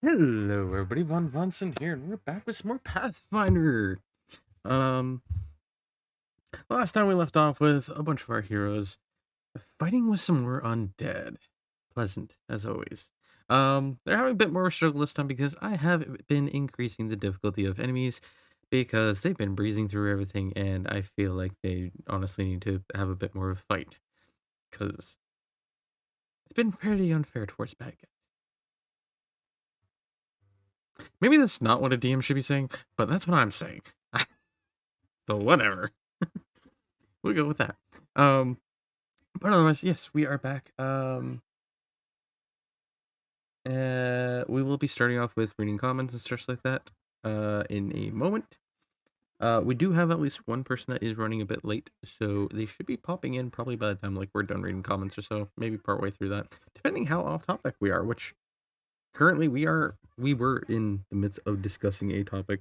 Hello, everybody. Von Vonson here, and we're back with some more Pathfinder. Um, Last time we left off with a bunch of our heroes fighting with some more undead. Pleasant, as always. They're having a bit more struggle this time because I have been increasing the difficulty of enemies because they've been breezing through everything, and I feel like they honestly need to have a bit more of a fight because it's been pretty unfair towards bad guys. Maybe that's not what a DM should be saying, but that's what I'm saying. So whatever. We'll go with that. But otherwise, yes, we are back. We will be starting off with reading comments and stuff like that in a moment. We do have at least one person that is running a bit late, so they should be popping in probably by the time like we're done reading comments or so, maybe partway through that, depending how off topic we are, which currently we were in the midst of discussing a topic,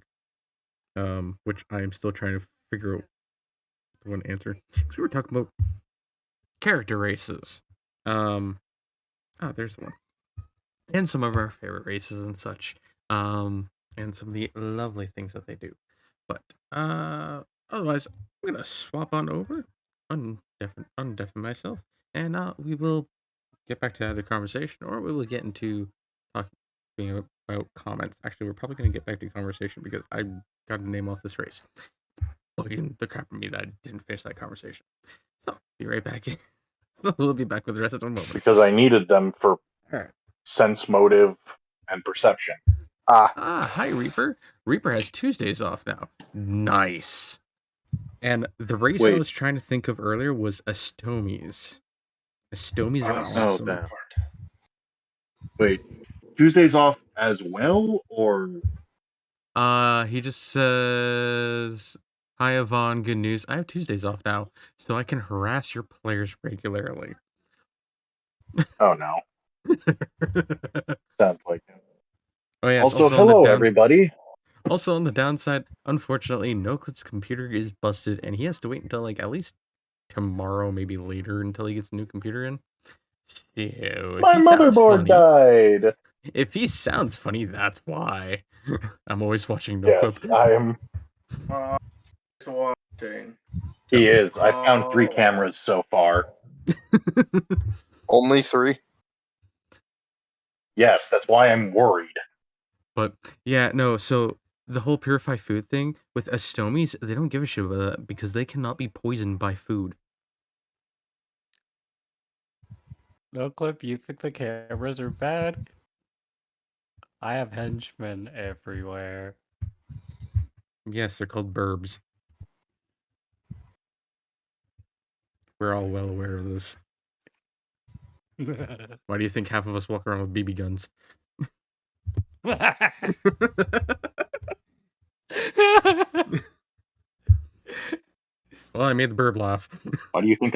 which I am still trying to figure out the one answer. Because we were talking about character races. There's the one. And some of our favorite races and such. And some of the lovely things that they do. But otherwise, I'm gonna swap on over, undeafen myself, and we will get back to either conversation or we will get into talking about comments. Actually, we're probably gonna get back to conversation because I got to name off this race. Bugging the crap of me that I didn't finish that conversation. So be right back. We'll be back with the rest of the moment. Because I needed them for sense, motive, and perception. Hi, Reaper. Reaper has Tuesdays off now. Nice. And the race I was trying to think of earlier was Astomies. Astomies are awesome. Oh, wait, Tuesdays off as well, or? He just says, "Hi, Yvonne. Good news. I have Tuesdays off now, so I can harass your players regularly." Oh no. Sounds like him. Oh yes. Also hello, everybody. Also, on the downside, unfortunately, NoClip's computer is busted, and he has to wait until like at least tomorrow, maybe later, until he gets a new computer in. So, my motherboard died. If he sounds funny, that's why. I'm always watching NoClip. Yes, I am. Watching. He is. I found 3 cameras so far. Only 3? Yes, that's why I'm worried. But yeah, no. So the whole purify food thing with Astomies, they don't give a shit about that because they cannot be poisoned by food. NoClip, you think the cameras are bad? I have henchmen everywhere. Yes, they're called burbs. We're all well aware of this. Why do you think half of us walk around with BB guns? Well, I made the burb laugh. Why do you think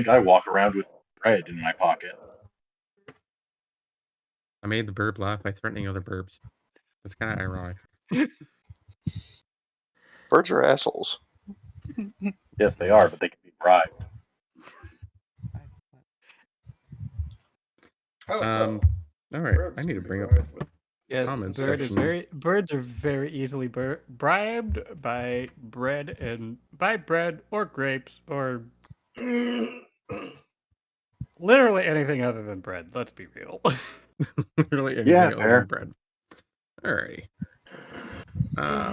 I walk around with bread in my pocket? I made the burb laugh by threatening other burbs. That's kind of ironic. Birds are assholes. Yes, they are, but they can be bribed. All right, I need to bring up comments section. Birds are very easily bribed by bread or grapes or literally anything other than bread. Let's be real. Literally anything other than bread. Alrighty.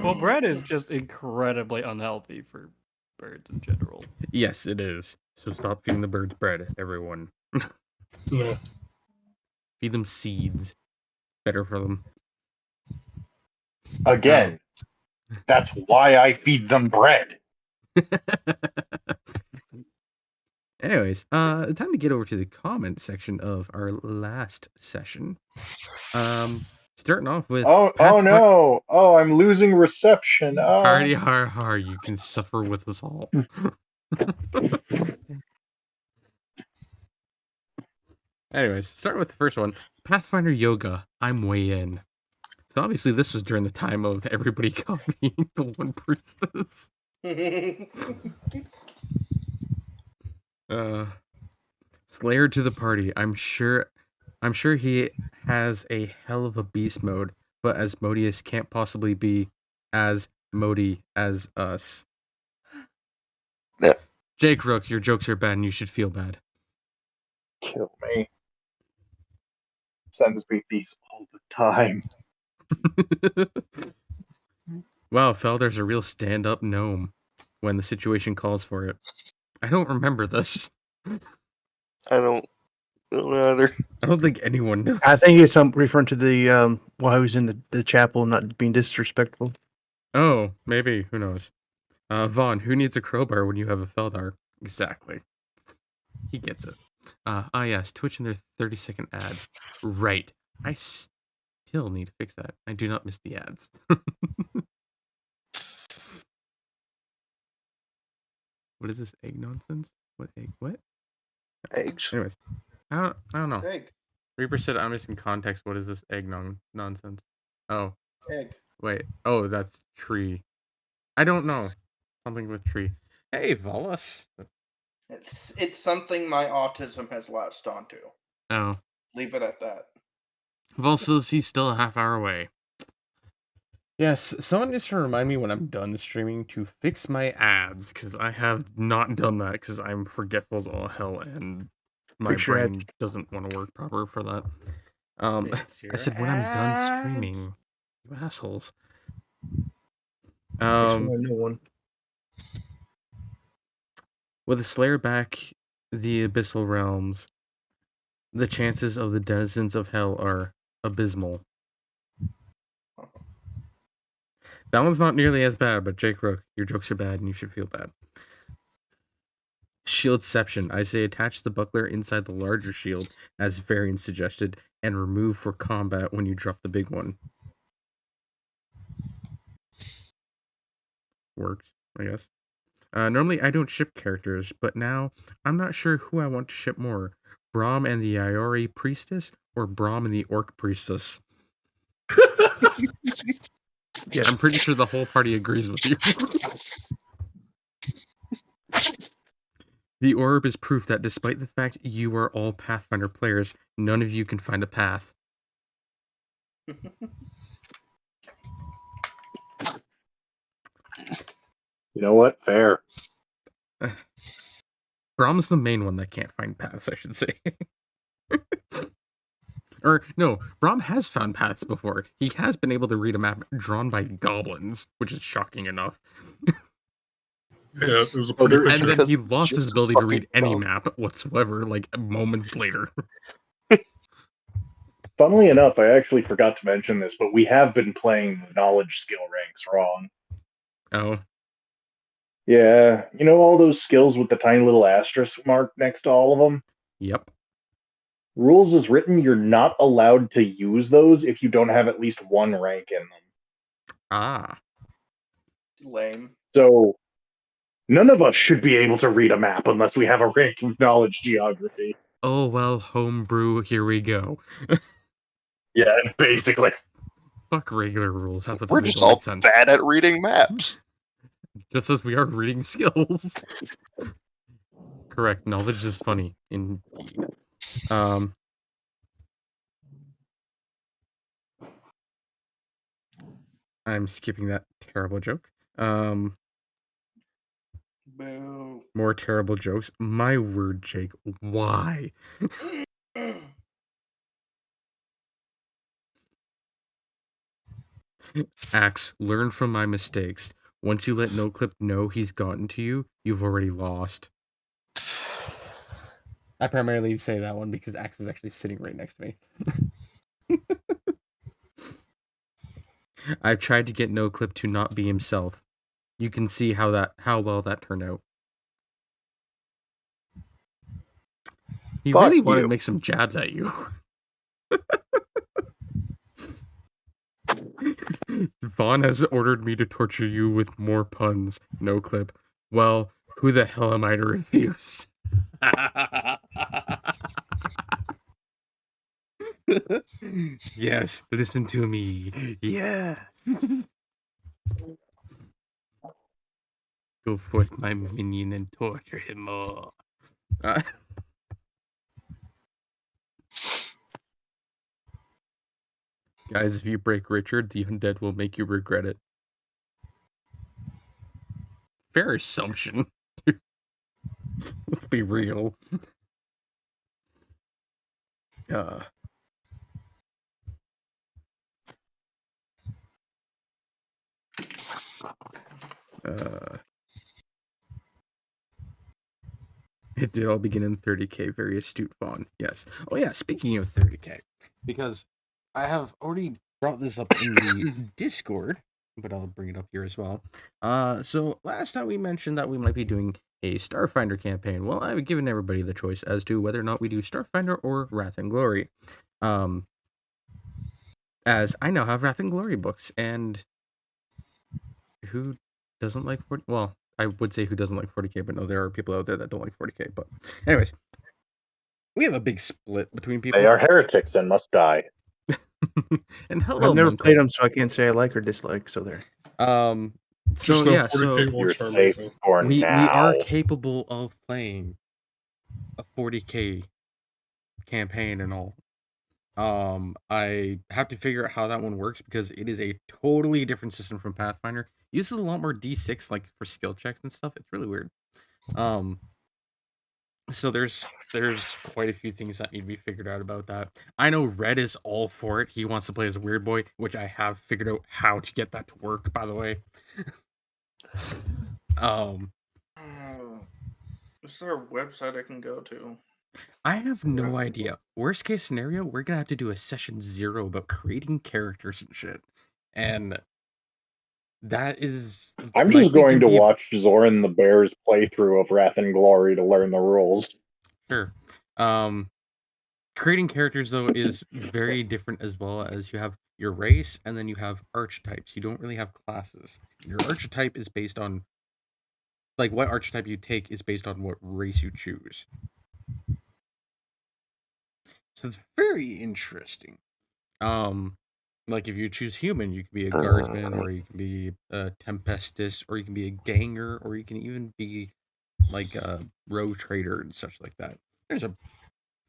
Well, bread is just incredibly unhealthy for birds in general. Yes, it is. So stop feeding the birds bread, everyone. Yeah. Feed them seeds. Better for them. Again, that's why I feed them bread. Anyways, time to get over to the comment section of our last session. Starting off with oh no! Oh, I'm losing reception. Oh. Hardy har har, you can suffer with us all. Anyways, start with the first one. Pathfinder Yoga. I'm way in. So obviously this was during the time of everybody copying the one priestess. Slayer to the party. I'm sure I'm sure he has a hell of a beast mode, but Asmodeus can't possibly be as Modi as us. Yeah. Jake Rook, your jokes are bad and you should feel bad. Kill me. Sends me these all the time. Wow, Felder's a real stand-up gnome when the situation calls for it. I don't remember this. I don't either. I don't think anyone knows. I think he's referring to the while he was in the chapel, not being disrespectful. Oh, maybe. Who knows? Vaughn, who needs a crowbar when you have a Feldar? Exactly. He gets it. Yes, Twitch and their 30-second ads. Right. I still need to fix that. I do not miss the ads. What is this egg nonsense? What egg? What? Eggs. Anyways, I don't know. Egg. Reaper said, I'm missing context. What is this egg nonsense? Oh, Egg. wait. Oh, that's tree. I don't know. Something with tree. Hey, Volus. It's something my autism has latched onto. Oh. Leave it at that. Volus, he's still a half hour away. Yes, someone needs to remind me when I'm done streaming to fix my ads, because I have not done that, because I'm forgetful as all hell, and my Fix your brain ads. doesn't want to work proper for that. Fix I said when I'm done your streaming, ads. you assholes. Fix one, no one. With a Slayer back the Abyssal Realms, the chances of the denizens of hell are abysmal. That one's not nearly as bad, but Jake Rook, your jokes are bad and you should feel bad. Shieldception. I say attach the buckler inside the larger shield, as Varian suggested, and remove for combat when you drop the big one. Works, I guess. Normally I don't ship characters, but now I'm not sure who I want to ship more. Braum and the Iori Priestess, or Braum and the Orc Priestess? Yes. I'm pretty sure the whole party agrees with you. The orb is proof that despite the fact you are all Pathfinder players, none of you can find a path. You know what? Fair. Braum's the main one that can't find paths, I should say. Or, no, Braum has found paths before. He has been able to read a map drawn by goblins, which is shocking enough. Yeah, it was a Oh, pretty there- And picture. then he lost his Just ability to read fucking any Braum. map whatsoever, like, moments later. Funnily enough, I actually forgot to mention this, but we have been playing the knowledge skill ranks wrong. Oh, Yeah, you know all those skills with the tiny little asterisk mark next to all of them? yep. Rules is written, you're not allowed to use those if you don't have at least one rank in them. Ah. Lame. So, none of us should be able to read a map unless we have a rank of knowledge geography. Oh, well, homebrew, here we go. Yeah, basically. Fuck regular rules. Half the time We're they just don't all make sense. bad at reading maps. Just as we are reading skills. Correct. Knowledge is funny, indeed. I'm skipping that terrible joke. Boo. More terrible jokes. My word, Jake. Why? Axe, learn from my mistakes. Once you let NoClip know he's gotten to you, you've already lost. I primarily say that one because Axe is actually sitting right next to me. I've tried to get NoClip to not be himself. You can see how well that turned out. He Fuck really wanted you. to make some jabs at you. Vaughn has ordered me to torture you with more puns. NoClip. Well, who the hell am I to refuse? Yes, listen to me. Yes. Go forth, my minion, and torture him more. Guys, if you break Richard, the undead will make you regret it. Fair assumption. Let's be real. Uh, it did all begin in 30k. Very astute, Vaughn. Yes. Oh yeah. Speaking of 30k, because I have already brought this up in the Discord, but I'll bring it up here as well. So last time we mentioned that we might be doing a Starfinder campaign. Well, I've given everybody the choice as to whether or not we do Starfinder or Wrath and Glory. As I now have Wrath and Glory books, and who doesn't like 40? Well, I would say who doesn't like 40k, but no, there are people out there that don't like 40k. But anyways, we have a big split between people. They are heretics and must die. And hello, I've never Monko. played them, so I can't say I like or dislike. So there. So Just know yeah, 40k so You're books are safe amazing. for we now. are capable of playing a 40k campaign and all. I have to figure out how that one works because it is a totally different system from Pathfinder. It uses a lot more D6 like for skill checks and stuff. It's really weird. So there's quite a few things that need to be figured out about that. I know Red is all for it. He wants to play as a weird boy, which I have figured out how to get that to work, by the way. Is there a website I can go to? I have no idea. Worst case scenario, we're gonna have to do a session 0 about creating characters and shit. And that is I'm likely just going to be watch Zoran the Bear's playthrough of Wrath and Glory to learn the rules. Sure. Creating characters though is very different as well, as you have your race and then you have archetypes. You don't really have classes. Your archetype is based on like what archetype you take is based on what race you choose. So it's very interesting. Like if you choose human, you can be a guardsman, or you can be a tempestus, or you can be a ganger, or you can even be like a rogue trader and such like that. There's a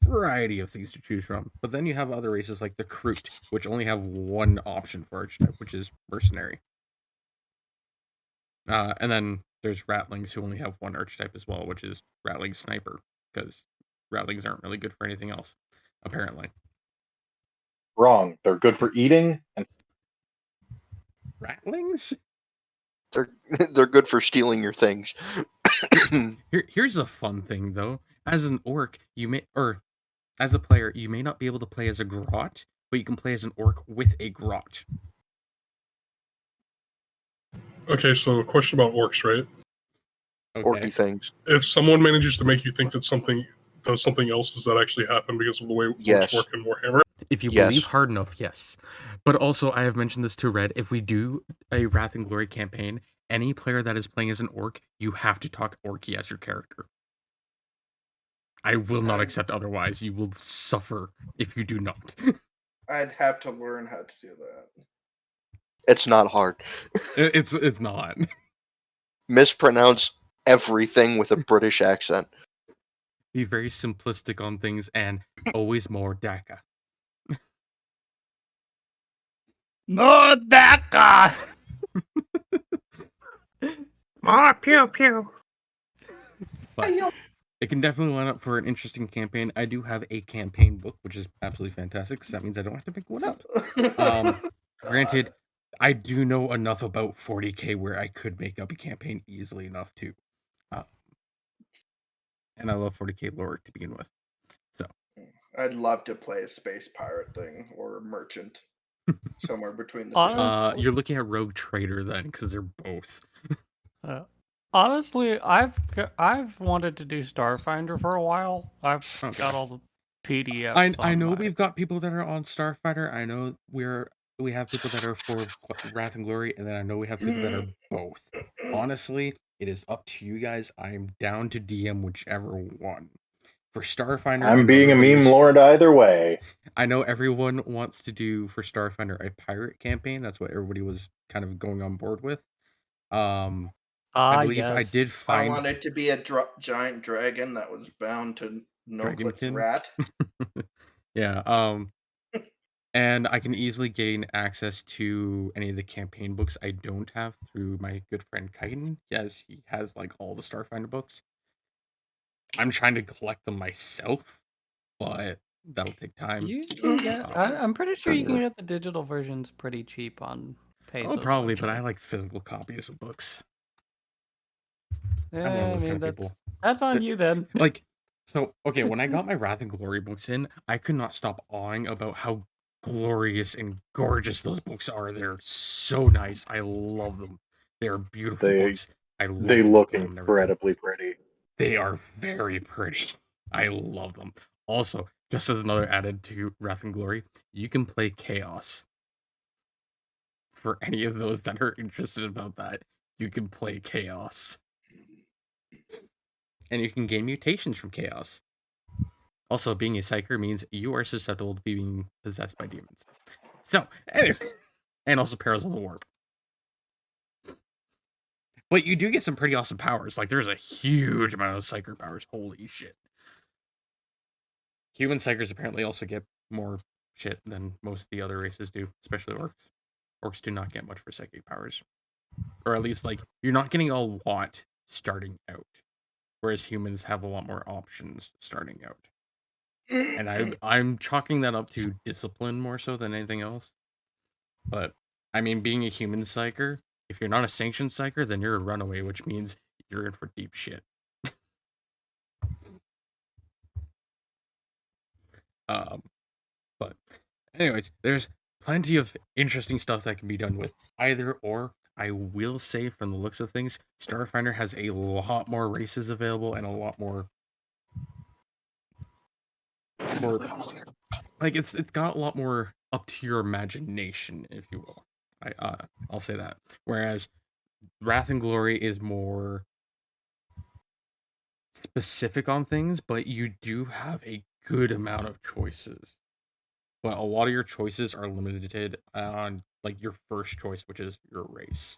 variety of things to choose from. But then you have other races like the Kroot, which only have one option for archetype, which is mercenary. And then there's Ratlings who only have one archetype as well, which is Ratling Sniper, because Ratlings aren't really good for anything else, apparently. Wrong. They're good for eating and Ratlings? They're good for stealing your things. Here's a fun thing though. As an orc, as a player, you may not be able to play as a grot, but you can play as an orc with a grot. Okay, so a question about orcs, right? Okay. Orky things. If someone manages to make you think that something does something else, does that actually happen because of the way Yes. orcs work in Warhammer? If you Yes. believe hard enough, yes. But also, I have mentioned this to Red. If we do a Wrath and Glory campaign, any player that is playing as an orc, you have to talk orky as your character. I will not accept otherwise. You will suffer if you do not. I'd have to learn how to do that. It's not hard. It's not. Mispronounce everything with a British accent. Be very simplistic on things and always more DACA. No, Daka! Ah, pew pew. But it can definitely line up for an interesting campaign. I do have a campaign book, which is absolutely fantastic because that means I don't have to pick one up. Granted, I do know enough about 40k where I could make up a campaign easily enough too. And I love 40k lore to begin with. So I'd love to play a space pirate thing or a merchant. Somewhere between the Honestly, you're looking at Rogue Trader then, because they're both. honestly, I've wanted to do Starfinder for a while. I've Okay. got all the PDFs. I know on my- we've got people that are on Starfighter. I know we have people that are for Wrath and Glory, and then I know we have people that are both. Honestly, it is up to you guys. I'm down to DM whichever one. For Starfinder, I I'm know being a everybody meme was- lord either way. I know everyone wants to do for Starfinder a pirate campaign. That's what everybody was kind of going on board with. I believe I yes. did I find wanted to be a giant dragon that was bound to Noclip's Dragonkin? rat. yeah. And I can easily gain access to any of the campaign books I don't have through my good friend Chitin. Yes, he has like all the Starfinder books. I'm trying to collect them myself, but that'll take time. You can get. Oh. I'm pretty sure you can get the digital versions pretty cheap on Pesos. Oh, probably, but actually. I like physical copies of books. Yeah, I'm one of I those mean kind of people. that's on you then. Like, so okay, when I got my Wrath and Glory books in, I could not stop awing about how glorious and gorgeous those books are. They're so nice. I love them. They're beautiful books. I love They the look book art and everything. incredibly pretty. They are very pretty. I love them. Also, just as another added to Wrath and Glory, you can play Chaos. For any of those that are interested about that, you can play Chaos. And you can gain mutations from Chaos. Also, being a Psyker means you are susceptible to being possessed by demons. So, anyway, and also Perils of the Warp. But you do get some pretty awesome powers. Like, there's a huge amount of Psyker powers. Holy shit. Human Psykers apparently also get more shit than most of the other races do, especially orcs. Orcs do not get much for psychic powers. Or at least, like, you're not getting a lot starting out. Whereas humans have a lot more options starting out. And I'm chalking that up to discipline more so than anything else. But, I mean, being a human psyker, if you're not a sanctioned psyker, then you're a runaway, which means you're in for deep shit. But, anyways, there's plenty of interesting stuff that can be done with either or. I will say, from the looks of things, Starfinder has a lot more races available and a lot more like it's got a lot more up to your imagination, if you will. I'll say that. Whereas Wrath and Glory is more specific on things, but you do have a good amount of choices. But a lot of your choices are limited on like your first choice, which is your race.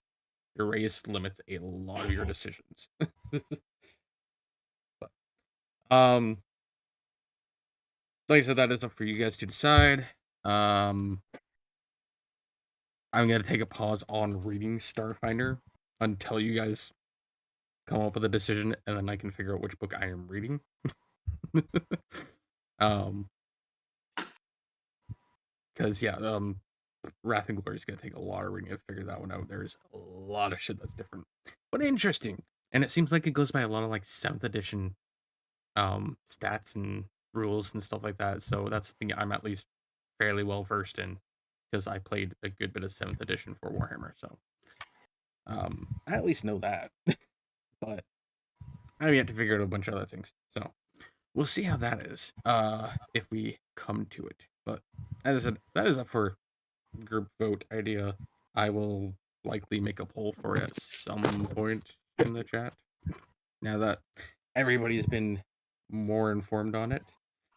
Your race limits a lot of your decisions. But, like I said, that is up for you guys to decide. I'm gonna take a pause on reading Starfinder until you guys come up with a decision, and then I can figure out which book I am reading. Because Wrath and Glory is gonna take a lot of reading to figure that one out. There's a lot of shit that's different, but interesting, and it seems like it goes by a lot of like 7th edition stats and rules and stuff like that. So that's something I'm at least fairly well versed in because I played a good bit of 7th edition for Warhammer. So I at least know that. But I have yet to figure out a bunch of other things. So we'll see how that is if we come to it. But as I said, that is up for group vote idea. I will likely make a poll for it at some point in the chat. Now that everybody's been more informed on it.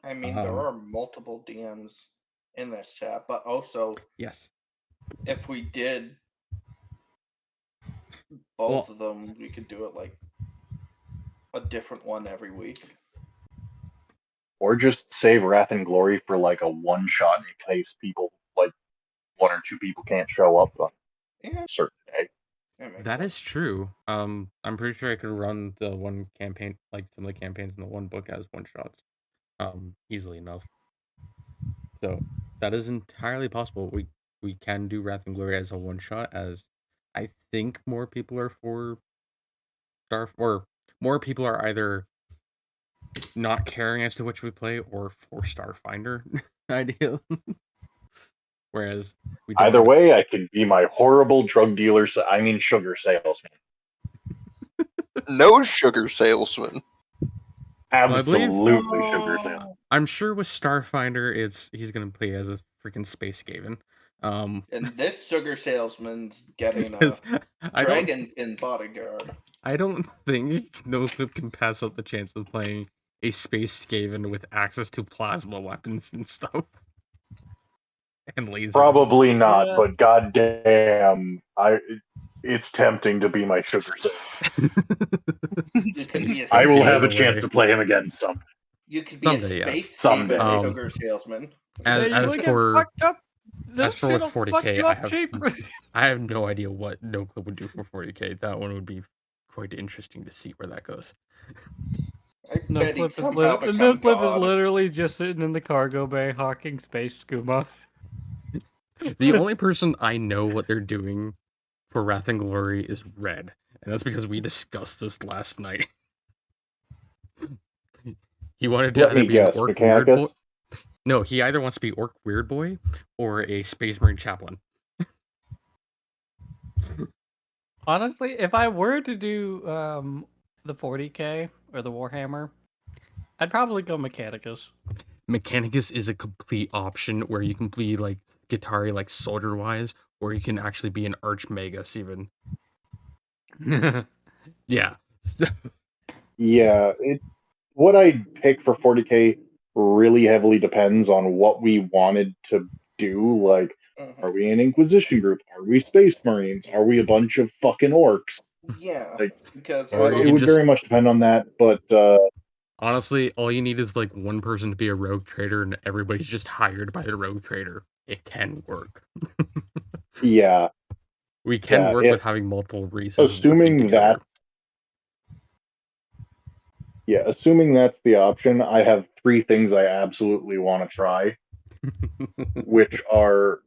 I mean, there are multiple DMs in this chat, but also, yes, if we did both of them, we could do it like a different one every week. Or just save Wrath and Glory for like a one shot in case people, like 1 or 2 people can't show up on a certain day. That is true. I'm pretty sure I could run the one campaign, like some of the campaigns in the one book as one shots, easily enough. So that is entirely possible. We can do Wrath and Glory as a one shot, as I think more people are for or more people are either not caring as to which we play or for Starfinder idea. Whereas we don't Either way, I can be my horrible drug dealer. Sugar salesman. No sugar salesman. Absolutely sugar salesman. I'm sure with Starfinder, he's gonna play as a freaking space Skaven. And this sugar salesman's getting a dragon in bodyguard. I don't think NoClip can pass up the chance of playing a space Skaven with access to plasma weapons and stuff. And lasers. Probably not, but goddamn, it's tempting to be my sugar salesman. I will have a chance to play him again someday. You could be a space Skaven sugar salesman. As for This As for with shit'll fuck 40k, you up cheap. I have no idea what No Clip would do for 40k. That one would be quite interesting to see where that goes. I No bet he'd Clip is somehow No become Clip is God. literally just sitting in the cargo bay hawking space skooma. The only person I know what they're doing for Wrath and Glory is Red, and that's because we discussed this last night. He wanted to Let either me be an guess, Orc Weird Boy. Mechanicus? No, he either wants to be Orc Weird Boy or a Space Marine Chaplain. Honestly, if I were to do the 40k or the Warhammer, I'd probably go Mechanicus. Mechanicus is a complete option where you can be like Guitari, like soldier wise, or you can actually be an Archmagus even. Yeah. Yeah, what I'd pick for 40k really heavily depends on what we wanted to do. Like, are we an Inquisition group? Are we Space Marines? Are we a bunch of fucking orcs? Yeah, Like, because Or you it can would just- very much depend on that, but Honestly, all you need is like one person to be a rogue trader, and everybody's just hired by the rogue trader. It can work. yeah, We can Yeah, work if- with having multiple races working assuming together. assuming that's the option, I have 3 things I absolutely want to try, which are,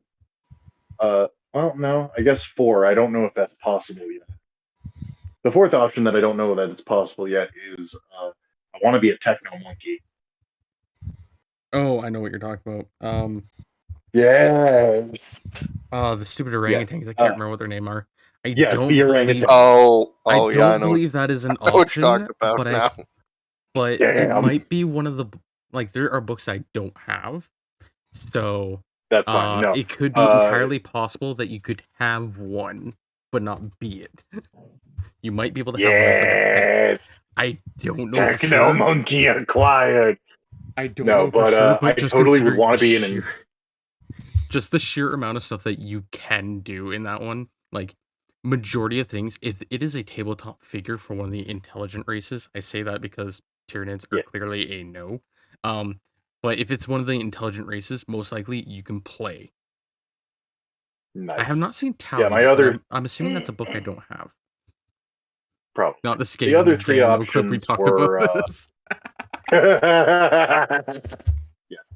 well, no, I guess 4. I don't know if that's possible yet. The 4th option that I don't know that it's possible yet is I want to be a techno monkey. Oh, I know what you're talking about. Yes. The stupid orangutans. I can't remember what their name are. I Yes, don't the believe. orangutan. I Yeah, I don't know. believe that is an I know what you're option. talking about But now. but it Damn. might be one of the like there are books I don't have, so That's fine. No, it could be entirely possible that you could have one, but not be it. You might be able to have one as like a pet. yes, I don't know for techno sure. monkey acquired. I don't No, know for but sure, I but just totally would considering want to the be in an. just the sheer amount of stuff that you can do in that one, like majority of things, if it is a tabletop figure for one of the intelligent races, I say that because Tyranids are Yeah. clearly a no. But if it's one of the intelligent races, most likely you can play. Nice. I have not seen Tau Yeah, my yet, but other- I'm assuming that's a book I don't have. Probably. Not the The scaling other 3 again, no clip we options talked were. about this. Yes.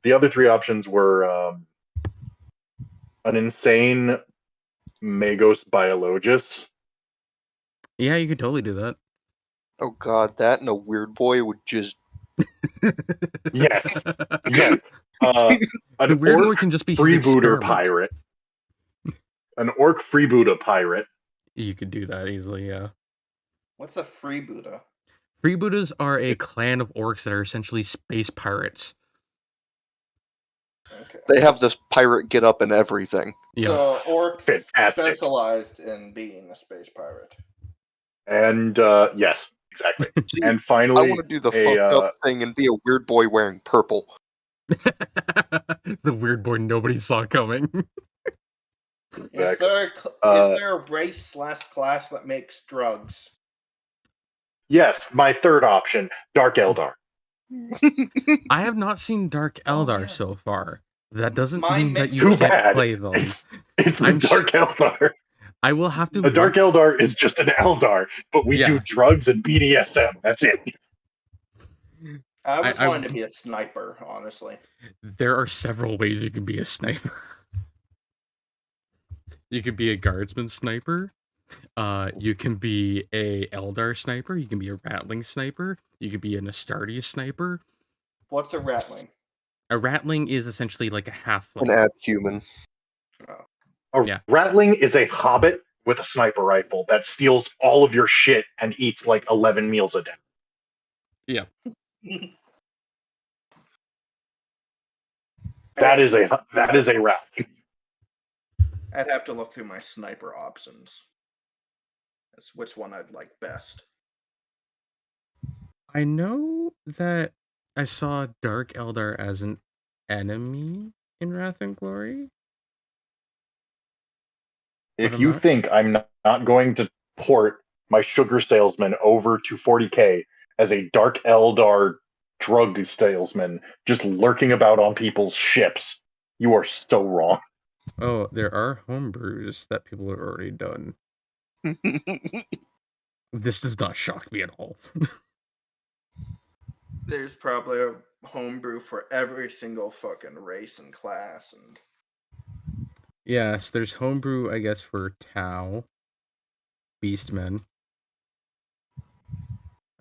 The other 3 options were an insane Magos Biologus. Yeah, you could totally do that. Oh god, that and a weird boy would just. Yes. Yes. The An weird boy orc can just be his freebooter experiment. pirate. An orc freebooter pirate. You could do that easily, yeah. What's a freebooter? Freebooters are a clan of orcs that are essentially space pirates. Okay. They have this pirate get up and everything. Yeah. So orcs Fantastic. specialized in being a space pirate. And yes, exactly. See, And I finally, want to do the a, fucked up thing and be a weird boy wearing purple. The weird boy nobody saw coming. exactly. Is there a race / class that makes drugs? Yes, my 3rd option, Dark Eldar. I have not seen Dark Eldar yeah. so far. That doesn't My mean that mixed you Too can't bad. play them. It's I'm the Dark Eldar. I will have to The Dark look. Eldar is just an Eldar, but we do Yeah. drugs and BDSM. That's it. I was I- wanting to be a sniper, honestly. There are several ways you can be a sniper. You could be a guardsman sniper. You can be a Eldar sniper. You can be a Ratling sniper. You could be an Astartes sniper. What's a ratling? A Ratling is essentially like a halfling. An abhuman. A Yeah. Ratling is a hobbit with a sniper rifle that steals all of your shit and eats like 11 meals a day. Yeah. That is a Ratling. I'd have to look through my sniper options. That's which one I'd like best. I know that I saw Dark Eldar as an enemy in Wrath and Glory. If I'm you not think I'm not going to port my sugar salesman over to 40k as a Dark Eldar drug salesman just lurking about on people's ships, You are so wrong. Oh, there are homebrews that people have already done. This does not shock me at all. There's probably a homebrew for every single fucking race and class, and Yes, there's homebrew, I guess, for Tau, Beastmen,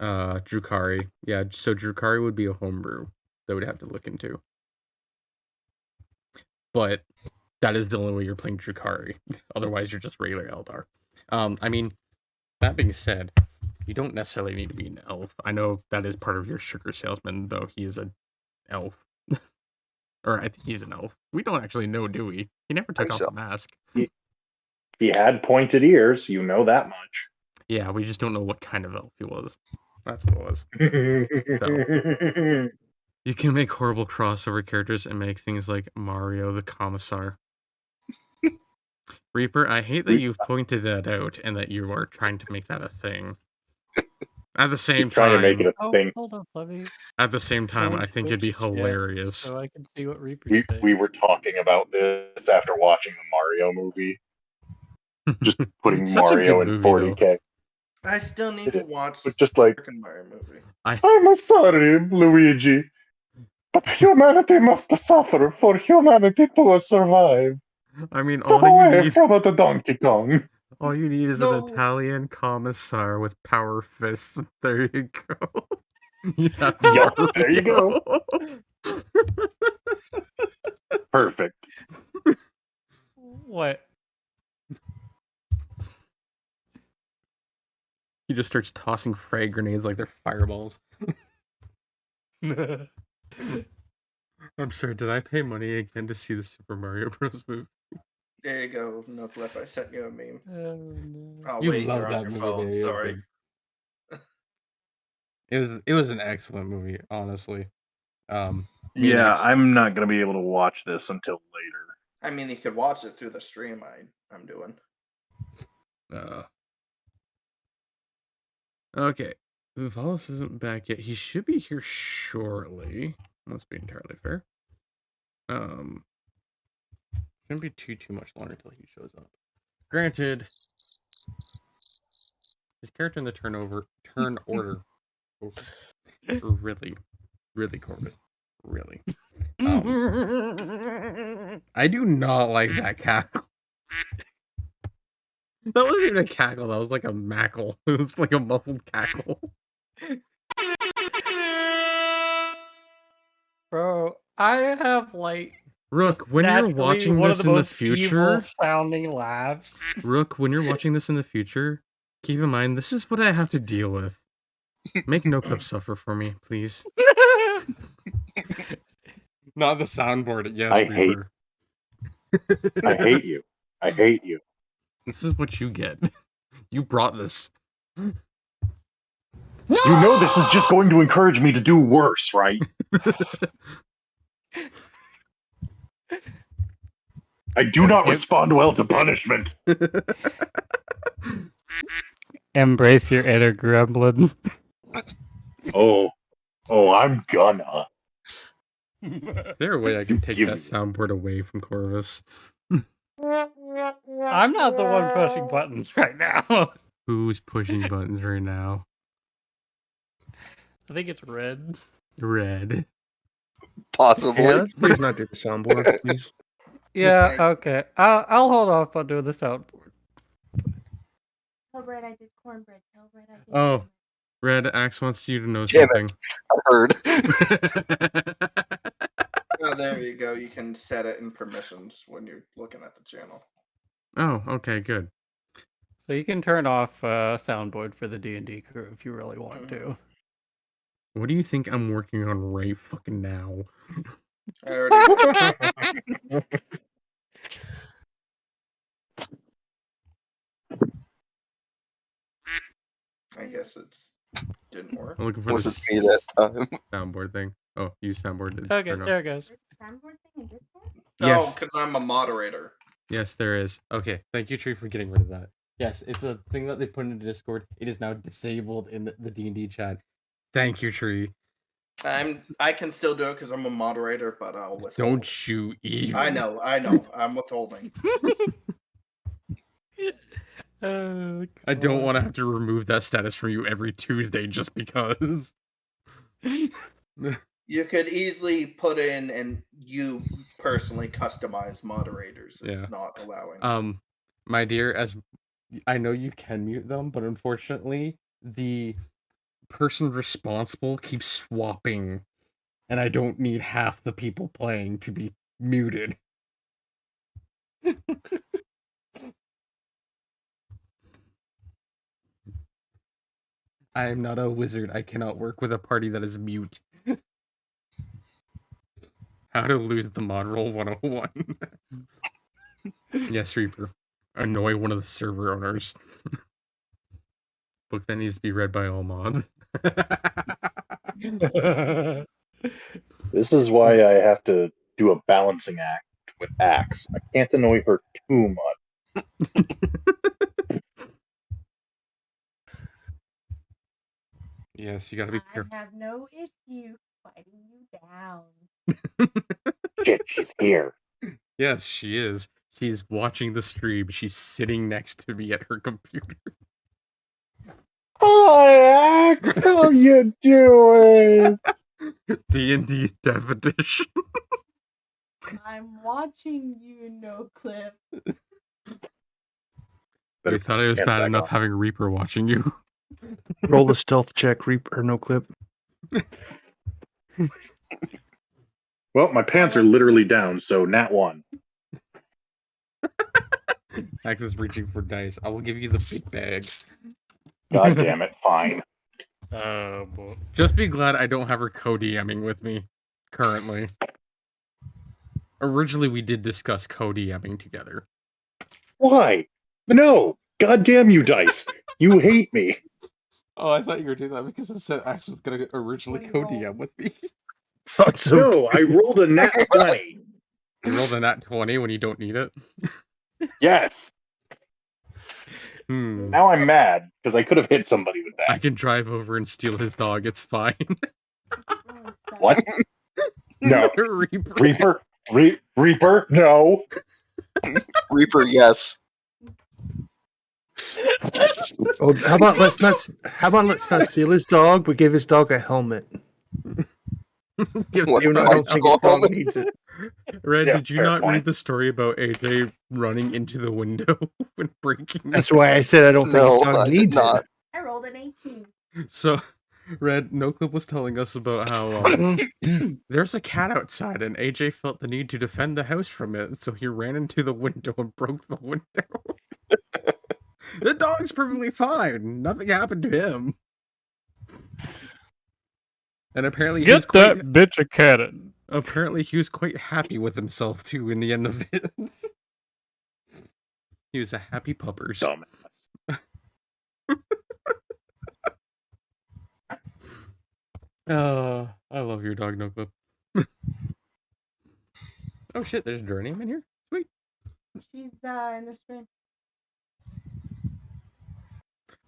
Drukari. Yeah, so Drukari would be a homebrew that would have to look into. But that is the only way you're playing Drukari. Otherwise, you're just regular Eldar. I mean, that being said, you don't necessarily need to be an elf. I know that is part of your sugar salesman, though he is an elf. Or I think he's an elf. We don't actually know, do we? He never took think off so. the mask. He had pointed ears, you know that much. Yeah, we just don't know what kind of elf he was. That's what it was. You can make horrible crossover characters and make things like Mario the Commissar. Reaper, I hate that you've pointed that out and that you are trying to make that a thing. At the same He's trying to make it time, a Oh, thing. hold up, let me I think it'd be switch chat hilarious. so I can see what Reaper's We saying. were talking about this after watching the Mario movie. Just putting Such a Mario good in movie, 40K. I still need to watch But just like, the freaking Mario movie. I I'm sorry, Luigi, but humanity must suffer for humanity to survive. mean, Step away from the Donkey Kong. all you need is No. an Italian commissar with power fists. There you go. Yeah, Yup, there you go. Perfect. What? He just starts tossing frag grenades like they're fireballs. I'm sorry, did I pay money again to see the Super Mario Bros. Movie? There you go, Nooklip. I sent you a meme. Oh, no. Oh, You wait, love you're on that your movie, phone. baby. It was Sorry. good. It was an excellent movie, honestly. Yeah, Phoenix. I'm not going to be able to watch this until later. I mean, you could watch it through the stream I'm doing. Okay. Valis isn't back yet. He should be here shortly. Let's be entirely fair. Shouldn't be too much longer until he shows up. Granted, his character in the turn order. Really, Corbin. Really. I do not like that cackle. That wasn't even a cackle, that was like a mackle. It was like a muffled cackle. Bro, I have like Rook, just when you're naturally watching one of this the in the most future, evil sounding laughs. Rook, when you're watching this in the future, keep in mind this is what I have to deal with. Make no clip suffer for me, please. Not the soundboard, yes, I Reaper. hate you. I hate you. This is what you get. You brought this. You know this is just going to encourage me to do worse, right? I do not respond well to punishment. Embrace your inner gremlin. Oh, I'm gonna. Is there a way I can take Give that me- soundboard away from Corvus? I'm not the one pushing buttons right now. Who's pushing buttons right now? I think it's red. Red. Possibly. Yeah, let's please not do the soundboard, please. Yeah, okay. I'll hold off on doing the soundboard. Tell Brad I did cornbread. Tell Brad I did Oh. cornbread. Red Axe wants you to know Damn something. I heard. Oh, there you go. You can set it in permissions when you're looking at the channel. Oh, okay, good. So you can turn off soundboard for the D&D crew if you really want to. What do you think I'm working on right fucking now? I already I guess it's didn't work. I'm looking for Wasn't this me that time. soundboard thing. Oh, use soundboard to Okay, turn off. there it goes. There's a soundboard thing in Discord? Yes. Oh, because I'm a moderator. Yes, there is. Okay, thank you, Tree, for getting rid of that. Yes, it's a thing that they put into Discord. It is now disabled in the D&D chat. Thank you, Tree. I can still do it because I'm a moderator, but I'll withhold. Don't you even. I know. I'm withholding. I don't want to have to remove that status from you every Tuesday just because. You could easily put in and you personally customize moderators. It's Yeah. not allowing. My dear, as I know you can mute them, but unfortunately, the person responsible keeps swapping, and I don't need half the people playing to be muted. I am not a wizard. I cannot work with a party that is mute. How to lose the mod roll 101. Yes, Reaper. Annoy one of the server owners. Book that needs to be read by all mods. This is why I have to do a balancing act with Axe. I can't annoy her too much. Yes, you gotta be careful. I have no issue fighting you down. Shit, she's here. Yes, she is. She's watching the stream. She's sitting next to me at her computer. Hi, Axe. How you doing? D&D Dev Edition. I'm watching you, no clip. You thought it was Hands bad back enough off. having Reaper watching you. Roll the stealth check, Reaper, or no clip. Well, my pants are literally down, so nat 1. Axe is reaching for dice. I will give you the big bag. God damn it, fine. Just be glad I don't have her co-DMing with me currently. Originally, we did discuss co-DMing together. Why? No! God damn you, Dice! You hate me! Oh, I thought you were doing that because I said Axe was going to originally What do you co-DM with me. Thought so No, too. I rolled a nat 20. You rolled a nat 20 when you don't need it? Yes. Hmm. Now I'm mad, because I could have hit somebody with I that. can drive over and steal his dog. It's fine. Really sucks. What? No. Reaper. Reaper, no. Reaper, yes. Oh, how about let's not steal his dog, but give his dog a helmet. Give What his Even though I dog don't a think his dog helmet? needs it. Red, Yeah, did you fair not point. read the story about AJ running into the window when breaking That's why I said I don't think his No, dog I did needs not. I rolled an 18. So, Red, NoClip was telling us about how there's a cat outside and AJ felt the need to defend the house from it, so he ran into the window and broke the window. The dog's perfectly fine. Nothing happened to him. And apparently he was Get quite, that bitch a cannon. apparently he was quite happy with himself too in the end of it. He was a happy puppers. Dumbass. I love your dog, NoClip. Oh shit, there's a Duranium in here? Sweet. She's in the stream.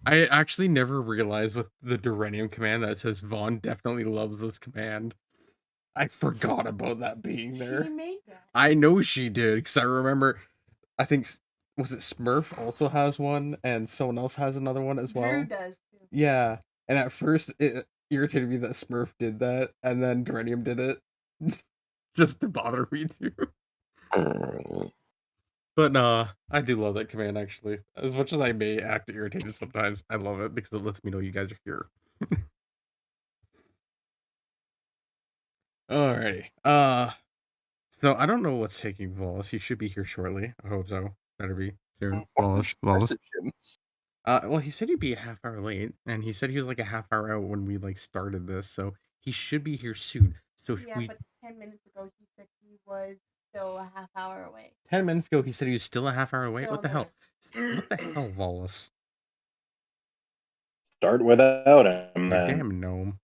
I actually never realized with the Duranium command that says Vaughn definitely loves this command. I forgot about that being there. She made that. I know she did, because I remember, I think, was it Smurf also has one, and someone else has another one as well? Drew does too. Yeah, and at first it irritated me that Smurf did that, and then Duranium did it. Just to bother me too. But I do love that command actually. As much as I may act irritated sometimes, I love it because it lets me know you guys are here. Alrighty. So I don't know what's taking Wallace. He should be here shortly. I hope so. Better be soon. Wallace. Message him. Well, he said he'd be a half hour late, and he said he was like a half hour out when we like started this, so he should be here soon. So if Yeah, we but 10 minutes ago he said he was still a half hour away. 10 minutes ago he said he was still a half hour away. Still What the hell? there. What the hell, Wallace? Start without him, You then. damn gnome.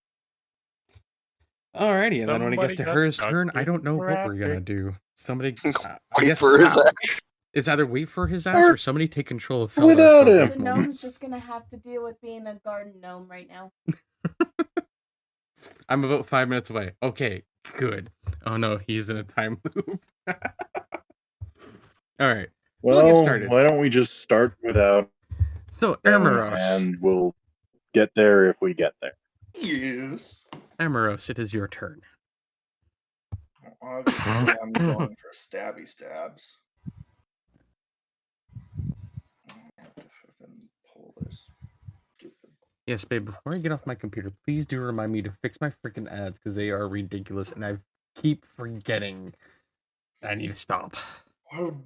Alrighty, and then when it gets Somebody to got her's stuck turn, I in don't know what we're gonna traffic. do. Somebody, I Wait guess for his ass. it's either wait for his ass or somebody take control of Felder Without for a him. brief The moment. gnome's just gonna have to deal with being a garden gnome right now. I'm about 5 minutes away. Okay, good. Oh no, he's in a time loop. All right. We'll get Well, started. why don't we just start without So, them, Ermeros. and we'll get there if we get there. Yes. Ermeros, it is your turn. Obviously, I'm going for stabby stabs. I have to fucking pull this. Stupid. Yes, babe, before I get off my computer, please do remind me to fix my freaking ads because they are ridiculous and I keep forgetting I need to stop. Don't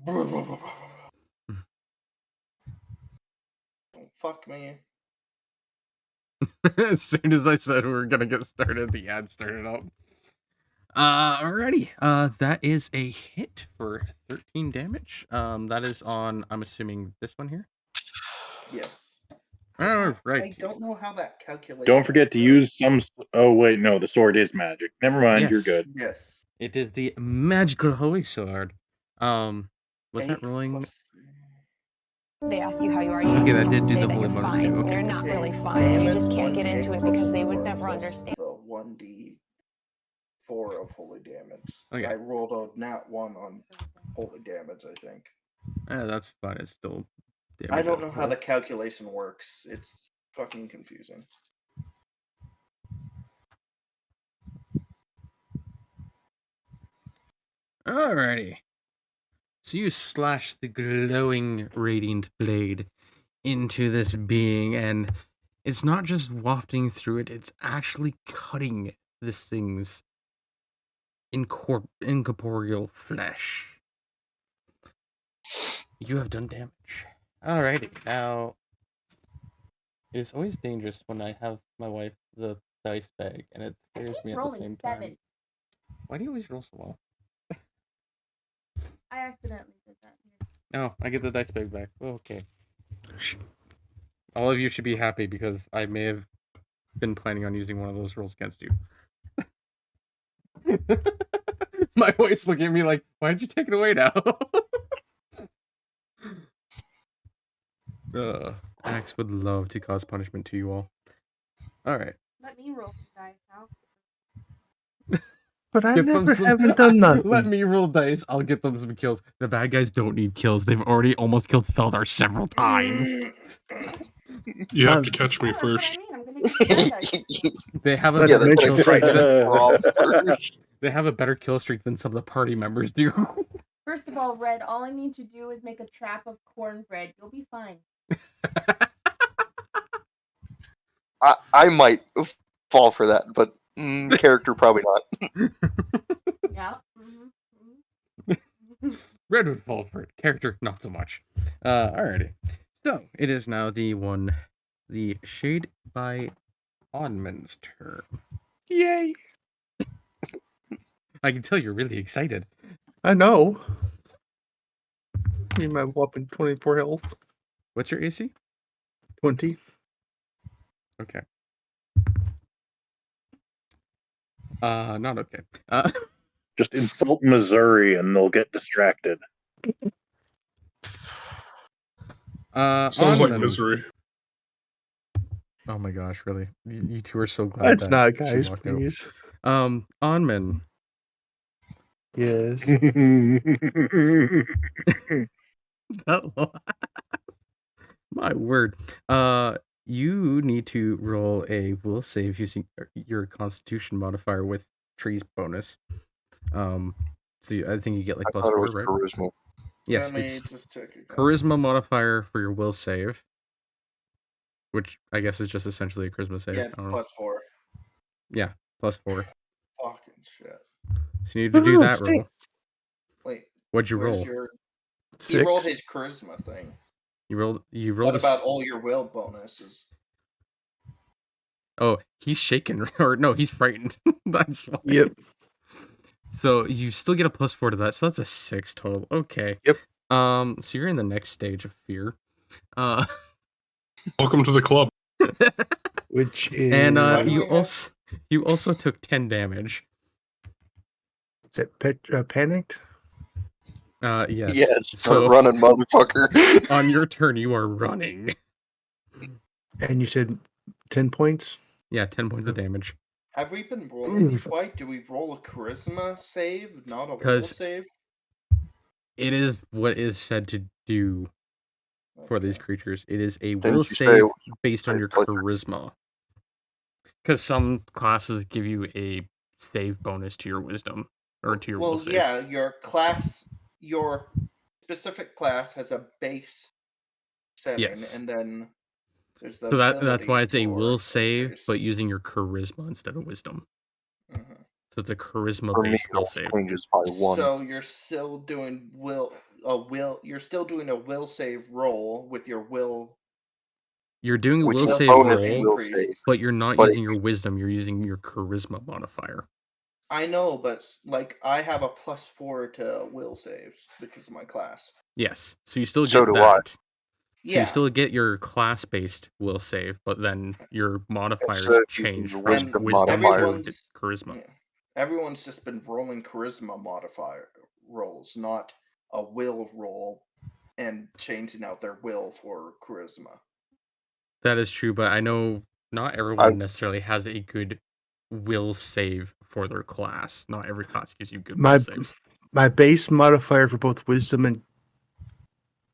fuck me. As soon as I said we were gonna get started, the ad started up. Alrighty. That is a hit for 13 damage. That is on, I'm assuming, this one here. Yes. Oh, I right. don't know how that calculation. Don't forget to use some. Oh wait, no, the sword is magic. Never mind, you're Yes. good. Yes. It is the magical holy sword. Was that 8 rolling? plus- They ask you how you are. You Okay, just that have did to do say the that holy you're bonus fine. too. Okay. You're not really It's fine. You damage just can't get 1d8 into it plus because they would 4 never plus understand. The 1d4 of holy damage. Okay. I rolled a nat 1 on holy damage, I think. That's fine. It's still damage. I don't know how the calculation works. It's fucking confusing. Alrighty. So you slash the glowing radiant blade into this being, and it's not just wafting through it, it's actually cutting this thing's incorporeal flesh. You have done damage. Alrighty, now it is always dangerous when I have my wife the dice bag and it scares me at the same time. Why do you always roll so well? I accidentally did that. Oh, I get the dice bag back. Oh, okay. All of you should be happy because I may have been planning on using one of those rolls against you. My wife's looking at me like, why'd you take it away now? Max would love to cause punishment to you all. Alright. Let me roll some dice out. But I Get them never some- haven't done nothing. Let me roll dice. I'll get them some kills. The bad guys don't need kills. They've already almost killed Feldar several times. You have to catch me Yeah, that's what first. I mean. I'm gonna get the bad guys. They have a That's better Mitchell kill streak Strike. than, Rob first. they have a better kill streak than some of the party members do. First of all, Red, all I need to do is make a trap of cornbread. You'll be fine. I might fall for that, but character probably not. Yeah. Red would fall for it. Character, not so much. Alrighty. So, it is now the Shade by Oddman's turn. Yay! I can tell you're really excited. I know. Me and my whopping 24 health. What's your AC? 20. Okay. Not okay. Just insult Missouri and they'll get distracted. Sounds like Onman. misery. Oh my gosh, really? You two are so glad That's that not, she guys, walked out. please. Onman. Yes. My word. You need to roll a will save using your Constitution modifier with trees bonus. I think you get like I plus thought it 4, was right? charisma. Yes, Let me it's just check again. charisma modifier for your will save, which I guess is just essentially a charisma save. Yeah, it's I don't know. plus 4. Yeah, plus 4. Fucking shit. So you need to do that Six. roll. Wait, What'd you where's roll? your? He 6. rolled his charisma thing. You rolled. What a about s- all your will bonuses? Oh, he's shaken, or no, he's frightened. That's why. Yep. So you still get a plus 4 to that, so that's a 6 total. Okay. Yep. So you're in the next stage of fear. Welcome to the club. Which is. And Yeah. you also took 10 damage. Is it panicked? Yes. Yes, start So running, motherfucker. on your turn, you are running. And you said 10 points? Yeah, 10 points of damage. Have we been rolling these right? Do we roll a charisma save, not a will 'Cause- save? It is what is said to do for these Okay. creatures. It is a Didn't will you say save it based on say your plus- charisma. Because some classes give you a save bonus to your wisdom or to your will Well, save. yeah, your specific class has a base setting, Yes. and then there's the So that's why it's a abilities will for save, increase. but using your charisma instead of wisdom. Mhm. So it's a charisma For me, based it will all save. changes by one. So you're still doing you're still doing a will save roll with your will. You're doing a Which will is save bonus roll, will increase. save. but you're not But using your wisdom. You're using your charisma modifier. I know, but like I have a +4 to will saves because of my class. Yes. So you still So get do I. that. So Yeah, you still get your class-based will save, but then your modifiers Instead of using change the from wisdom wisdom modifier. to charisma. yeah, everyone's just been rolling charisma modifier rolls, not a will roll, and changing out their will for charisma. That is true, but I know not everyone necessarily has a good will save for their class. Not every class gives you good My will saves. my base modifier for both wisdom and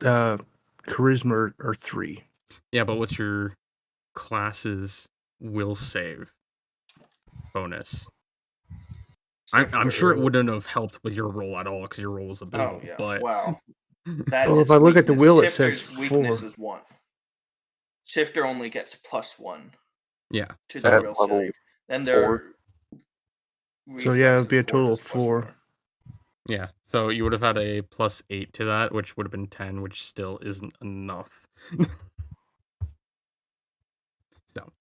charisma are 3. Yeah, but what's your class's will save bonus? I'm sure it wouldn't have helped with your roll at all because your roll was abysmal. Oh yeah, But wow. That's Well, if its I look at the weakness. will, it says Shifter's weakness 4. is 1. Shifter only gets +1 yeah, to so their At will level save. And 4. their So yeah, it would be a reflex total is of 4. +4. yeah, so you would have had a +8 to that, which would have been 10, which still isn't enough. So,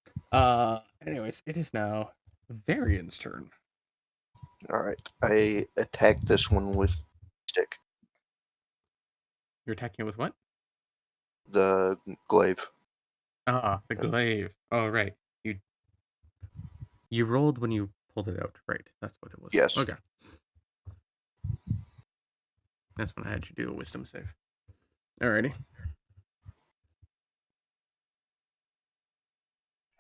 anyways, it is now Varian's turn. Alright. I attack this one with stick. You're attacking it with what? The glaive. The glaive. Oh, right. You rolled when you pulled it out, right? That's what it was. Yes. Okay. That's when I had you do a wisdom save. Alrighty.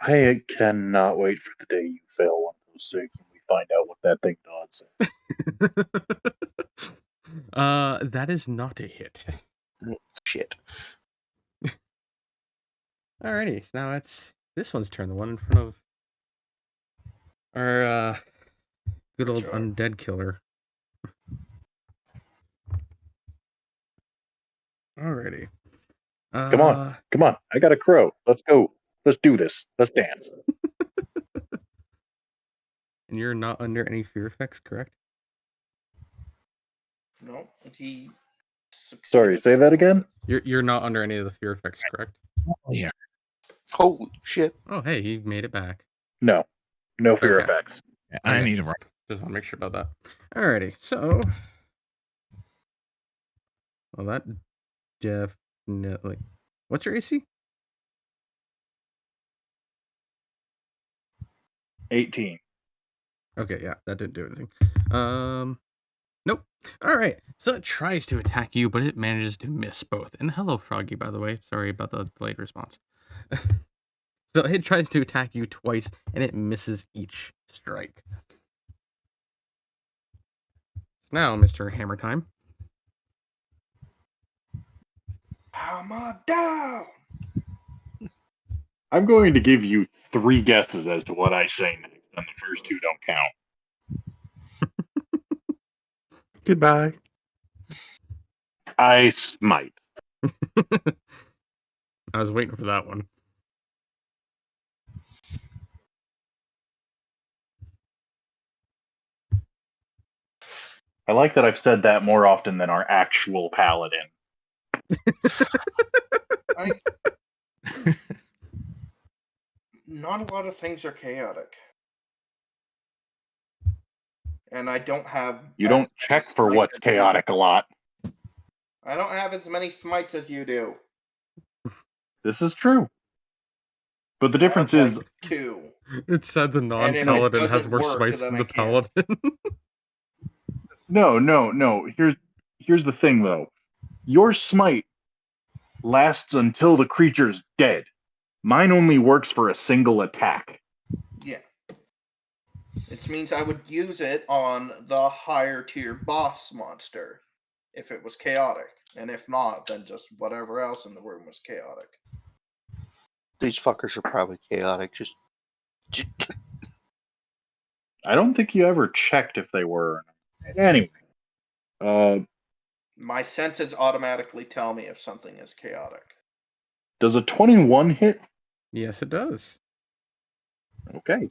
I cannot wait for the day you fail one of those saves and we find out what that thing does. That is not a hit. Shit. Alrighty, so now it's this one's turn, the one in front of our good old undead killer. Alrighty. Come on. I got a crow. Let's go. Let's do this. Let's dance. And you're not under any fear effects, correct? No, he Sorry, say that again? You're not under any of the fear effects, correct? Yeah. Holy shit. Oh, hey, he made it back. No fear Okay. effects. I Okay. need a rock. Just want to make sure about that. Alrighty, so well, that definitely. What's your AC? 18. Okay, yeah, that didn't do anything. Nope. All right, so it tries to attack you, but it manages to miss both. And hello, Froggy, by the way. Sorry about the delayed response. So it tries to attack you twice, and it misses each strike. Now, Mr. Hammer Time. Hammer down. I'm going to give you 3 guesses as to what I say next, and the first 2 don't count. Goodbye. I smite. I was waiting for that one. I like that I've said that more often than our actual paladin. Not a lot of things are chaotic. And I don't have. You don't check for what's chaotic a lot. I don't have as many smites as you do. This is true. But the difference is 2. It said the non-paladin has doesn't more work, smites then than I the can't. paladin. No. Here's the thing though. Your smite lasts until the creature's dead. Mine only works for a single attack. Yeah. Which means I would use it on the higher tier boss monster if it was chaotic. And if not, then just whatever else in the room was chaotic. These fuckers are probably chaotic. Just I don't think you ever checked if they were. Anyway, My senses automatically tell me if something is chaotic. does a 21 hit? Yes, it does. Okay.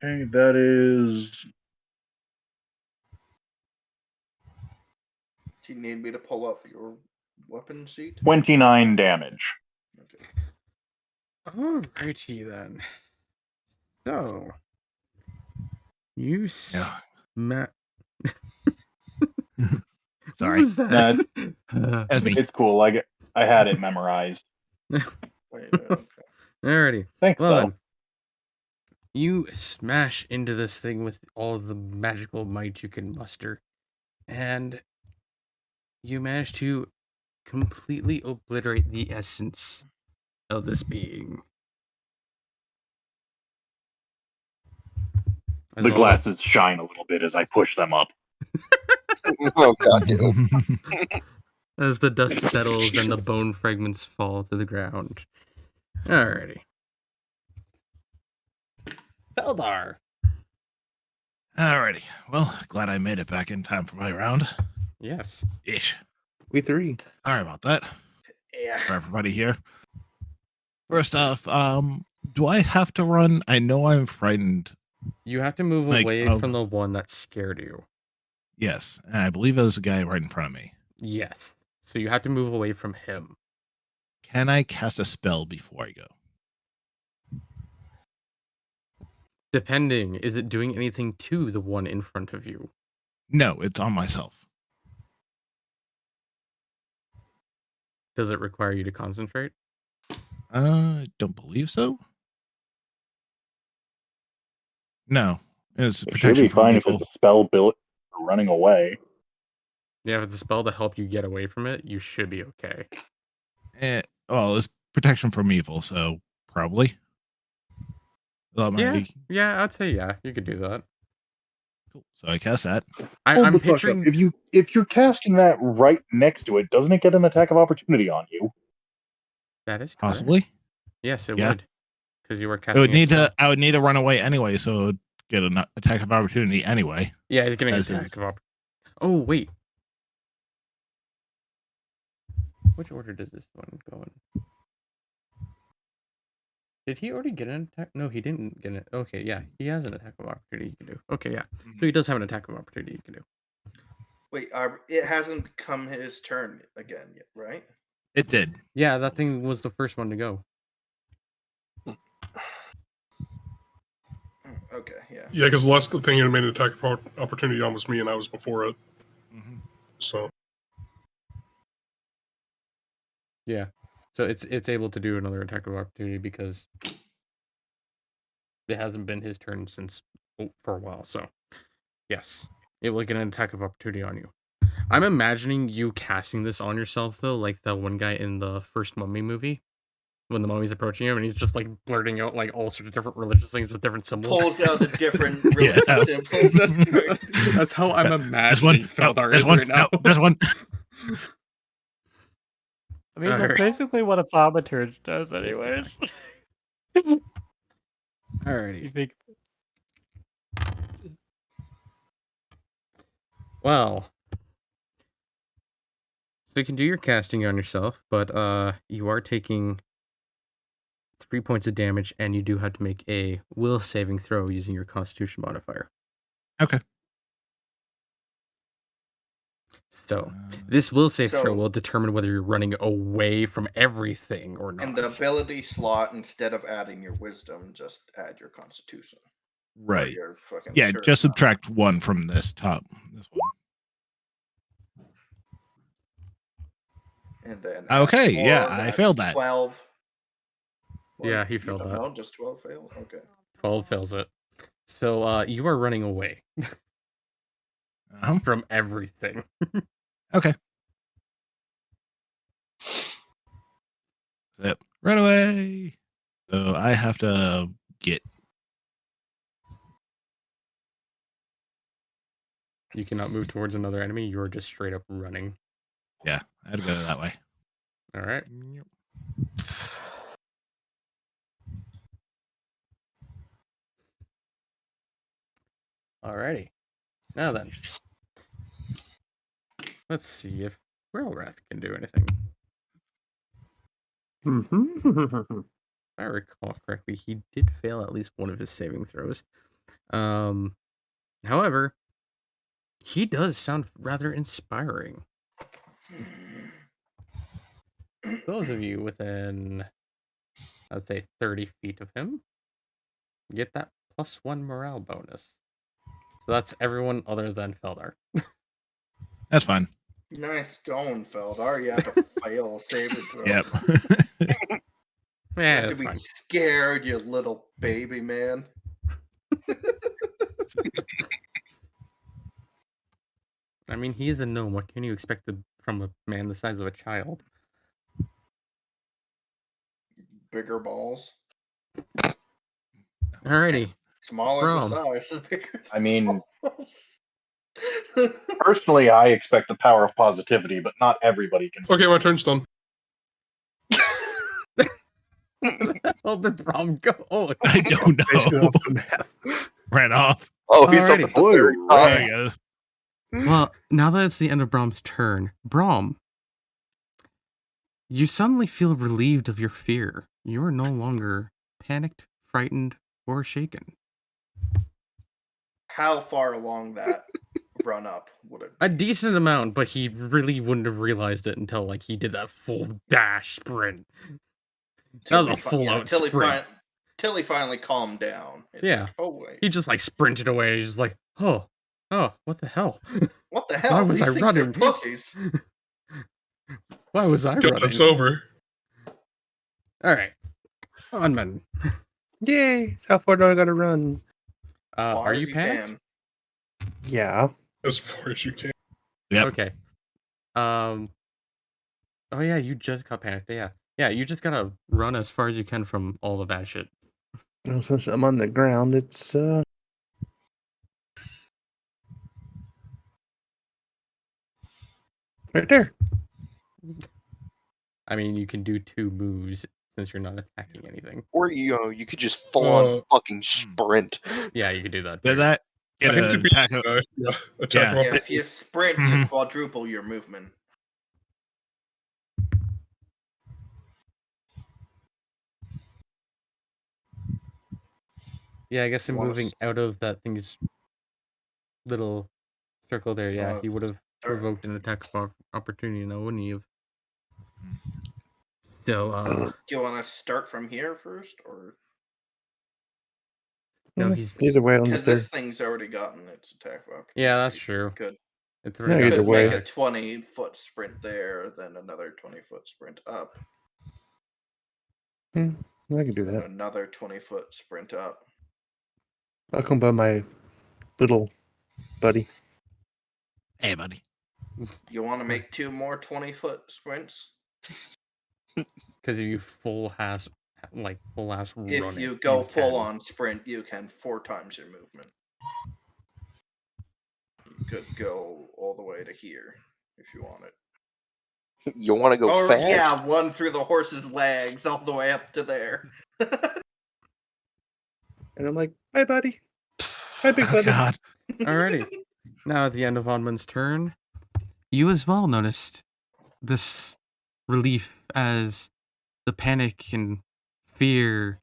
Okay, that is Do you need me to pull up your weapon sheet? 29 damage. Okay. Alrighty then. So you Yeah. What Sorry. was that? That's me. It's cool. I had it memorized. Wait, okay. Alrighty. Thanks, Well though. then, you smash into this thing with all of the magical might you can muster, and you manage to completely obliterate the essence of this being. As The all glasses shine a little bit as I push them up. oh god, damn it. as the dust settles and the bone fragments fall to the ground. Alrighty. Feldar. Alrighty. Well, glad I made it back in time for my round. Yes. Ish. We three. Sorry about that. Yeah. For everybody here. First off, do I have to run? I know I'm frightened. You have to move Like, away oh. from the one that scared you. Yes, and I believe there's a guy right in front of me. Yes. So you have to move away from him. Can I cast a spell before I go? Depending, is it doing anything to the one in front of you? No, it's on myself. Does it require you to concentrate? I don't believe so. No, it's It should protection be from fine if evil. it's a spell built for running away. Yeah, if it's a spell to help you get away from it, you should be okay. Well, it's protection from evil, so probably. Yeah, I'd say yeah, you could do that. Cool. So I cast that. Hold I'm the fuck picturing up. If you're casting that right next to it, doesn't it get an attack of opportunity on you? that is correct. Possibly. Yes, it Yeah. would. Because you were I casting would a need spell. to. I would need to run away anyway, so it would get an attack of opportunity anyway. Yeah, he's getting an as attack is. of opportunity. Oh, wait. Which order does this one go in? Did he already get an attack? No, he didn't get it. Okay, yeah. He has an attack of opportunity you can do. Okay, yeah. So he does have an attack of opportunity you can do. Wait, it hasn't become his turn again yet, right? It did. Yeah, that thing was the first one to go. Okay, yeah. Yeah, because the last thing it made an attack of opportunity on was me, and I was before it. So Yeah. So it's able to do another attack of opportunity because it hasn't been his turn since for a while. So yes, it will get an attack of opportunity on you. I'm imagining you casting this on yourself though, like the one guy in the first Mummy movie. When the mummy's approaching him and he's just like blurting out like all sorts of different religious things with different symbols. Pulls out the different religious symbols. That's how I'm imagining Feldar is right now. There's one. I mean, that's basically what a thaumaturge does, anyways. Alrighty. You think? Well, so you can do your casting on yourself, but you are taking 3 points of damage, and you do have to make a will saving throw using your Constitution modifier. Okay. So this will save throw So- will determine whether you're running away from everything or not. And the ability slot, instead of adding your wisdom, just add your constitution. Or Right. your fucking Yeah, charisma. just subtract 1 from this top. This one. And then Okay, add yeah, four, I that's failed that. 12. Yeah, he you failed don't that. know, just 12 failed? Okay. 12 fails it. So you are running away from everything. Okay. Yep. Run away. So I have to get. You cannot move towards another enemy. You're just straight up running. Yeah, I had to go that way. All right. Alrighty. Now then. Let's see if Railwrath can do anything. Mm-hmm. If I recall correctly, he did fail at least one of his saving throws. However, he does sound rather inspiring. Those of you within, I'd say, 30 feet of him get that +1 morale bonus. So that's everyone other than Feldar. That's fine. Nice going, Feldar. You had to fail a saving throw. Yep. You Yeah, have to that's be fine. scared, you little baby man. I mean, he is a gnome. What can you expect from a man the size of a child? Bigger balls. Alrighty. Smaller the Brom. size, the bigger the I mean, balls. personally, I expect the power of positivity, but not everybody can. Okay, my turn's done. Oh, the Brom go. Oh, I don't Basically know. off the map. Ran off. Oh, he's up Alrighty. at the very top. There he goes. well, now that it's the end of Brom's turn, Brom, you suddenly feel relieved of your fear. You are no longer panicked, frightened, or shaken. How far along that run up would it be? A decent amount, but he really wouldn't have realized it until like he did that full dash sprint. That was a full out sprint. Till he finally calmed down. It's Yeah. like, oh wait. He just like sprinted away. He's just like, oh, what the hell? What the hell? was These I things running? are pussies. Why was I Got running? this over. All right, Onman. Yay! How far do I gotta run? Far Are as you panicked? can. Yeah. As far as you can. Yep. Okay. Oh yeah, you just got panicked. Yeah. You just gotta run as far as you can from all the bad shit. Well, since I'm on the ground, it's right there. I mean, you can do 2 moves since you're not attacking anything. Or you could just full on fucking sprint. Yeah, you could do that. Did too. that I get hate an to be attack? yeah, attack Yeah. Yeah, if you sprint, you Mhm. quadruple your movement. Yeah, I guess You in wanna moving out of that thing's little circle there, yeah, he would have start- provoked an attack of opportunity now, wouldn't he have? So, Do you want to start from here first, or no, he's Either way on the because third. this thing's already gotten its attack of opportunity? yeah, that's true. Could It's Yeah, already got either its way. make a attack. 20-foot sprint there, then another 20-foot sprint up, I can do then that. another 20-foot sprint up. I'll come by my little buddy. Hey, buddy. You want to make 2 more 20-foot sprints? Because if you full ass If run you it, go you full can. on sprint, you can 4 times your movement. You could go all the way to here if you want it. You want to go Or fast? yeah, one through the horse's legs all the way up to there. And I'm like, bye, buddy. Bye, big Oh, buddy. God. Alrighty. Now at the end of Onman's turn, you as well noticed this relief as the panic and fear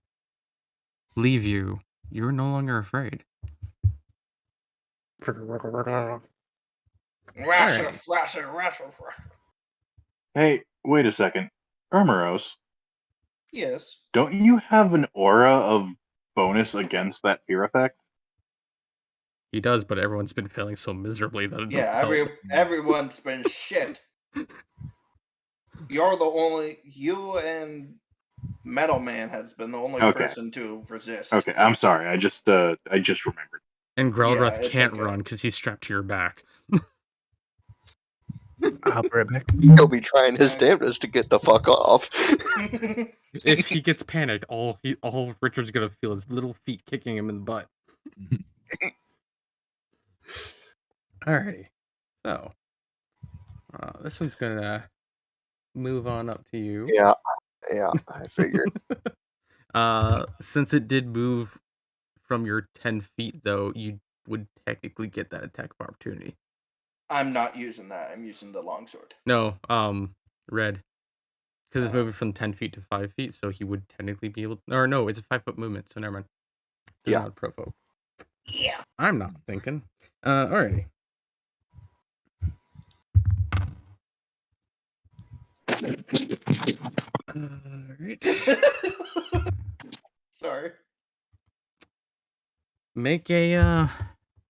leave you. You're no longer afraid. Hey, wait a second. Ermeros, Yes. don't you have an aura of bonus against that fear effect? He does, but everyone's been failing so miserably that it Yeah, don't help. everyone's been shit. You and Metal Man has been the only Okay. person to resist. Okay, I'm sorry. I just remembered. And Grelroth it's can't okay. run because he's strapped to your back. I'll be right back. He'll be trying his damnedest to get the fuck off. If he gets panicked, all Richard's gonna feel is little feet kicking him in the butt. Alrighty, so this one's gonna move on up to you. Yeah, I figured. Since it did move from your 10 feet, though, you would technically get that attack of opportunity. I'm not using that. I'm using the longsword. No, Red. Because it's moving from 10 feet to 5 feet, so he would technically be able... Or no, it's a 5-foot movement, so never mind. Yeah. Not provoke. Yeah. I'm not thinking. Alrighty. Alright. Sorry. Make a,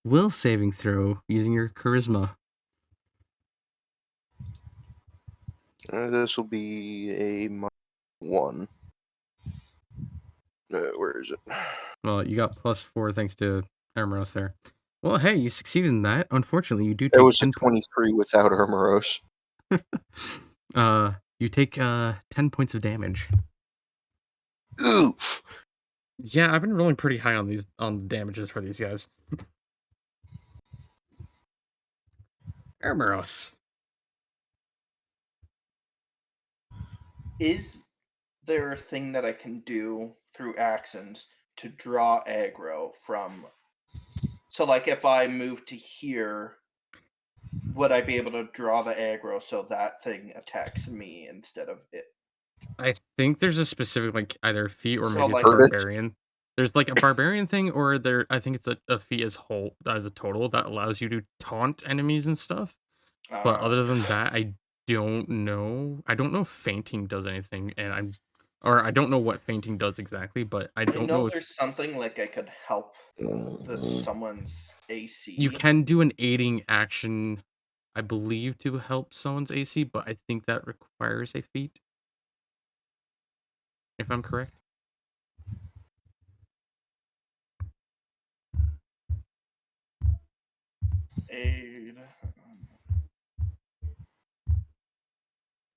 will saving throw using your charisma. This will be a -1. Where is it? Well, you got +4 thanks to Armoros there. Well, hey, you succeeded in that. Unfortunately, you do It take was a 10 23 without Armoros. You take 10 points of damage. Oof. Yeah, I've been rolling pretty high on the damages for these guys. Armoros. Is there a thing that I can do through actions to draw aggro from? So, like, if I move to here, would I be able to draw the aggro so that thing attacks me instead of it? I think there's a specific, like, either feat or So, maybe it's like- barbarian. There's like a barbarian thing, or I think it's a feat as a total that allows you to taunt enemies and stuff. But other than that, I don't know. I don't know if fainting does anything, and I don't know what fainting does exactly, but I don't know if there's something like I could help someone's AC. you can do an aiding action, I believe, to help someone's AC, but I think that requires a feat. If I'm correct. Aid.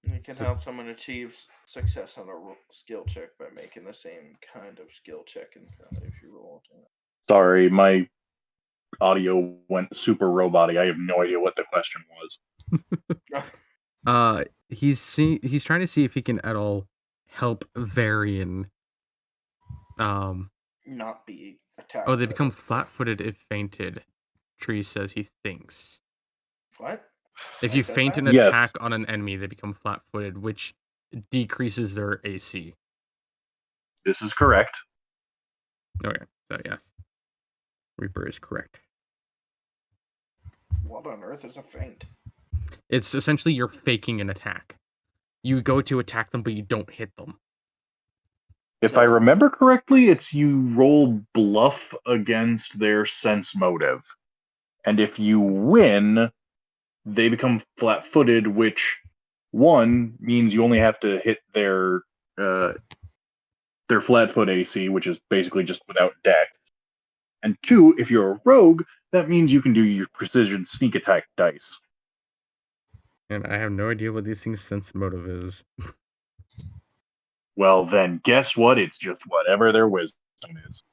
You can help someone achieve success on a skill check by making the same kind of skill check if you roll. Sorry, my audio went super roboty. I have no idea what the question was. He's trying to see if he can at all help Varian. Not be attacked. Oh, they become flat-footed if fainted. Tree says he thinks. What? If you faint an Yes. attack on an enemy, they become flat-footed, which decreases their AC. This is correct. Okay, so yes. Reaper is correct. What on earth is a feint? It's essentially you're faking an attack. You go to attack them, but you don't hit them. If I remember correctly, it's you roll bluff against their sense motive. And if you win, they become flat-footed, which one means you only have to hit their flat-foot AC, which is basically just without deck. And two, if you're a rogue, that means you can do your precision sneak attack dice. And I have no idea what these things' sense motive is. Well, then guess what? It's just whatever their wisdom is.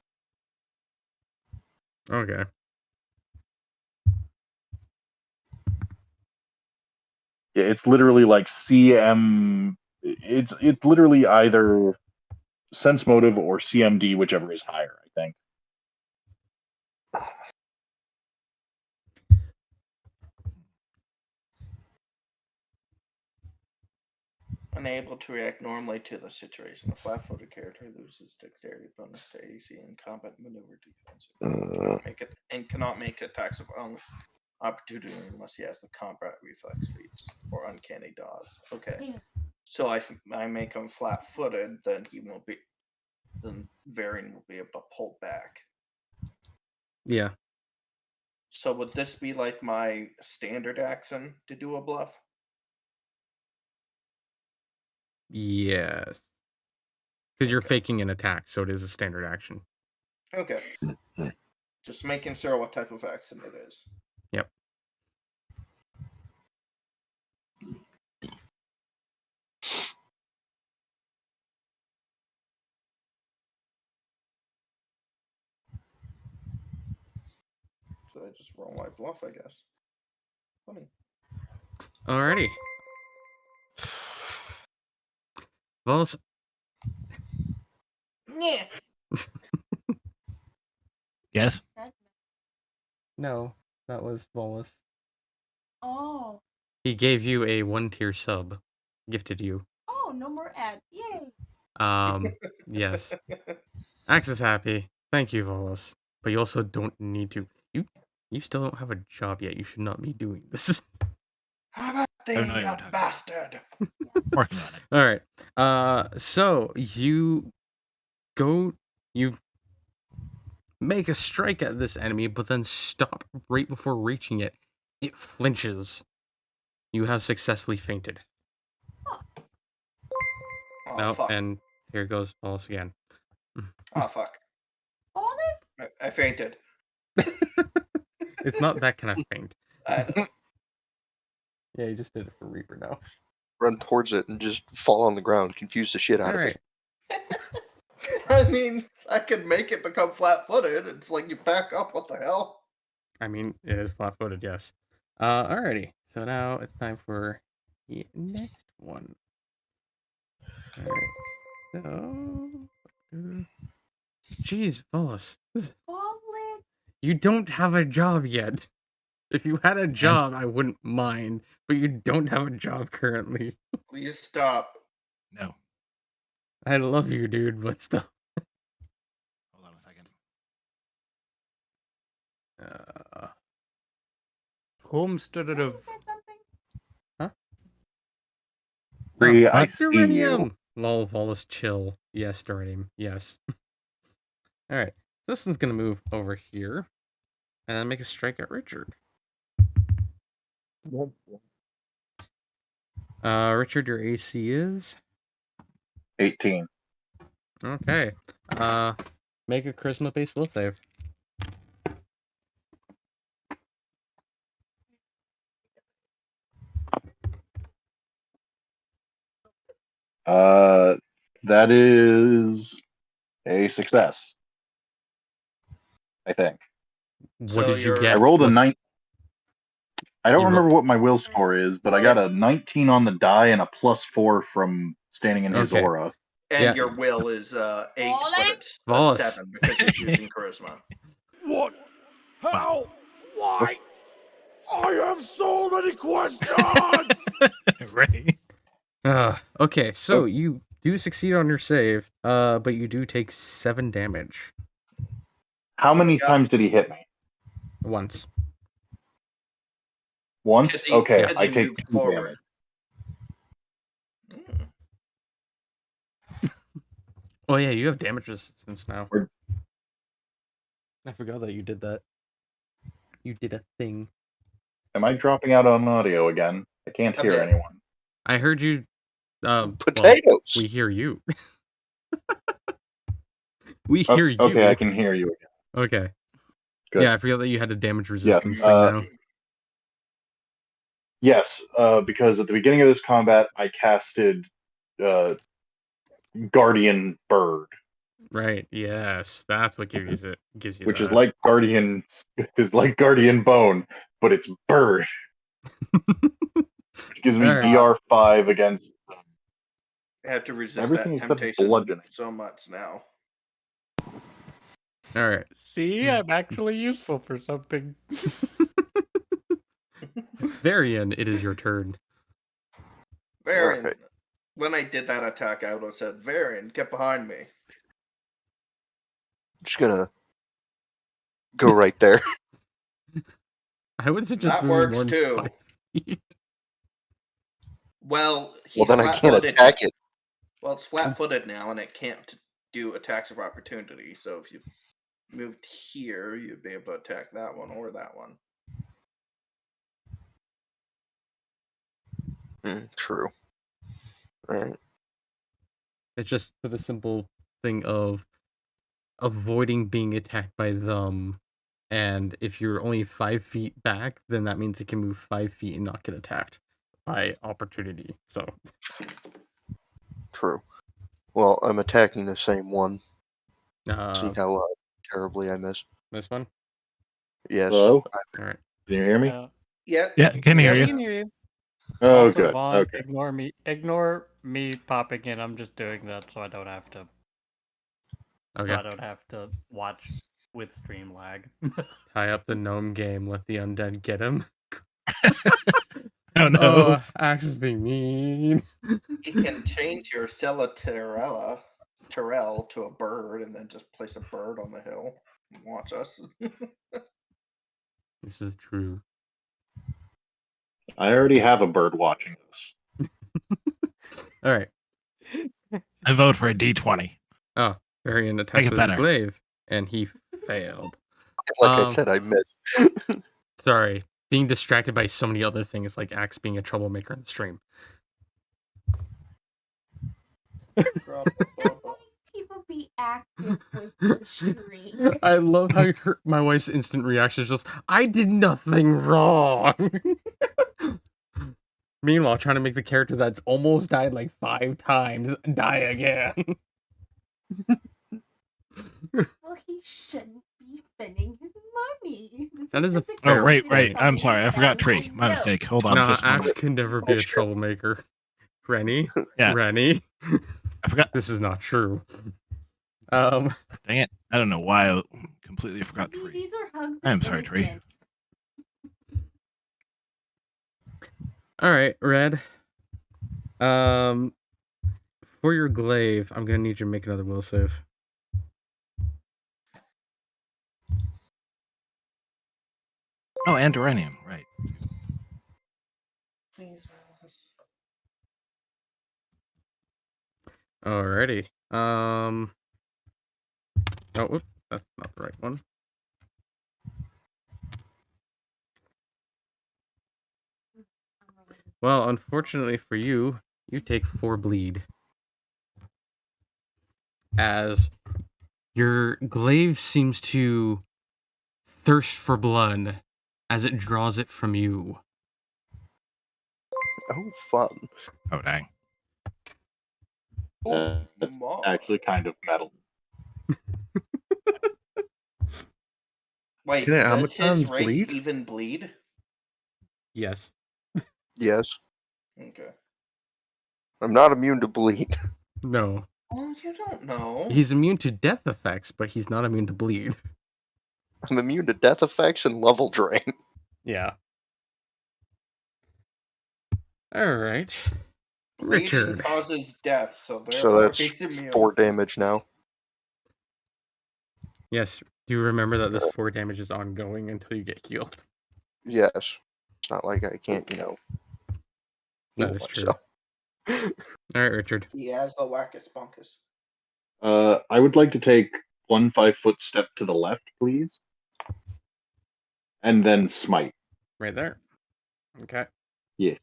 Okay. Yeah, it's literally like CM. It's literally either sense motive or CMD, whichever is higher, I think. Unable to react normally to the situation. A flat-footed character loses dexterity bonus to AC and combat maneuver defense. Cannot make attacks of Opportunity unless he has the combat reflex feats or uncanny dodge. Okay. Yeah. So I make him flat-footed, then he won't be. Then Varian will be able to pull back. Yeah. So would this be like my standard action to do a bluff? Yes. Because you're Okay. faking an attack, so it is a standard action. Okay. Just making sure what type of action it is. Yep. So I just roll my bluff, I guess. Funny. Alrighty. Volus. Yeah. Yes. No, that was Volus. Oh. He gave you a 1-tier sub. Gifted you. Oh, no more ad. Yay. Yes. Axe is happy. Thank you, Volus. But you also don't need to. You still don't have a job yet. You should not be doing this. How about I have no the idea what happened. bastard? Working on it. All right. So you make a strike at this enemy, but then stop right before reaching it. It flinches. You have successfully fainted. Oh, Oh, fuck. and here goes Volus again. Oh, fuck. All this? I fainted. It's not that kind of faint. I know. Yeah, you just did it for Reaper now. Run towards it and just fall on the ground, confuse the shit out All of right. it. I mean, I could make it become flat-footed. It's like you back up. What the hell? I mean, it is flat-footed, yes. Alrighty. So now it's time for the next one. Alright. So... Jeez, Volus. Falling. You don't have a job yet. If you had a job, I wouldn't mind. But you don't have a job currently. Please stop. No. I love you, dude, but still. Hold on a second. Homestead Did I of say something? Bree, I What? see you. Duranium! Lol, Volus, chill. Yes, Duranium. Yes. Alright. This one's gonna move over here. And then make a strike at Richard. Richard, your AC is? 18. Okay. Make a charisma-based will save. That is a success, I think. What So did you you're- get? I rolled a What- 9. I don't You remember what my will score is, but I got a 19 on the die and a +4 from standing in his Okay. aura. And Yeah. your will is 8, Falling? but it's a Volus. 7 because it's using charisma. What? How? Why? I have so many questions! Right. Okay, so Oh. you do succeed on your save, but you do take 7 damage. How many Yeah. times did he hit me? Once. Once? Because he, Okay, because I he take moved 2 forward. damage. Mm. Oh yeah, you have damage resistance now. Or- I forgot that you did that. You did a thing. Am I dropping out on audio again? I can't A hear bit. anyone. I heard you. Well, Potatoes! we hear you. We Oh, hear you. okay, I can hear you again. Okay. Good. Yeah, I forgot that you had a damage resistance Yes, thing now. yes, because at the beginning of this combat, I casted Guardian Bird, Right. Yes, that's what gives you which is that. like Guardian Bone, but it's Bird, which gives me Alright. DR5 against I have to resist everything that except temptation bludgeoning. so much now. All right. See, I'm actually useful for something. Varian, it is your turn. Varian, Alright. when I did that attack, I would have said, Varian, get behind me. I'm just gonna go right there. I would suggest That moving works more than too. 5 feet. Well, he's Well, then I can't flat-footed. attack it. Well, it's flat-footed now, and it can't do attacks of opportunity. So if you moved here, you'd be able to attack that one or that one. True. Alright. It's just for the simple thing of avoiding being attacked by them. And if you're only 5 feet back, then that means it can move 5 feet and not get attacked by opportunity. So True. Well, I'm attacking the same one. See uh, how terribly I miss. this one. Yes. Hello? All right. Can you hear me? Yep. Yeah, can hear we you. can hear you. Oh, Also, good. Vaughn, Okay. ignore me popping in. I'm just doing that so I don't have to. Okay. So I don't have to watch with stream lag. Tie up the gnome game. Let the undead get him. Oh no. Oh, Axe is being mean. You can change your Terrell to a bird, and then just place a bird on the hill. And watch us. This is true. I already have a bird watching this. All right. I vote for a D20. Oh, Varian Make attacked it with his better. glaive, and he failed. Like I said, I missed. Sorry, being distracted by so many other things, like Axe being a troublemaker in the stream. People be active with the stream. I love how my wife's instant reaction is just, I did nothing wrong. Meanwhile, trying to make the character that's almost died like 5 times die again. Well, he shouldn't be spending his money. That is a just Oh, fair right. point. I'm sorry. I forgot Tree. My mistake. Hold on. Nah, Just a Axe moment. can never be a troublemaker. Rennie? Yeah. Rennie? I forgot. This is not true. Dang it. I don't know why I completely forgot Tree. These are hugs. I'm sorry, Tree. All right, Red. For your glaive, I'm gonna need you to make another will save. Oh, and Duranium. Right. Alrighty. Oh, whoop, that's not the right one. Well, unfortunately for you, you take 4 bleed. As your glaive seems to thirst for blood as it draws it from you. Oh, fun. Oh, dang. That's actually kind of metal. Wait, Can it does his automatons race bleed? even bleed? Yes. Yes. Okay. I'm not immune to bleed. No. Oh, you don't know. He's immune to death effects, but he's not immune to bleed. I'm immune to death effects and level drain. Yeah. Alright. Bleeding Richard. causes death, so So therefore that's he's immune. 4 damage now. Yes. Do you remember that this 4 damage is ongoing until you get healed? Yes. It's not like I can't, heal That is true. myself. Alright, Richard. He has the wackest bunkus. I would like to take 1 5-foot step to the left, please. And then smite. Right there. Okay. Yes.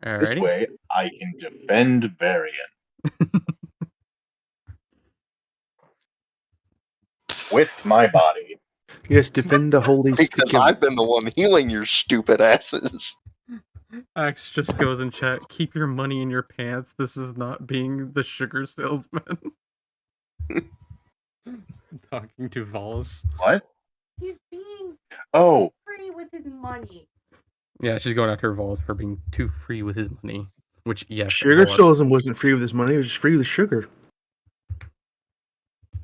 Alrighty. This way, I can defend Varian. With my body. Yes, defend the holy stick. Because I've been the one healing your stupid asses. Axe just goes in chat. Keep your money in your pants. This is not being the sugar salesman. Talking to Vols. What? He's being free with his money. Yeah, she's going after Vols for being too free with his money. Which, yes. Sugar Vols- salesman wasn't free with his money. He was just free with sugar.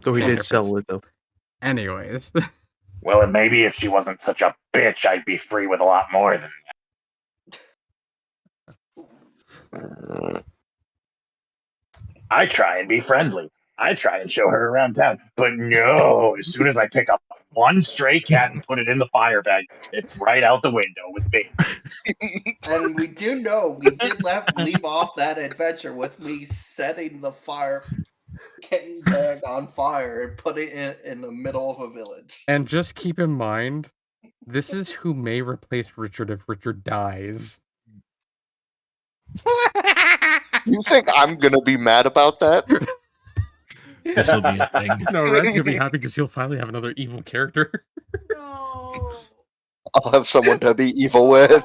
Though he did sell it, though. Anyways. Well, maybe if she wasn't such a bitch, I'd be free with a lot more than that. I try and be friendly. I try and show her around town, but no. As soon as I pick up one stray cat and put it in the fire bag, it's right out the window with me. And we do know we did leave off that adventure with me setting the fire kitten bag on fire and put it in the middle of a village. And just keep in mind, this is who may replace Richard if Richard dies. You think I'm gonna be mad about that? This will be a thing. No, Red's gonna be happy because he'll finally have another evil character. No. I'll have someone to be evil with,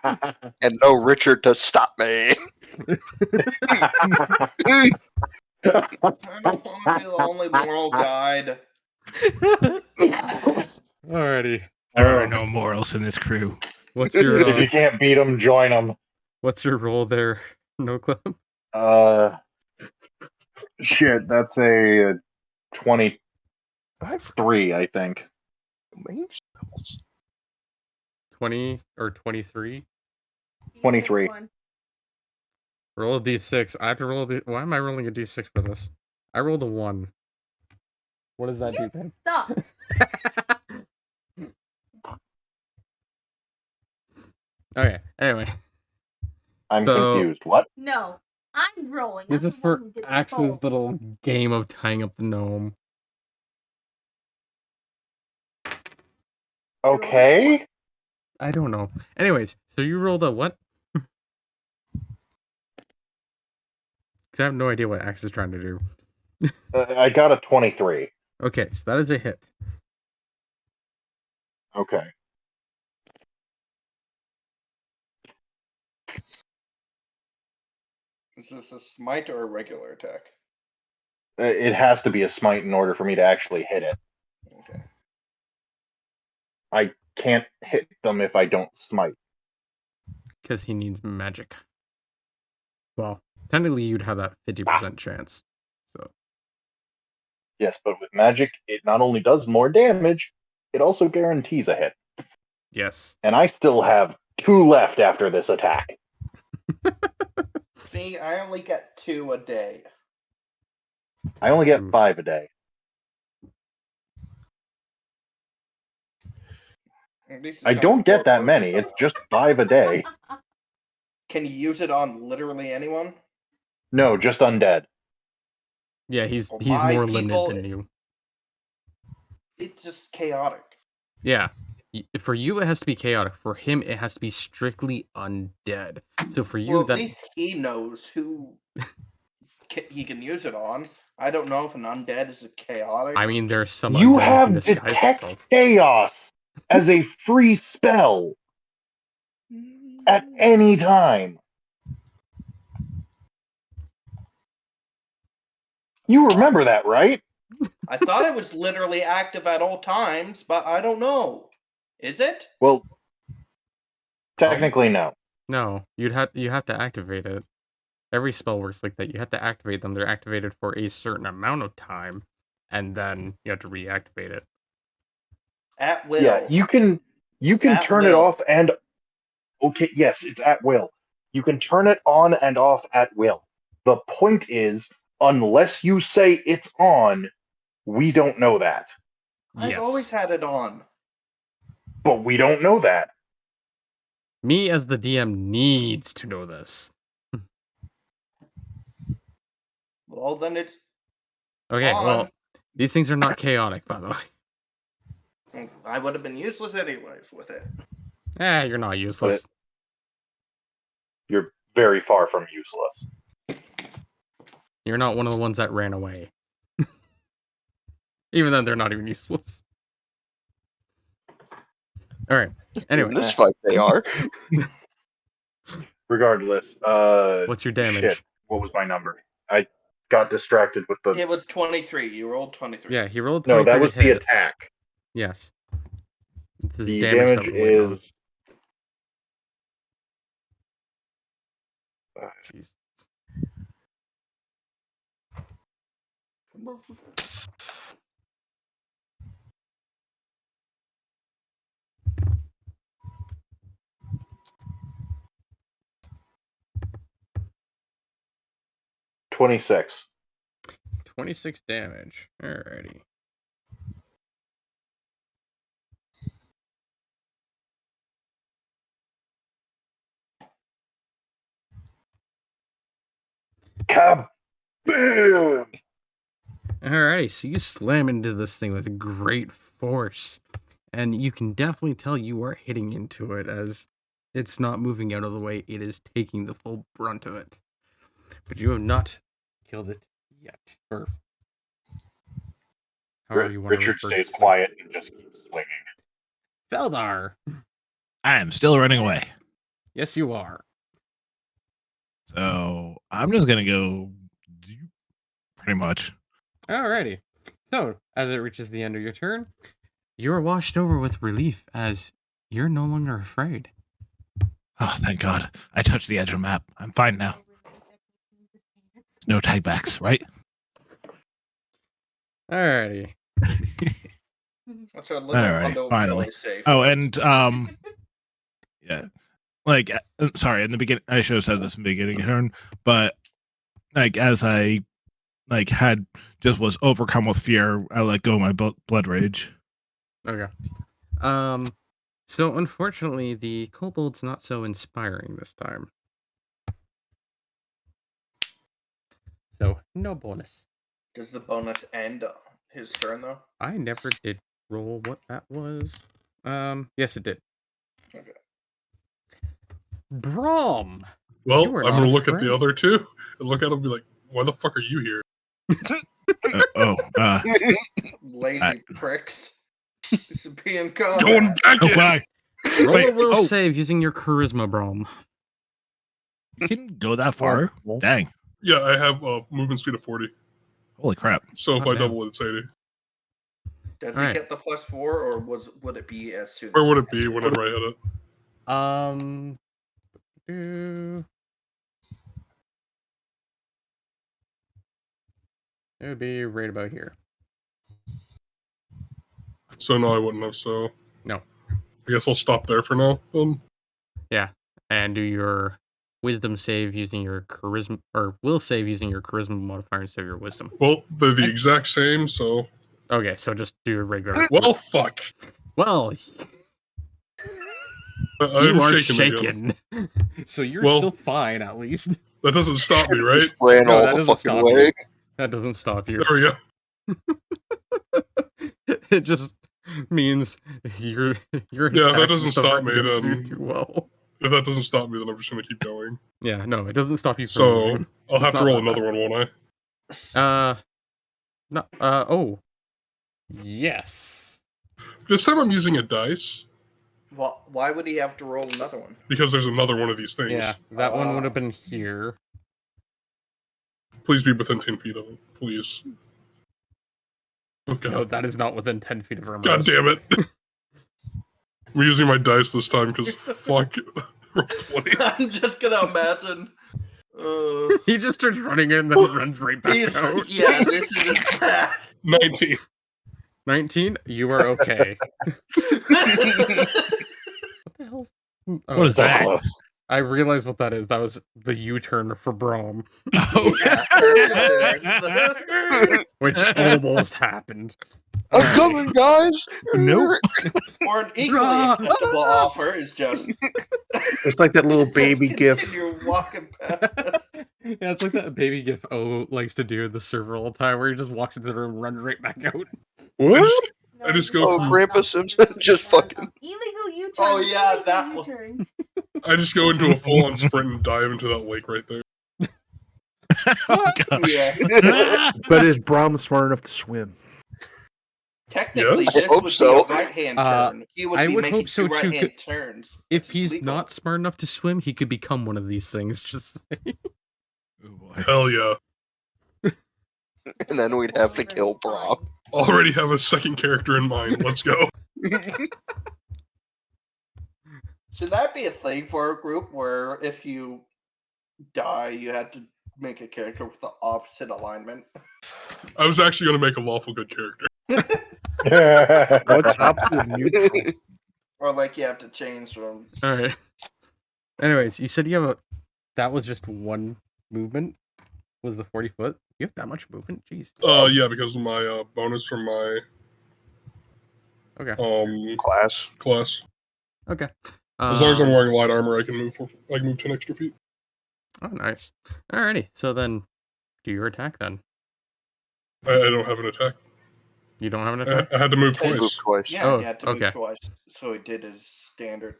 and no Richard to stop me. I don't want to be the only moral guide. Alrighty. There are no morals in this crew. What's your If you can't beat them, join them. what's your role there, No Club? Shit, that's a 23, I think. 20 or 23? 23. Roll a d6. I have to roll why am I rolling a d6 for this? I rolled a 1. What does that do then? Stop. Okay, anyway. I'm confused. What? No, I'm rolling. This I'm is the for one who gets Axe's told. little game of tying up the gnome. Okay. I don't know. Anyways, so you rolled a what? Because I have no idea what Axe is trying to do. I got a 23. Okay, so that is a hit. Okay. Is this a smite or a regular attack? It has to be a smite in order for me to actually hit it. Okay. I can't hit them if I don't smite. Because he needs magic. Well, technically you'd have that 50% chance. So Yes, but with magic, it not only does more damage, it also guarantees a hit. yes. And I still have 2 left after this attack. See, I only get 2 a day. I only get 5 a day. At least it I sounds don't more get that versatile. many. It's just 5 a day. Can you use it on literally anyone? No, just undead. Yeah, he's Well, he's my more people- limited than you. It's just chaotic. Yeah. For you, it has to be chaotic. For him, it has to be strictly undead. So for you, Well, at that least he knows who he can use it on. I don't know if an undead is a chaotic. I mean, there's some You undead who can have disguise Detect themselves. Chaos as a free spell at any time. You remember that, right? I thought it was literally active at all times, but I don't know. Is it? Well, technically, no. No, you have to activate it. Every spell works like that. You have to activate them. They're activated for a certain amount of time, and then you have to reactivate it. At will. Yeah, you can At turn it will. off and okay, yes, it's at will. You can turn it on and off at will. The point is, unless you say it's on, we don't know that. I've always had it on. But we don't know that. Me as the DM needs to know this. Well, then it's Okay, on. well, these things are not chaotic, by the way. I would have been useless anyways with it. You're not useless. You're very far from useless. You're not one of the ones that ran away. Even then, they're not even useless. All right. Anyway, In this fight, they are. Regardless, what's your damage? Shit, what was my number? I got distracted with the. It was 23. You rolled 23. Yeah, he rolled 23 No, that to was the hit. attack. Yes. It's his The damage damage that we're waiting on. is. Jeez. $26. 26 damage. Alrighty. Kabam! Alrighty, so you slam into this thing with great force. And you can definitely tell you are hitting into it as it's not moving out of the way. It is taking the full brunt of it. But you have not killed it yet. Or however you want to Richard refer stays to it. quiet and just keeps swinging. Feldar! I am still running away. Yes, you are. So I'm just gonna go pretty much. Alrighty. So, as it reaches the end of your turn, you are washed over with relief as you're no longer afraid. Oh, thank God. I touched the edge of the map. I'm fine now. No tagbacks, right? Alrighty. What's our little Alrighty, Hundo finally. Billy say? Oh, and yeah, like sorry, in the beginning, I should have said this in the beginning turn, but like as I was overcome with fear, I let go of my blood rage. Okay. So unfortunately, the kobold's not so inspiring this time. So no bonus. Does the bonus end his turn though? I never did roll what that was. Yes, it did. Okay. Brom. Well, You are I'm not gonna look at afraid. the other two and look at them and be like, "Why the fuck are you here?" Lazy pricks. This is being called. Going back in. Bye. Roll Wait, a will oh. save using your charisma, Brom. You can go that far? Well, Dang. Yeah, I have movement speed of 40. Holy crap. So if Oh, I damn. double it, it's 80. Does All he right. get the +4, or would it be as soon? Where as would he it be enters? whenever I hit it? It would be right about here. So no, I wouldn't have. So No. I guess I'll stop there for now. Yeah, and do your wisdom save using your charisma, or will save using your charisma modifier instead of your wisdom. Well, they're the exact same. So Okay, so just do your regular. well, fuck. Well, you I'm are shaking again. shaken, so you're Well- still fine at least. That doesn't stop me, right? Just ran No, all that the doesn't fucking stop way. you. That doesn't stop you. There we go. It just means your Yeah, that attacks doesn't and stuff stop aren't me, gonna then- do too well. If that doesn't stop me, then I'm just gonna keep going. Yeah, no, it doesn't stop you from So moving. I'll It's have to not roll that another one, won't No. Oh. Yes. I? This time I'm using a dice Why would he have to roll another one? because there's another one of these things. Yeah, that one would have been here. Please be within 10 feet of it, please. Oh god. No, that is not within 10 feet of Hermos. God damn it. I'm using my dice this time because fuck. Roll 20. I'm just gonna imagine. He just starts running in and then runs right back out. Yeah, this is bad. 19. 19, you are okay. What the hell? Oh, What is that? Close. I realized what that is. That was the U-turn for Brom, which almost happened. I'm coming, guys. Nope. Or an equally acceptable offer is just It's like that little just baby gif. continue walking past us. Yeah, it's like that baby gif O likes to do in the server all the time, where he just walks into the room, runs right back out. I just go Oh, from- Grandpa Simpson just fucking. Illegal U-turn. Oh, yeah, illegal that one. U-turn. I just go into a full-on sprint and dive into that lake right there. Oh, God. Yeah. But is Brom smart enough to swim? Technically, Yes. this I hope would so. be a right-hand Uh, turn. He would I be would making hope so, two too, right-hand turns. If which is he's legal. not smart enough to swim, he could become one of these things. Just Oh, boy. Hell yeah. And then we'd have to kill Brock. Already have a second character in mind. Let's go. Should that be a thing for a group where if you die, you had to make a character with the opposite alignment? I was actually going to make a lawful good character. What's opposite of neutral? Or like you have to change from. all right. Anyways, you said you have a. That was just one movement. Was the 40 foot? You have that much movement? Jeez. Yeah, because of my bonus from my Okay. class. Okay. As long as I'm wearing light armor, I can move 10 extra feet. Oh, nice. Alrighty. So then, do your attack then. I don't have an attack. You don't have an attack? I had to move Move twice. Yeah, Oh, he had to okay. move twice. So he did his standard.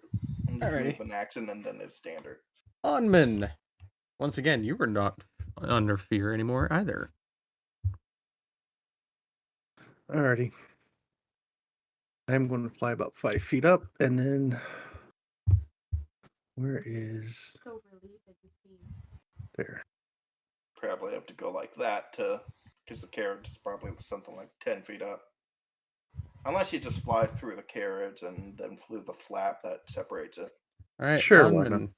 His Alrighty. move an action and then his standard. Onman. Once again, you were not under fear anymore either. Alrighty. I'm going to fly about 5 feet up, and then where is So relieved that you see. there? Probably have to go like that to, because the carriage is probably something like 10 feet up. Unless you just fly through the carriage and then flew the flap that separates it. Alright, Sure, why not? Onman.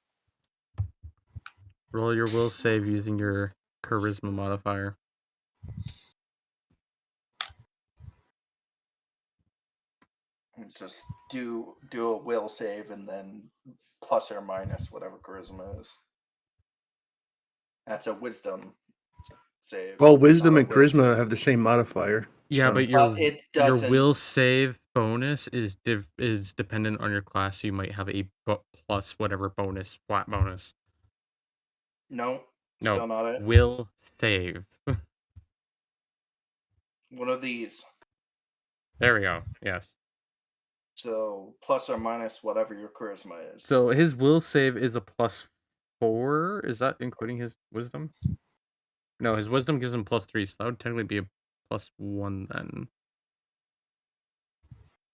Roll your will save using your charisma modifier. It's just do a will save and then plus or minus whatever charisma is. That's a wisdom save. Well, not wisdom a and will charisma save. have the same modifier. Yeah, so- but it your doesn't. will save bonus is dependent on your class. So you might have a plus whatever bonus, flat bonus. No, No, still not it. will save. One of these. There we go. Yes. So plus or minus whatever your charisma is. So his will save is a +4. Is that including his wisdom? No, his wisdom gives him +3, so that would technically be a +1 then.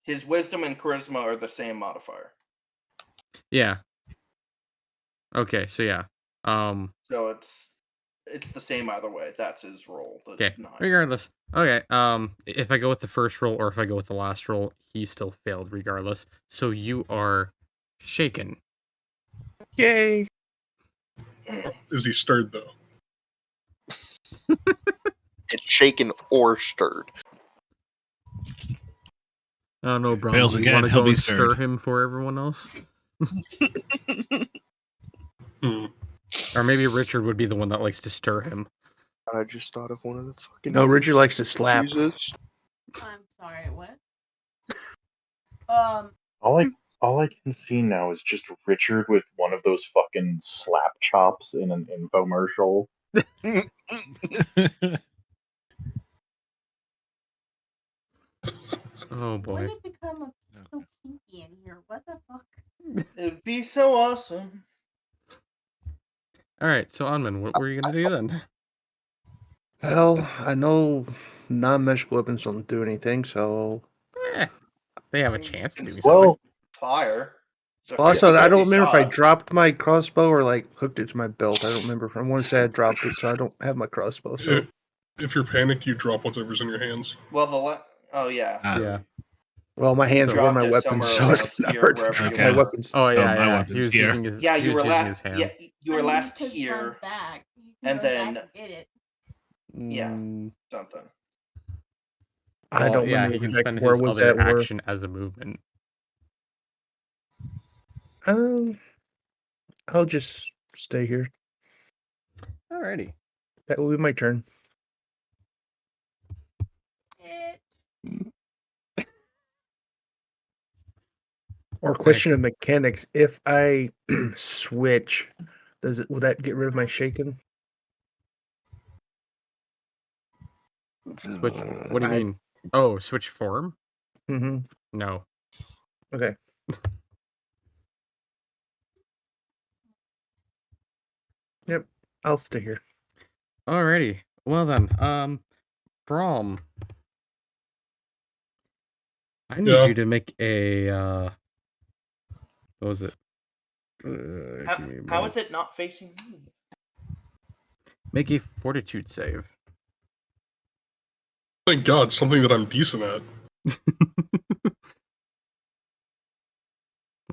His wisdom and charisma are the same modifier. Yeah. Okay, so yeah. So it's the same either way. That's his roll. The Okay. 9. Regardless. Okay. If I go with the first roll or if I go with the last roll, he still failed regardless. So you are shaken. Yay! Is he stirred though? It's shaken or stirred. I don't know, Bron. Fails Do you again, want to he'll go be and stir stirred. him for everyone else? Hmm. Or maybe Richard would be the one that likes to stir him. I just thought of one of the fucking. No, Richard likes to slap. Jesus. I'm sorry, what? All I can see now is just Richard with one of those fucking slap chops in an infomercial. Oh boy. When did it become so kinky in here? What the fuck? It'd be so awesome. Alright, so Onman, what were you gonna do then? Well, I know non-magical weapons don't do anything, so. They have a chance of doing Well, Fire. So Well, also, I don't 50-50 remember if I shot. dropped my crossbow or like hooked it to my belt. I don't remember. I want to say I dropped it, so I don't have my crossbow. So If you're panicked, you drop whatever's in your hands. Well, oh yeah. Yeah. well, my hands were Dropped my it weapons, somewhere so it's around not here, hard to wherever drop you my were. weapons. Oh So yeah, my yeah. weapon's He was here. using his Yeah, he you was were using his hand. Yeah, you were last could here, run back. You and can run then- back and get it. yeah. Mm, something. I well, don't yeah, remember he can exactly spend where his was other that were. action as a movement. I'll just stay here. Alrighty. That will be my turn. Or question of mechanics: if I switch, will that get rid of my shaken? Switch. What do you mean? Oh, switch form? Mm-hmm. No. Okay. Yep, I'll stay here. Alrighty. Well then, Brom. I need Yeah. you to make a what was it? Give me a How moment. is it not facing me? Make a fortitude save. Thank God, something that I'm decent at.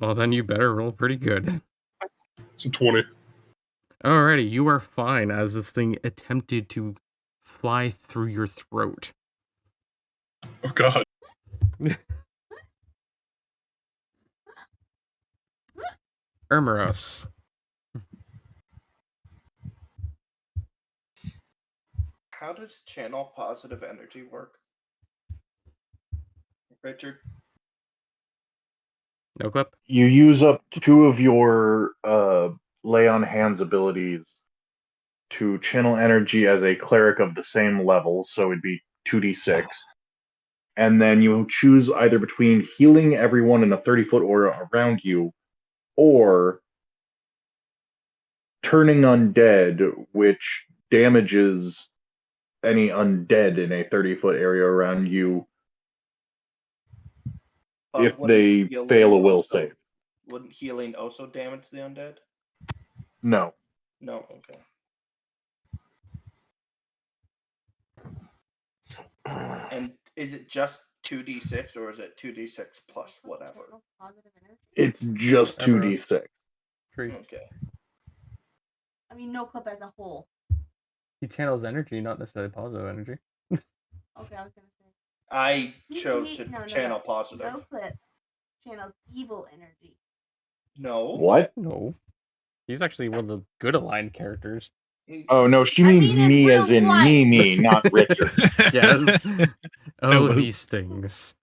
Well then you better roll pretty good. It's a 20. Alrighty, you are fine as this thing attempted to fly through your throat. Oh God. Ermeros. how does channel positive energy work? Richard? No clip. You use up 2 of your lay on hands abilities to channel energy as a cleric of the same level, so it'd be 2d6. And then you choose either between healing everyone in a 30-foot aura around you or turning undead, which damages any undead in a 30-foot area around you if they fail a will save. Wouldn't healing also damage the undead? No. No, okay. And is it just 2d6 or is it 2d6 plus whatever? It's just Whatever. 2d6. Tree. Okay. I mean, no clip as a whole. He channels energy, not necessarily positive energy. Okay, I was gonna say. I chose to No, channel positive. No clip channels evil energy. No. What? No. He's actually one of the good aligned characters. Oh no, she means mean, in me real as in life. me, not Richard. Yes. No, Oh, but- these things.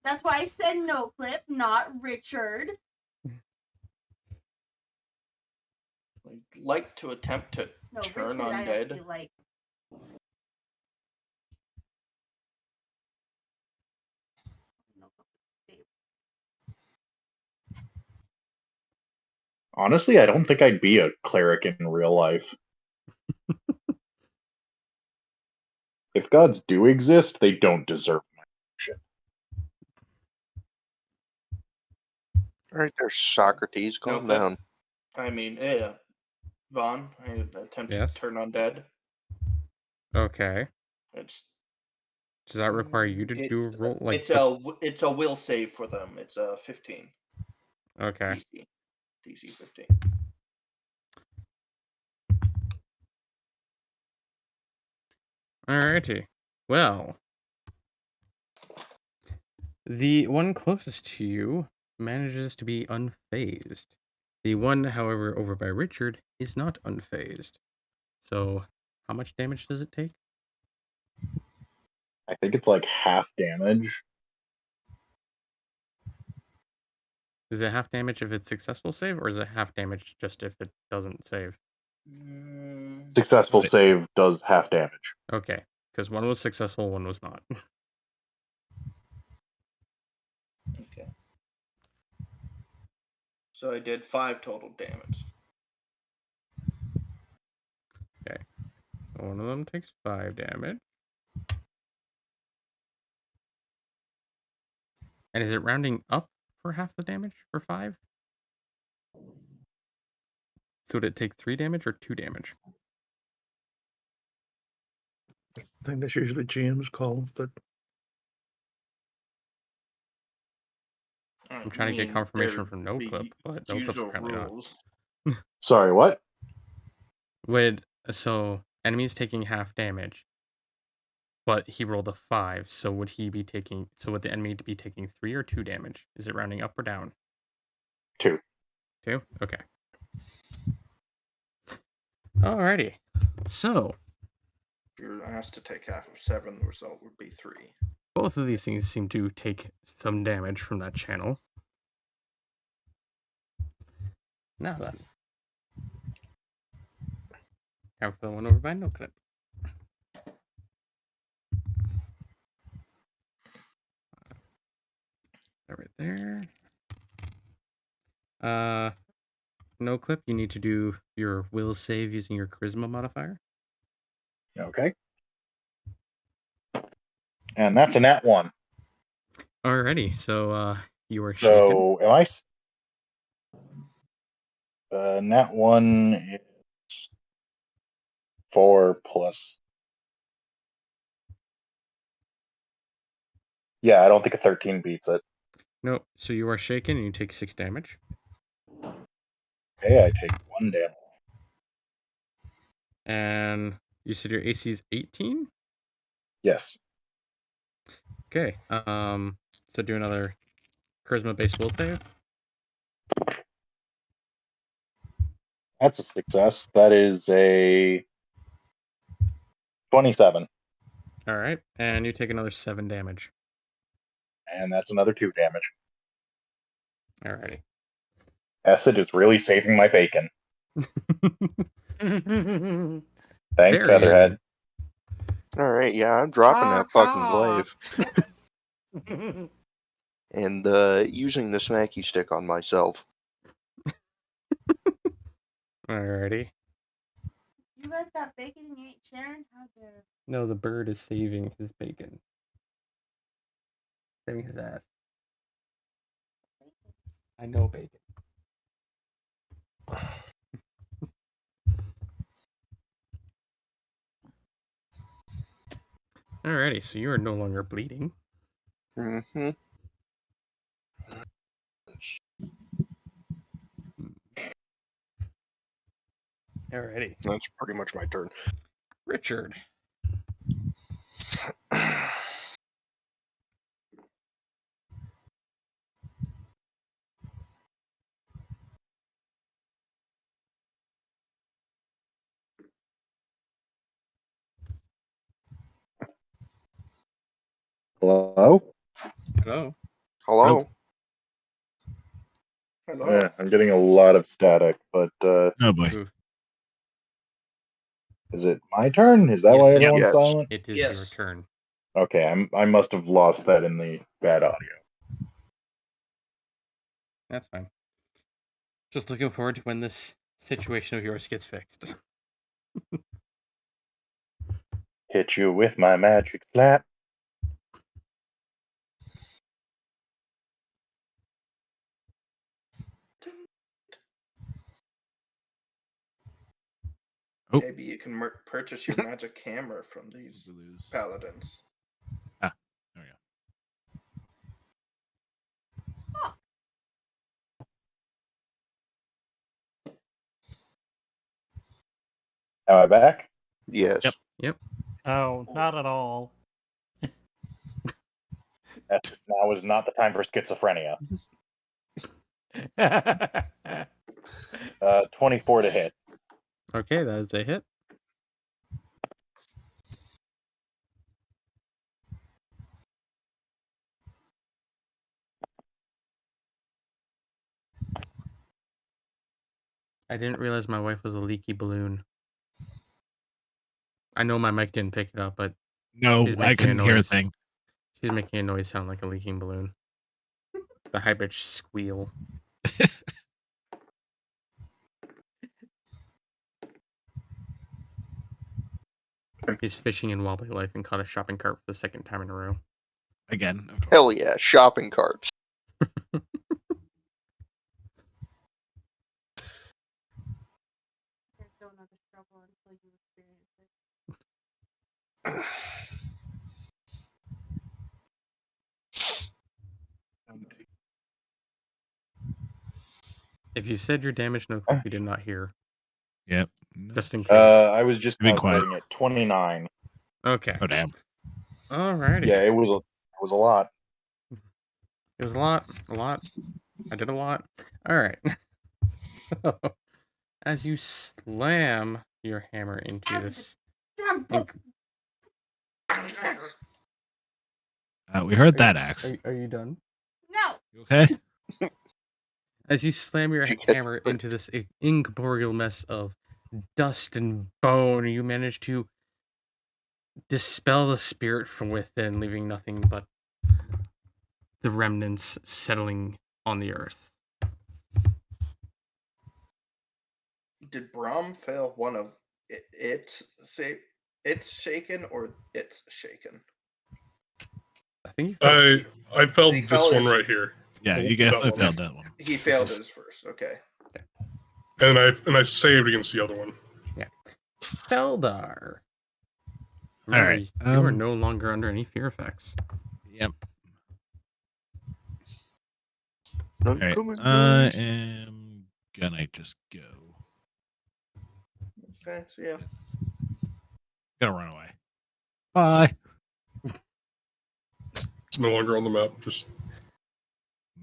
That's why I said no clip, not Richard. I'd like to attempt to No, turn Richard, I undead. actually like. Honestly, I don't think I'd be a cleric in real life. If gods do exist, they don't deserve my shit. Right there, Socrates. Calm clip. down. I mean, Vaughn, I attempt Yes? to turn undead. Okay. It's Does that require you to do a roll? Like, it's a will save for them. It's a 15. Okay. DC 15. Alrighty. Well, the one closest to you manages to be unfazed. The one, however, over by Richard is not unfazed. So, how much damage does it take? I think it's like half damage. Is it half damage if it's successful save, or is it half damage just if it doesn't save? Successful save does half damage. Okay, because one was successful, one was not. Okay. So I did 5 total damage. Okay. One of them takes 5 damage. And is it rounding up for half the damage for 5? So did it take 3 damage or 2 damage? I think that's usually GM's call, but I'm trying to get confirmation from NoClip, but NoClip's apparently rules. not. Sorry, what? So enemies taking half damage, but he rolled a 5, so would the enemy be taking 3 or 2 damage? Is it rounding up or down? 2. 2? Okay. Alrighty. So If you're asked to take half of 7, the result would be 3. both of these things seem to take some damage from that channel. Now then. Time for the one over by NoClip. Right there. NoClip, you need to do your will save using your charisma modifier. Okay. And that's a nat 1. Alrighty, so you are shaken. So am I? Nat 1 is 4 plus. Yeah, I don't think a 13 beats it. No, so you are shaken and you take 6 damage. Okay, I take 1 damage. And you said your AC is 18? Yes. Okay. So do another charisma based will save. That's a success. That is a 27. All right, and you take another 7 damage. And that's another 2 damage. Alrighty. Acid is really saving my bacon. Thanks, Very Featherhead. All right, yeah, I'm dropping that fucking glaive and using the smacky stick on myself. Alrighty. You guys got bacon and you ain't sharing? How dare. No, the bird is saving his bacon. Saving his ass. I know bacon. Alrighty, so you are no longer bleeding. Mm-hmm. Alrighty. That's pretty much my turn. Richard. Hello? Hello. Hello? Hello. Yeah, I'm getting a lot of static, but Oh boy. Oof. is it my turn? Is that why Yes, everyone's yes. silent? It is Yes. your turn. Okay, I must have lost that in the bad audio. That's fine. Just looking forward to when this situation of yours gets fixed. Hit you with my magic slap. Oh. Maybe you can purchase your magic hammer from these paladins. Ah, there we go. Am I back? Yes. Yep. Yep. Oh, not at all. Now is not the time for schizophrenia. 24 to hit. Okay, that is a hit. I didn't realize my wife was a leaky balloon. I know my mic didn't pick it up, but No, she's I making couldn't hear a thing. She's making a noise sound like a leaking balloon. The high pitched squeal. He's fishing in wobbly life and caught a shopping cart for the second time in a row. Again. Of course. Hell yeah, shopping carts. Don't know the struggle until you experience it. If you said your damage note, we did not hear. Yep. Just in case. I was just Being quiet. calculating it. 29. Okay. Oh damn. Alrighty. Yeah, it was a lot. It was a lot. I did a lot. Alright. As you slam your hammer into this. We heard that axe. Are you done? No. You okay? As you slam your She gets hammer it. into this incorporeal mess of dust and bone, you manage to dispel the spirit from within, leaving nothing but the remnants settling on the earth. Did Brahm fail one of it's shaken or it's shaken? I think I felt He this fell one his- right here. Yeah, you That definitely one. failed that one. He failed his first. Okay. And I saved against the other one. Feldar. All Remember, right. you are no longer under any fear effects. Yep. I'm All right. coming, I guys. am gonna just go. Okay. So yeah. Gonna run away. Bye. It's no longer on the map. Just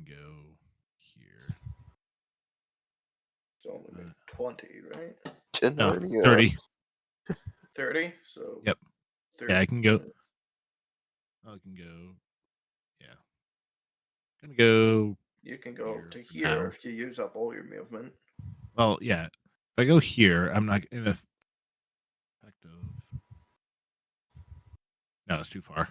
Go here. It's only been 20, right? No, Tenarnia. 30. 30. So Yep. Yeah, I can go. I can go. Yeah. Gonna go. You can go Here to for here now. if you use up all your movement. Well, yeah. If I go here, I'm not in effect of. No, it's too far.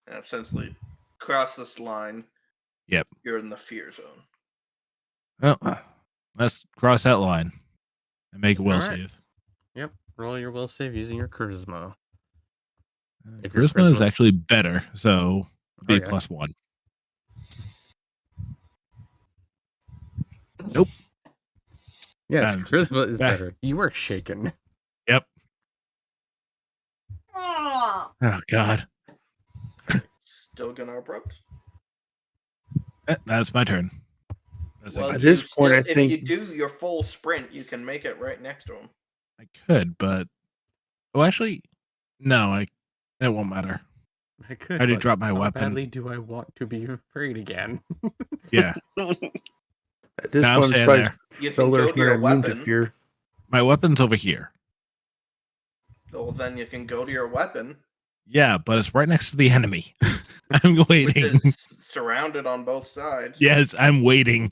And essentially, cross this line. Yep. You're in the fear zone. Well, let's cross that line and make a will Alright. save. Yep. Roll your will save using your charisma. If your Charisma is charisma's- actually better, so it'd be Okay. +1. Nope. Yes, I'm- charisma is Ah. better. You are shaken. Yep. Ah, Oh God. Still gonna approach. That's my turn. That's Well, At you this point, still, I think- if you do your full sprint, you can make it right next to him. I could, but actually, no. It won't matter. I could. I did but drop my how weapon. badly do I want to be afraid again? Yeah. At this Now I'm point, I'm staying surprised You can Felder's go not to your immune to weapon. fear. My weapon's over here. Well, then you can go to your weapon, Yeah, but it's right next to the enemy. I'm which waiting. is surrounded on both sides. Yes, I'm waiting.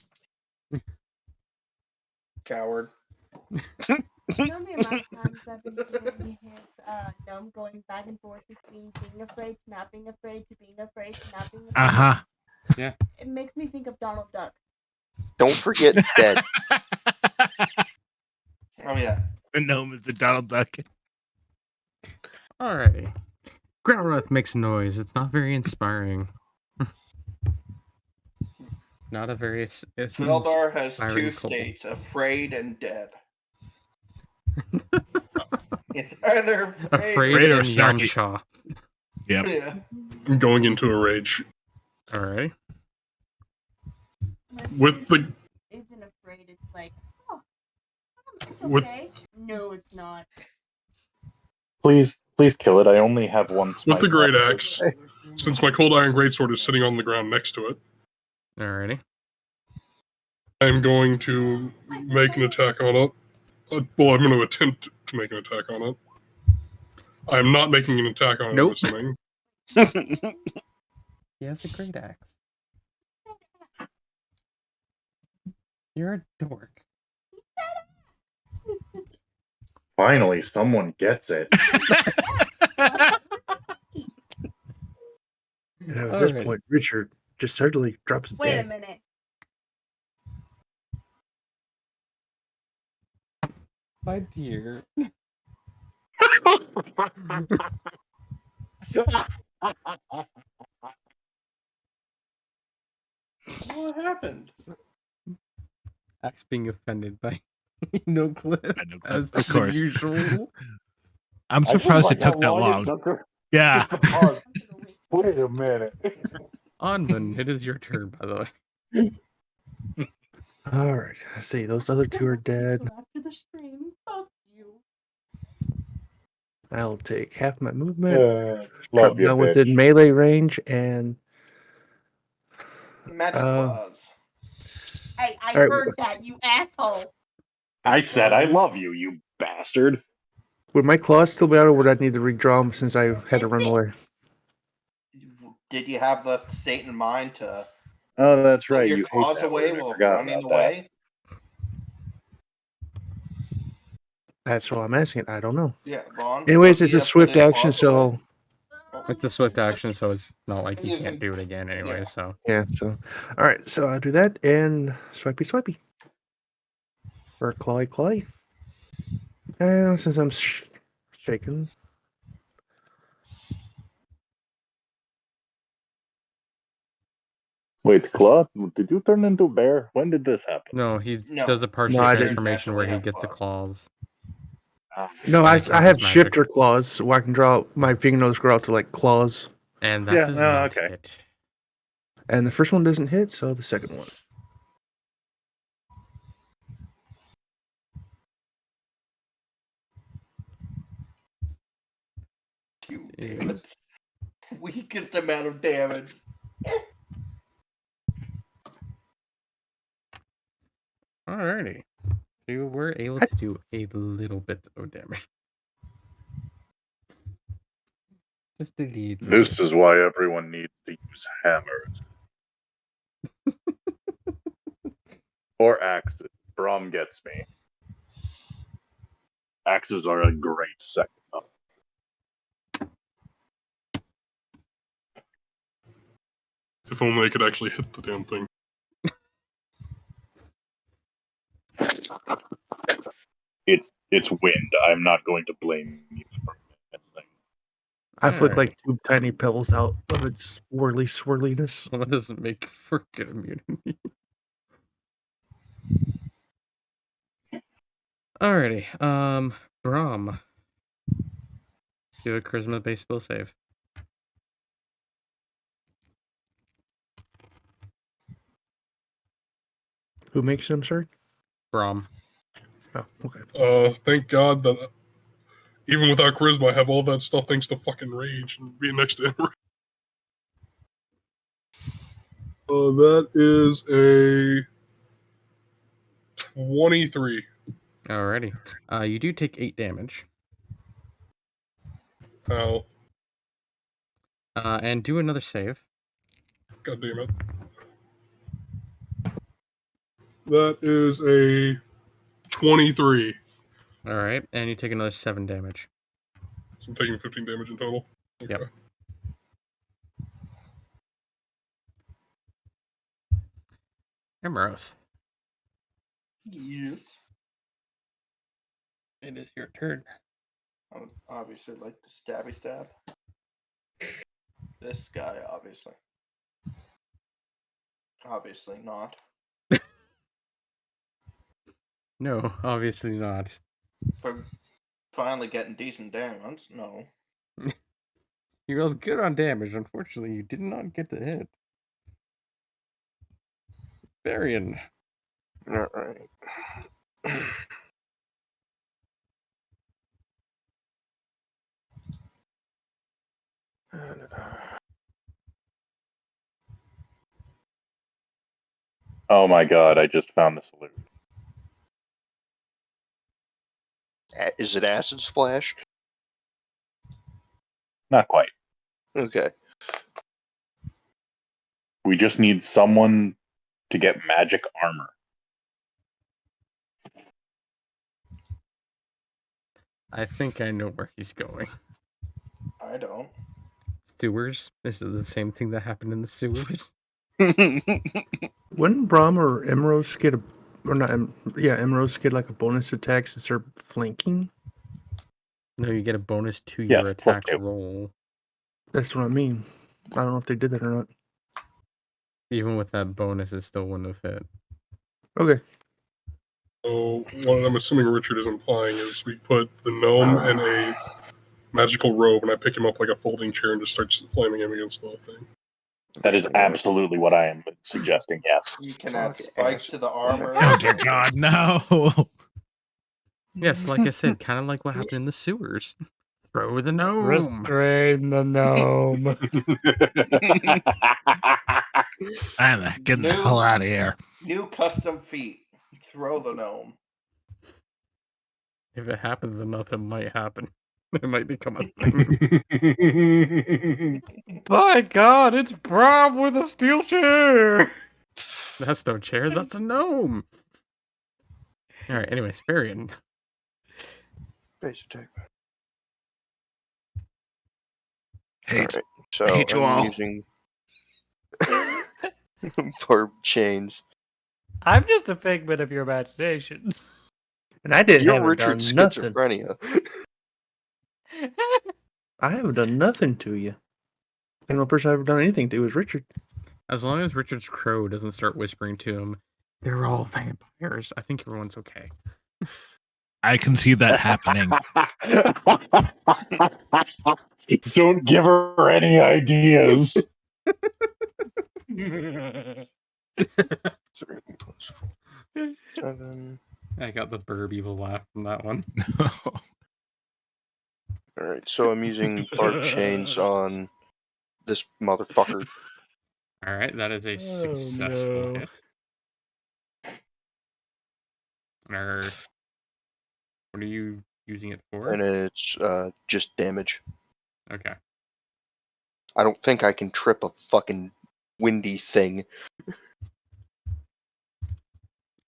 Coward. you know the amount of times I've been hearing his gnome going back and forth between being afraid to not being afraid to being afraid to not being afraid. Uh-huh. It makes me think of Donald Duck. Don't forget dead. Oh yeah. The gnome is the Donald Duck. Alrighty. Growlroth makes noise. It's not very inspiring. Not a very. It's Feldar has inspiring two kobold. states: afraid and dead. It's either afraid, Afraid or and snarky. Yamcha. Yep. Yeah. I'm going into a rage. Alright. My With sister the isn't afraid. It's like, oh, it's With- okay. No, it's not. Please kill it. I only have one smite. With the great left. axe, since my cold iron greatsword is sitting on the ground next to it, Alrighty. I'm going to make an attack on it. Well, I'm going to attempt to make an attack on it. I'm not making an attack on it, Nope. I'm assuming. He has a great axe. You're a dork. Finally, someone gets it. You know, at this Alright. point, Richard just suddenly drops Wait a dead. minute. My dear. What happened? Axe being offended by no clip. I know As clip, of course. usual. I'm surprised it took that long. Yeah. Wait a minute. Anvin, it is your turn, by the way. All right. Let's see. Those other two are dead. After the stream, fuck you. I'll take half my movement. Love Drop you, down bitch. within melee range and Magic claws. Hey, I Alright. heard that, you asshole. I said I love you, you bastard. would my claws still be out, or would I need to redraw them since I had to run away? Did you have the state in mind to Oh, that's put right. your You hate claws that away word. I while forgot running about that. away? That's what I'm asking. I don't know. Yeah, Vaughn. Anyways, does it's he a have put swift his action, claws away? so It's a swift action, so it's not like you You can't can- do it again anyway, yeah. so. yeah. So, all right. So I'll do that and swipey. Or clawy. And since I'm shaken, Wait, the claw? Did you turn into a bear? When did this happen? No, he No. does the partial No, I didn't. transformation where he Naturally gets the have claws. no, And I it counts have as magic. shifter claws, where I can draw my fingernails grow out to like claws. And that Yeah, does no, not okay. hit. And the first one doesn't hit, so the second one. You Is- damn it. Weakest amount of damage. Alrighty. You were able to do a little bit of damage. Just a little. This is why everyone needs to use hammers. Or axes. Brom gets me. Axes are a great second up. If only I could actually hit the damn thing. It's wind. I'm not going to blame you for that thing. I flick Alright. like 2 tiny pebbles out of its swirliness. Well, that doesn't make for good immunity. Alrighty. Brom. Do a charisma based spell save. Who makes them, sir? Brom. Oh, okay. Thank God that even without charisma, I have all that stuff thanks to fucking rage and being next to him. That is a 23. Alrighty. You do take 8 damage. Ow. And do another save. God damn it. That is a 23. Alright, and you take another 7 damage. So I'm taking 15 damage in total. Okay. Yep. Emeros. Yes. It is your turn. I would obviously like to stabby stab. This guy, obviously. Obviously not. No, obviously not. But finally getting decent damage. No. You rolled good on damage. Unfortunately, you did not get the hit. Varian. Alright. Oh my god, I just found the solution. Is it acid splash? Not quite. Okay. We just need someone to get magic armor. I think I know where he's going. I don't. Sewers? Is it the same thing that happened in the sewers? Wouldn't Braum or Emeros get a, or not? Emeros get like a bonus attack since they're flanking. No, you get a bonus to Yes, your plus attack 2. roll. That's what I mean. I don't know if they did that or not. Even with that bonus, it still wouldn't have hit. Okay. So what I'm assuming Richard is implying is we put the gnome in a magical robe and I pick him up like a folding chair and just start slamming him against the thing. That is absolutely what I am suggesting, yes. You can add Fuck spikes ass. to the armor. Oh dear God, no! Yes, like I said, kind of like what happened in the sewers. Throw the gnome. Restrain the gnome. I'm getting the hell out of here. New custom feat. Throw the gnome. If it happens enough, it might happen. It might become a thing. By God, it's Brom with a steel chair. That's no chair, that's a gnome. Alright, anyways, Varian. Base attack. Hate, Alright, so hate you I'm all. using barb chains. I'm just a figment of your imagination. And I didn't You're haven't Richard done nothing. Schizophrenia. I haven't done nothing to you. The only person I've ever done anything to is Richard. As long as Richard's crow doesn't start whispering to him, they're all vampires, I think everyone's okay. I can see that happening. Don't give her any ideas. 3 plus 4. 7. I got the burb evil laugh from that one. Alright, so I'm using barb chains on this motherfucker. Alright, that is a successful no. hit. Or what are you using it for? And it's just damage. Okay. I don't think I can trip a fucking windy thing.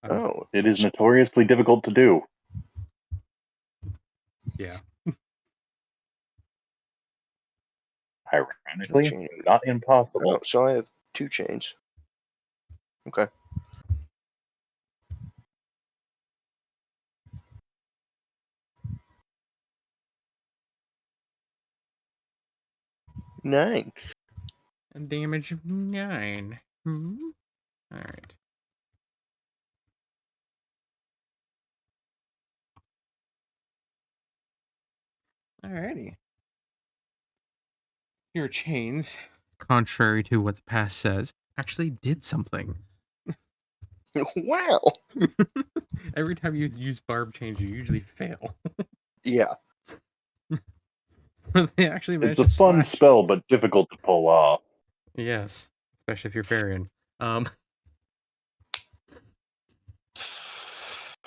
Oh, It is notoriously difficult to do. Yeah. Ironically, chain. not Oh, impossible. so I have 2 chains. Okay. Nine. And damage of 9. Alright. Alrighty. Your chains, contrary to what the past says, actually did something. Wow. Every time you use barb chains, you usually fail. Yeah. They actually It's managed a to fun slash. spell, but difficult to pull off. Yes, especially if you're Varian. I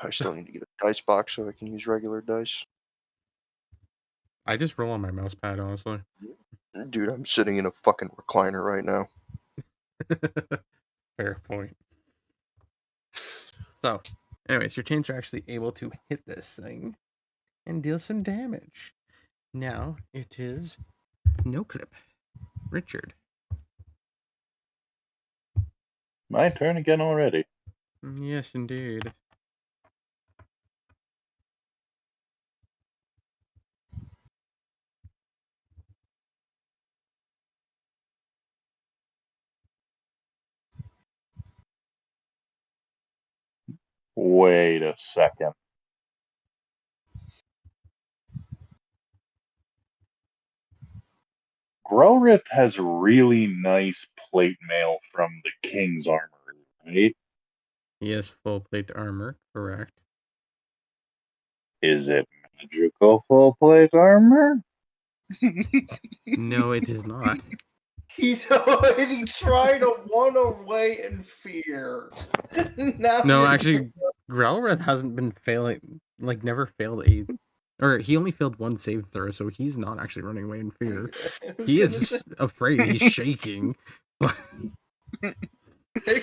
still need to get a dice box so I can use regular dice. I just roll on my mouse pad, honestly. Dude, I'm sitting in a fucking recliner right now. Fair point. So, anyways, your chains are actually able to hit this thing and deal some damage. Now it is no clip. Richard. My turn again already. Yes, indeed. Wait a second. Grelrith has really nice plate mail from the King's armor, right? He has full plate armor, correct? Is it magical full plate armor? No, it is not. He's already trying to run away in fear. Now No, you're actually, Growlrith hasn't been failing, like, never failed a. Or he only failed one save throw, so he's not actually running away in fear. He is afraid. He's shaking. But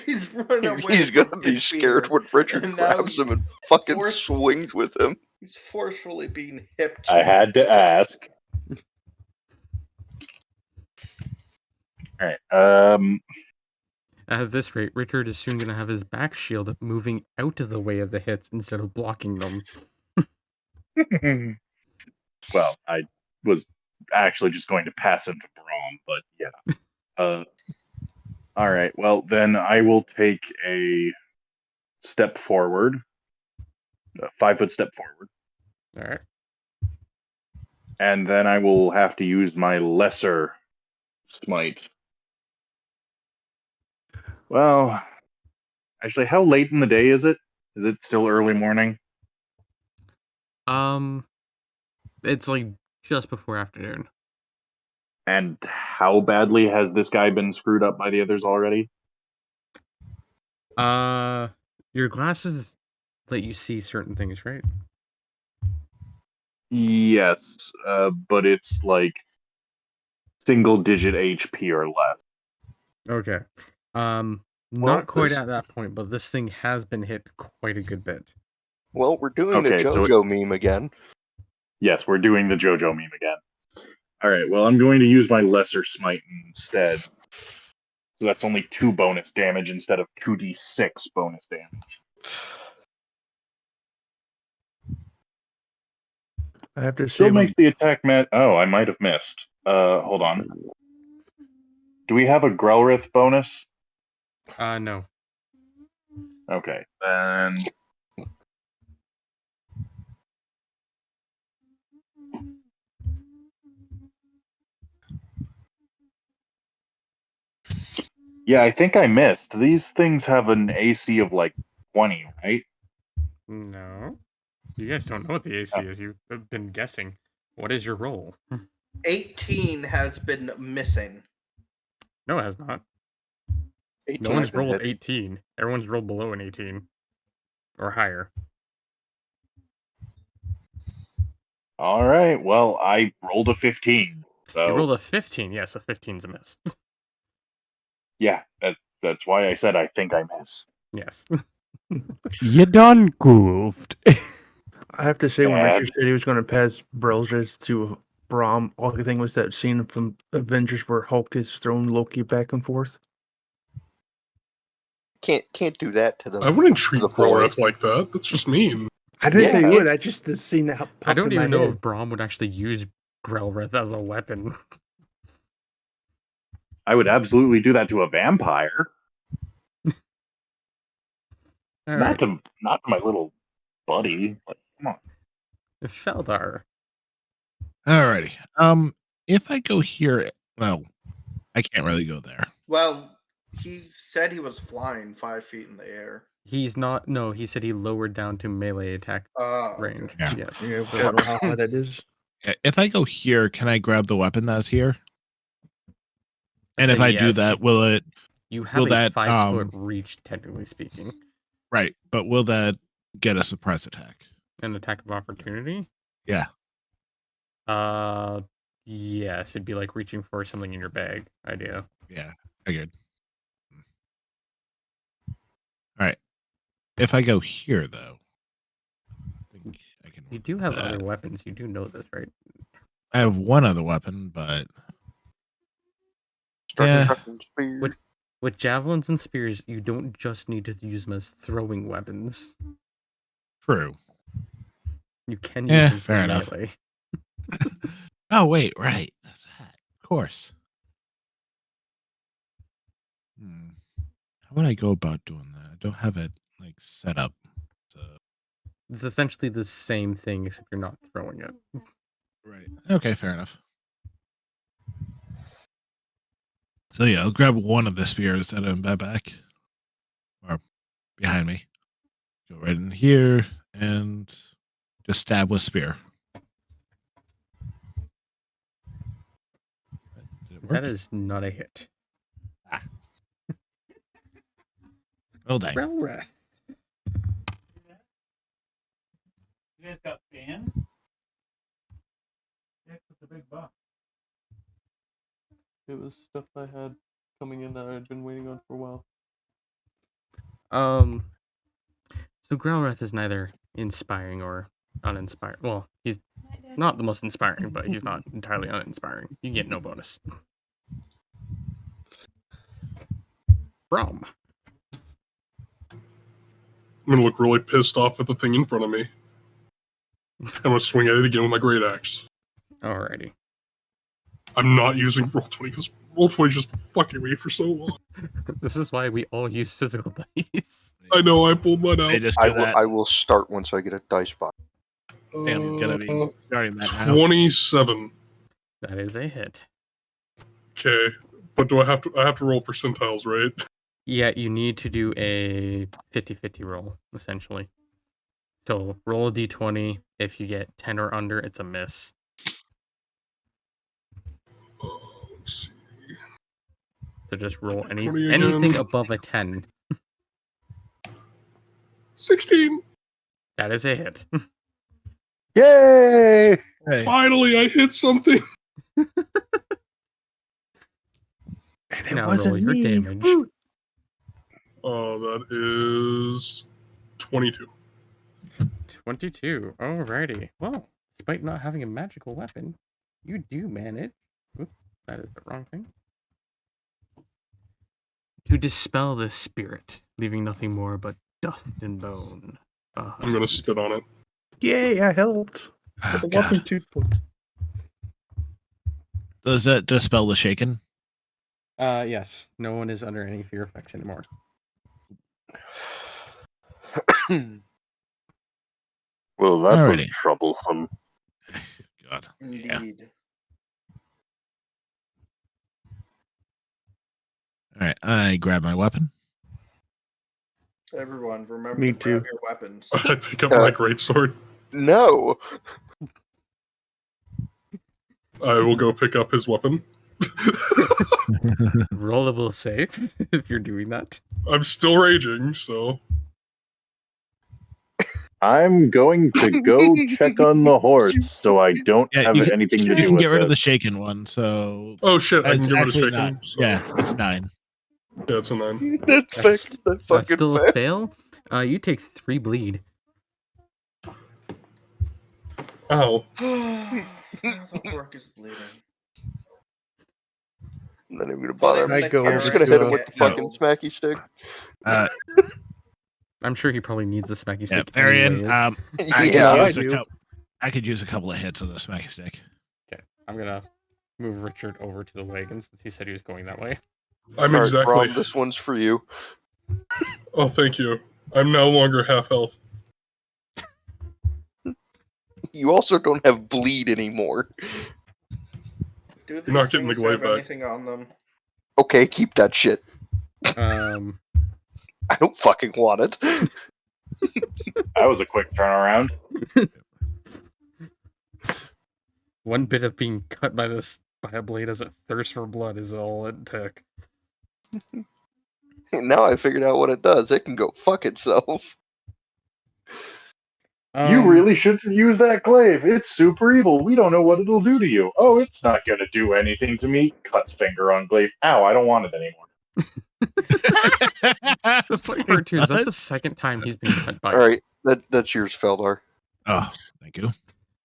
he's running away. He's from gonna be in scared fear, when Richard and now grabs him and fucking force- swings with him. He's forcefully being hipped. I had to ask. All right. at this rate, Richard is soon going to have his back shield moving out of the way of the hits instead of blocking them. Well, I was actually just going to pass him to Braum, but yeah. All right. Well, then I will take a step forward, a 5-foot step forward, All right. and then I will have to use my lesser smite. Well, actually, how late in the day is it? Is it still early morning? It's like just before afternoon. And how badly has this guy been screwed up by the others already? Your glasses let you see certain things, right? Yes, but it's like single-digit HP or less. Okay. Not quite at that point, but this thing has been hit quite a good bit. Well, we're doing the Okay, so JoJo meme again. Yes, we're doing the JoJo meme again. All right, well, I'm going to use my lesser smite instead. So that's only 2 bonus damage instead of 2d6 bonus damage. I have to say, Still makes the attack Oh, I might have missed. Hold on. Do we have a Grelrith bonus? No. Okay, then. Yeah, I think I missed. These things have an AC of like 20, right? No. You guys don't know what the AC is. You've been guessing. What is your roll? 18 has been missing. No, it has not. 18 No one's been rolled hit. 18. Everyone's rolled below an 18. Or higher. All right. Well, I rolled a 15. So You rolled a 15. Yes, a 15's a miss. yeah, that's why I said I think I miss. Yes. You done goofed. I have to say, when Bad. Richard said he was going to pass Brilges to Brom, all the thing was that scene from Avengers where Hulk is throwing Loki back and forth. Can't do that to them. I wouldn't treat The boy. Growlithe like that. That's just mean. I didn't say Yeah. you would. I just the scene that popped I don't in my even know head. if Braum would actually use Growlithe as a weapon. I would absolutely do that to a vampire. All Not right. to my little buddy. Like, come on. Feldar. Alrighty. If I go here, well, I can't really go there. Well, he said he was flying 5 feet in the air. He's not. No, he said he lowered down to melee attack range. Yeah. Yes. Yeah, I So- don't know how high that is. If I go here, can I grab the weapon that's here? And if I do Yes. that, will it? You have Will a that, 5-foot reach, technically speaking. Right, but will that get a surprise attack? An attack of opportunity? Yeah. Yes, it'd be like reaching for something in your bag idea. Yeah, figured. All right. If I go here, though, I think I can. You work do with have that. other weapons. You do know this, right? I have one other weapon, but Starting Yeah. fucking spear. With javelins and spears, you don't just need to use them as throwing weapons. true. You can use Yeah, them for fair enough. melee. Oh wait, right. That's that. Of course. How would I go about doing that? I don't have it like set up. So It's essentially the same thing, except you're not throwing it. right. Okay, fair enough. So yeah, I'll grab one of the spears that are in my back or behind me. Go right in here and just stab with spear. Did it work? That is not a hit. Well done. Relreth. You guys got banned? Yeah, with the big buck. It was stuff I had coming in that I had been waiting on for a while. So Growlithe is neither inspiring or uninspiring. Well, he's not the most inspiring, but he's not entirely uninspiring. You get no bonus. Braum. I'm gonna look really pissed off at the thing in front of me. I'm gonna swing at it again with my great axe. Alrighty. I'm not using Roll20 because Roll20's just been fucking me for so long. This is why we all use physical dice. I know, I pulled mine out. They just do that. I will start once I get a dice box. Sam's gonna be starting that now. 27. That is a hit. Okay, but do I have to roll percentiles, right? Yeah, you need to do a 50-50 roll, essentially. So roll a d20. If you get 10 or under, it's a miss. Let's see. So just roll 20 anything again. above a 10. 16. That is a hit. Yay! Hey, Finally, I hit something. And it Now wasn't roll your me. damage. Woo. Oh, that is 22. 22. Alrighty. Well, despite not having a magical weapon, you do manage. Oops, that is the wrong thing. To dispel this spirit, leaving nothing more but dust and bone. I'm gonna spit on it. Yay, I helped. oh, The God. whopping 2 points. Does that dispel the shaken? Yes. No one is under any fear effects anymore. Well, that was Alrighty. troublesome. God. Indeed. All right, I grab my weapon. Everyone, remember Me to grab too. your weapons. I pick up my greatsword. No. I will go pick up his weapon. Rollable save if you're doing that. I'm still raging, so I'm going to go check on the horse, so I don't Yeah, have anything to you do can with get rid of it. the shaken one. So Oh shit! I can it's get rid of actually shaken. not. So, Yeah, it's 9. yeah, it's a 9. That's That that's fucking still a fail. fail. You take 3 bleed. Ow. Now the orc is bleeding. I'm not even gonna bother. I go I'm just over gonna to, hit him with the get fucking healed. smacky stick. Uh, I'm sure he probably needs a smacky yeah, stick Varian. anyways. I could Yeah. use I do. I could use a couple of hits of the smacky stick. Okay, I'm gonna move Richard over to the wagon since he said he was going that way. I'm All right, exactly. Brom, this one's for you. Oh, thank you. I'm no longer half health. You also don't have bleed anymore. Do You're these not getting the things glaive have back. anything on them? Okay, keep that shit. Um, I don't fucking want it. That was a quick turnaround. one bit of being cut by a blade as it thirsts for blood is all it took. Now I figured out what it does. It can go fuck itself. You really shouldn't use that glaive. It's super evil. We don't know what it'll do to you. Oh, it's not going to do anything to me. Cuts finger on glaive. Ow, I don't want it anymore. The funny part too is that's the second time he's been cut by. All right, that's yours, Feldar. Oh, thank you.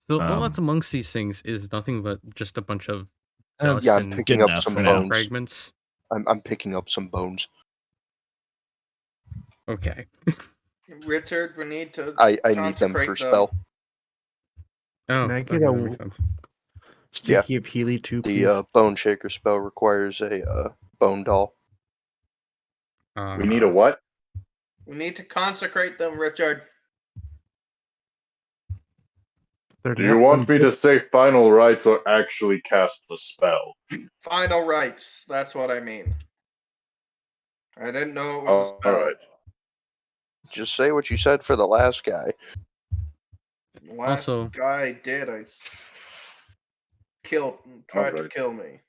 So all that's amongst these things is nothing but just a bunch of dust Yeah, I'm and picking good up enough some for now. bones. fragments. I'm picking up some bones. Okay. Richard, we need to I need them consecrate for spell. Oh, Can I okay, get that a makes sense. sticky of Healy too, please? The bone shaker spell requires a bone doll. We need a what? We need to consecrate them, Richard. They're Do you not want me to undead. say final rites or actually cast the spell? Final rites. That's what I mean. I didn't know it was a All spell. right. Just say what you said for the last guy. The last Also- guy did. I tried to Alright. kill me.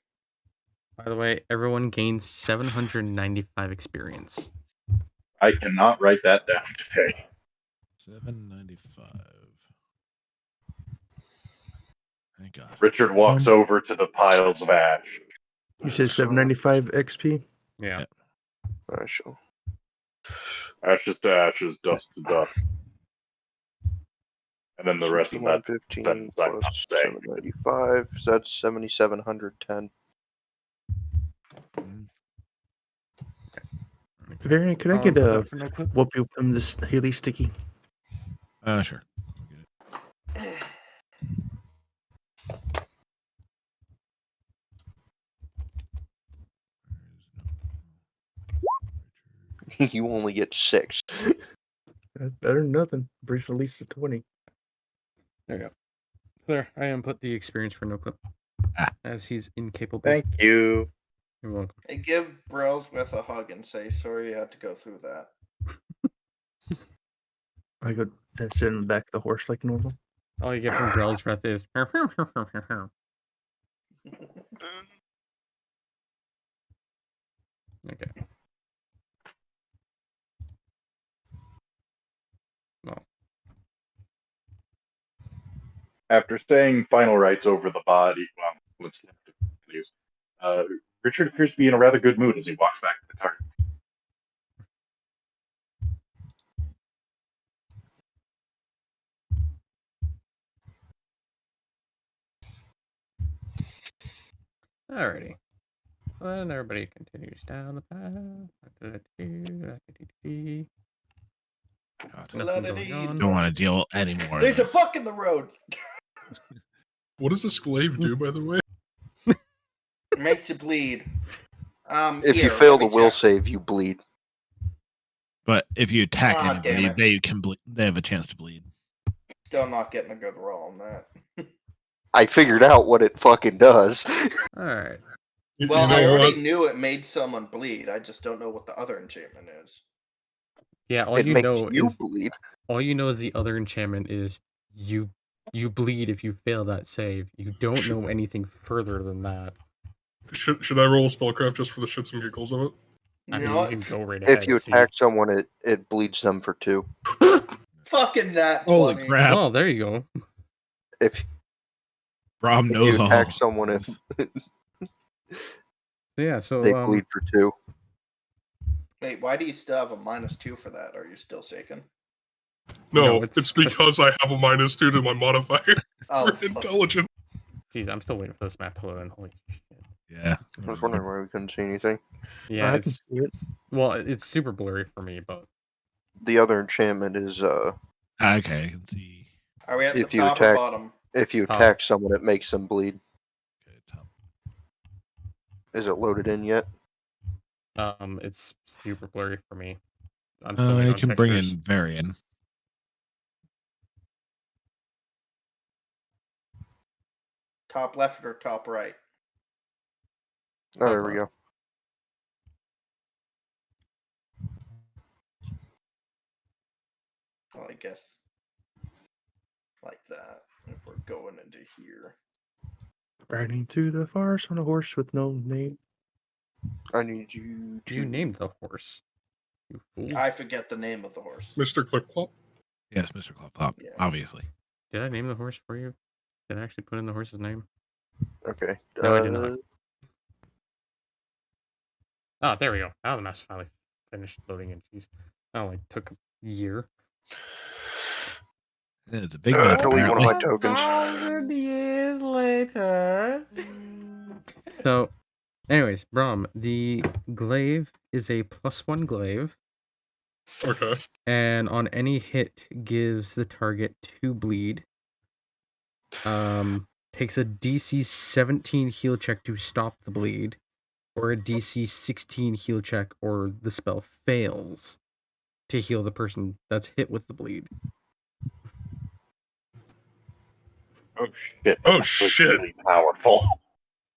By the way, everyone gains 795 experience. I cannot write that down today. 795. Thank God. Richard walks over to the piles of ash. You said 795 XP? Yeah. I shall. Ashes to ashes, dust to dust. And then the rest of that 115 sentence I'm not plus saying. 795. So that's 7,710. Varian, could I I'll get put a that for no clip. whoop you from this Healy sticky? Sure. You only get 6. That's better than nothing. Breach at least a 20. There you go. There, I input the experience for no clip. Ah. As he's incapable. Thank you. You're welcome. Hey, give Brelswith a hug and say sorry you had to go through that. I go sit in the back of the horse like normal. All you get from Grell's breath is. Okay. Well, After saying final rites over the body, well, let's please. Richard appears to be in a rather good mood as he walks back to the cart. alrighty. Well, then everybody continues down the path. Nothing Let it going eat. on. Don't want to deal anymore. There's a fuck in the road. What does this glaive do, by the way? It makes you bleed. If Here, you fail let the me will check. save, you bleed. But if you attack Ah, damn anybody, it. they can they have a chance to bleed. Still not getting a good roll on that. I figured out what it fucking does. Alright. Well, you know I already what? knew it made someone bleed. I just don't know what the other enchantment is. Yeah, all It you makes know you is bleed. all you know is the other enchantment is you bleed if you fail that save. You don't know anything further than that. Should I roll a spellcraft just for the shits and giggles of it? I You mean, know you can what? go right ahead. If you see. attack someone, it bleeds them for 2. Fucking that 20. Holy crap! Oh, there you go. If Brom if knows you all. attack someone, if Yeah, so they bleed for 2. Wait, why do you still have a -2 for that? Are you still shaken? No, No, it's because I have a -2 to my modifier Oh, for intelligence. Jeez, I'm still waiting for this map to load in. Holy shit. Yeah. I was wondering why we couldn't see anything. Yeah, I can see it. well, it's super blurry for me, but The other enchantment is Okay. I can see. Are we at the if you top or attack bottom? if you Top. attack someone, it makes them bleed. Okay, top. Is it loaded in yet? it's super blurry for me. I'm still waiting I on can bring textures. in Varian. Top left or top right? Oh, there we go. Well, I guess like that. If we're going into here. Riding to the forest on a horse with no name. I need you to. You named the horse. You fools. I forget the name of the horse. Mr. Clip Clop. Yes, Mr. Club Pop. Yes. Obviously. Did I name the horse for you? Did I actually put in the horse's name? Okay. No, I did not. Oh, there we go. Now the map's finally finished loading in. Jeez. That only took a year. It's a big map, delete one of my apparently. tokens. 1,000 years later. So, anyways, Brom, the glaive is a +1 glaive, Okay. and on any hit gives the target 2 bleed. Takes a DC 17 heal check to stop the bleed, or a DC 16 heal check, or the spell fails to heal the person that's hit with the bleed. Oh shit! Oh, That's shit. really powerful.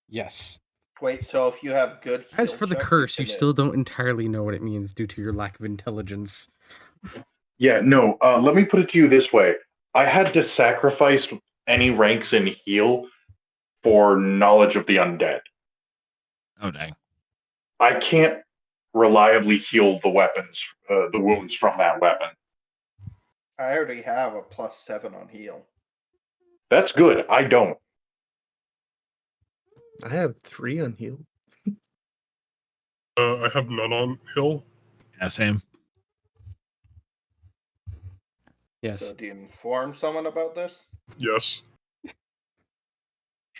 Yes. Wait, so if you have good heal As for the check, curse, you can still don't entirely know what it means due to your lack of intelligence. Yeah, no. Let me put it to you this way: I had to sacrifice any ranks in heal for knowledge of the undead. Oh, dang. I can't reliably heal the weapons, the wounds from that weapon. I already have a +7 on heal. That's good. I don't. I have 3 unhealed. I have none on Hill. Yeah, same. Yes. So do you inform someone about this? Yes.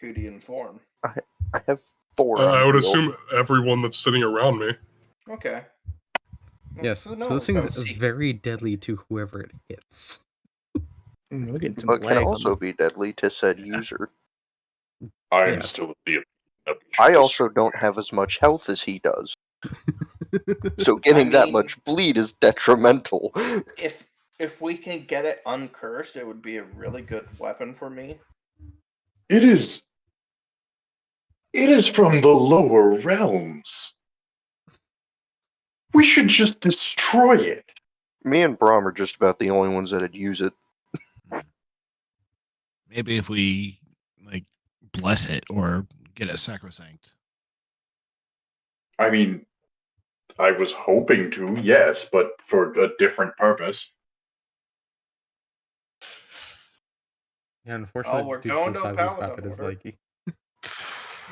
Who do you inform? I have 4 on I would heal. assume everyone that's sitting around me. Okay. Yes. Who So knows? this thing Oh, is see. very deadly to whoever it hits. We're getting some But can lag on also this. be deadly to said user. I am Yes. still the. I also don't have as much health as he does. So getting that mean- much bleed is detrimental. If we can get it uncursed, it would be a really good weapon for me. It is. It is from the lower realms. We should just destroy it. Me and Brom are just about the only ones that'd use it. Maybe if we like bless it or get it sacrosanct. I mean, I was hoping to, yes, but for a different purpose. Yeah, unfortunately, we're due to going the to a size of this map, paladin it is order. laggy.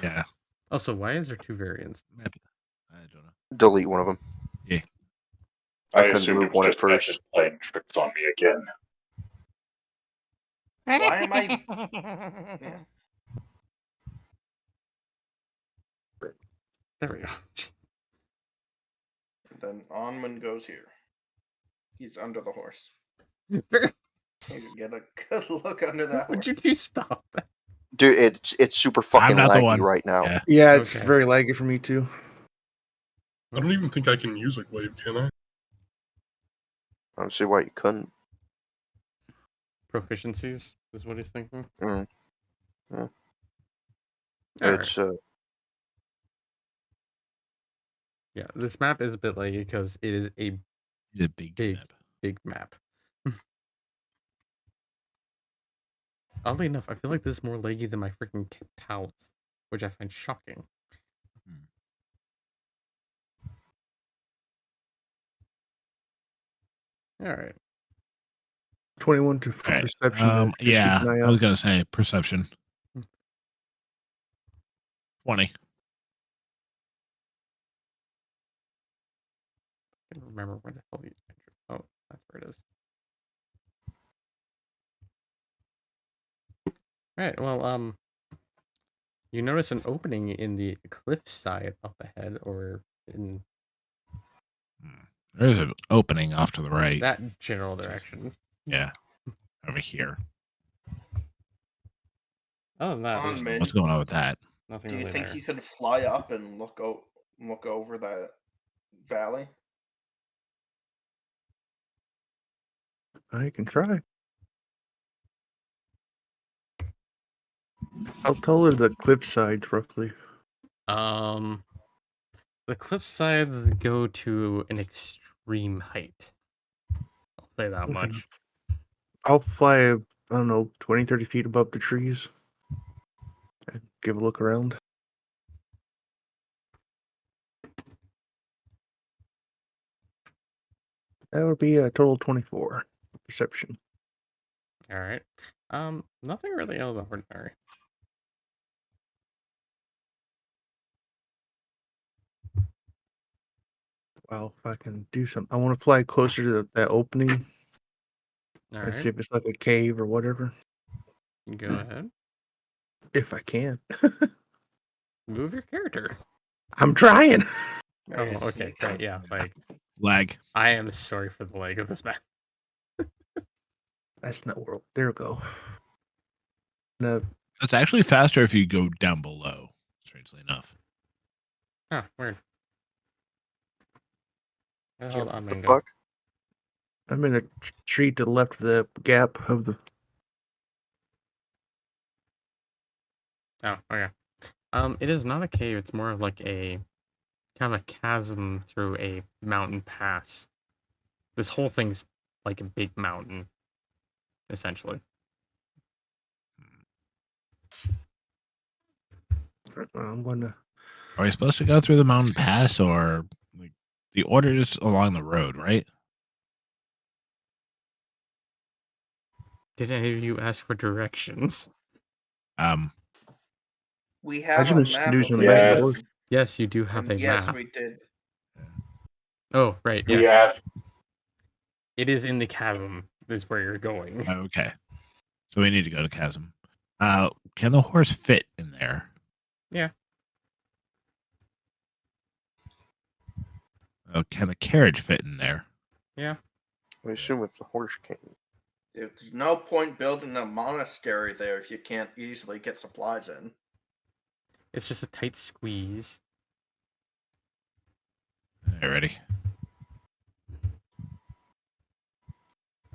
Yeah. Also, why is there 2 variants? I don't know. Delete one of them. Yeah. I couldn't assumed move it was one at just first. Method playing tricks on me again. Why am I? Yeah. There we go. Then Onman goes here. He's under the horse. Very- You can get a good look under that Would you horse. two stop that? Dude, it's super fucking not the laggy one. right now. Yeah. Yeah, it's Okay. very laggy for me too. I don't even think I can use a glaive, can I? I don't see why you couldn't. Proficiencies is what he's thinking. Mm. Yeah. Alright. It's Yeah, this map is a bit laggy because it is a The big big, map. big map. Oddly enough, I feel like this is more laggy than my freaking pals, which I find shocking. Alright. 21 to All right. perception. Just keep Yeah, an eye I was out. gonna say perception. 20. I can't remember where the hell the entry. Oh, that's where it is. All right. Well, you notice an opening in the cliffside up ahead, or in There's an opening off to the right. that general direction. Yeah, over here. Other than that, there's On What's going on with that? nothing Do you really think there. you could fly up and look over that valley? I can try. How tall are the cliff sides roughly? The cliffside go to an extreme height. I'll say that Okay. much. I'll fly, I don't know, 20, 30 feet above the trees. And give a look around. That would be a total of 24 perception. All right. Nothing really out of the ordinary. Well, if I can do something, I want to fly closer to that opening All and see right. if it's like a cave or whatever. Go ahead. If I can. Move your character. I'm trying. Oh, Are you okay, sneaking? great. Yeah, like Lag. I am sorry for the lag of this map. That's not world. There we go. No, It's actually faster if you go down below. Strangely enough. Oh, weird. Where the hell did What the Unman go? fuck? I'm in a tree to the left of the gap of the. Oh, okay. It is not a cave. It's more of like a kind of chasm through a mountain pass. This whole thing's like a big mountain, essentially. I'm gonna. Are we supposed to go through the mountain pass, or like the order is along the road, right? Did any of you ask for directions? We I have a just map using of the back of the Yes. horse. Yes, you do have and a yes, map. we did. Oh, right. We Yes, asked. it is in the chasm. Is where you're going. Okay. So we need to go to chasm. Can the horse fit in there? Yeah. Can the carriage fit in there? Yeah. I assume if the horse came. There's no point building a monastery there if you can't easily get supplies in. It's just a tight squeeze. All right, ready?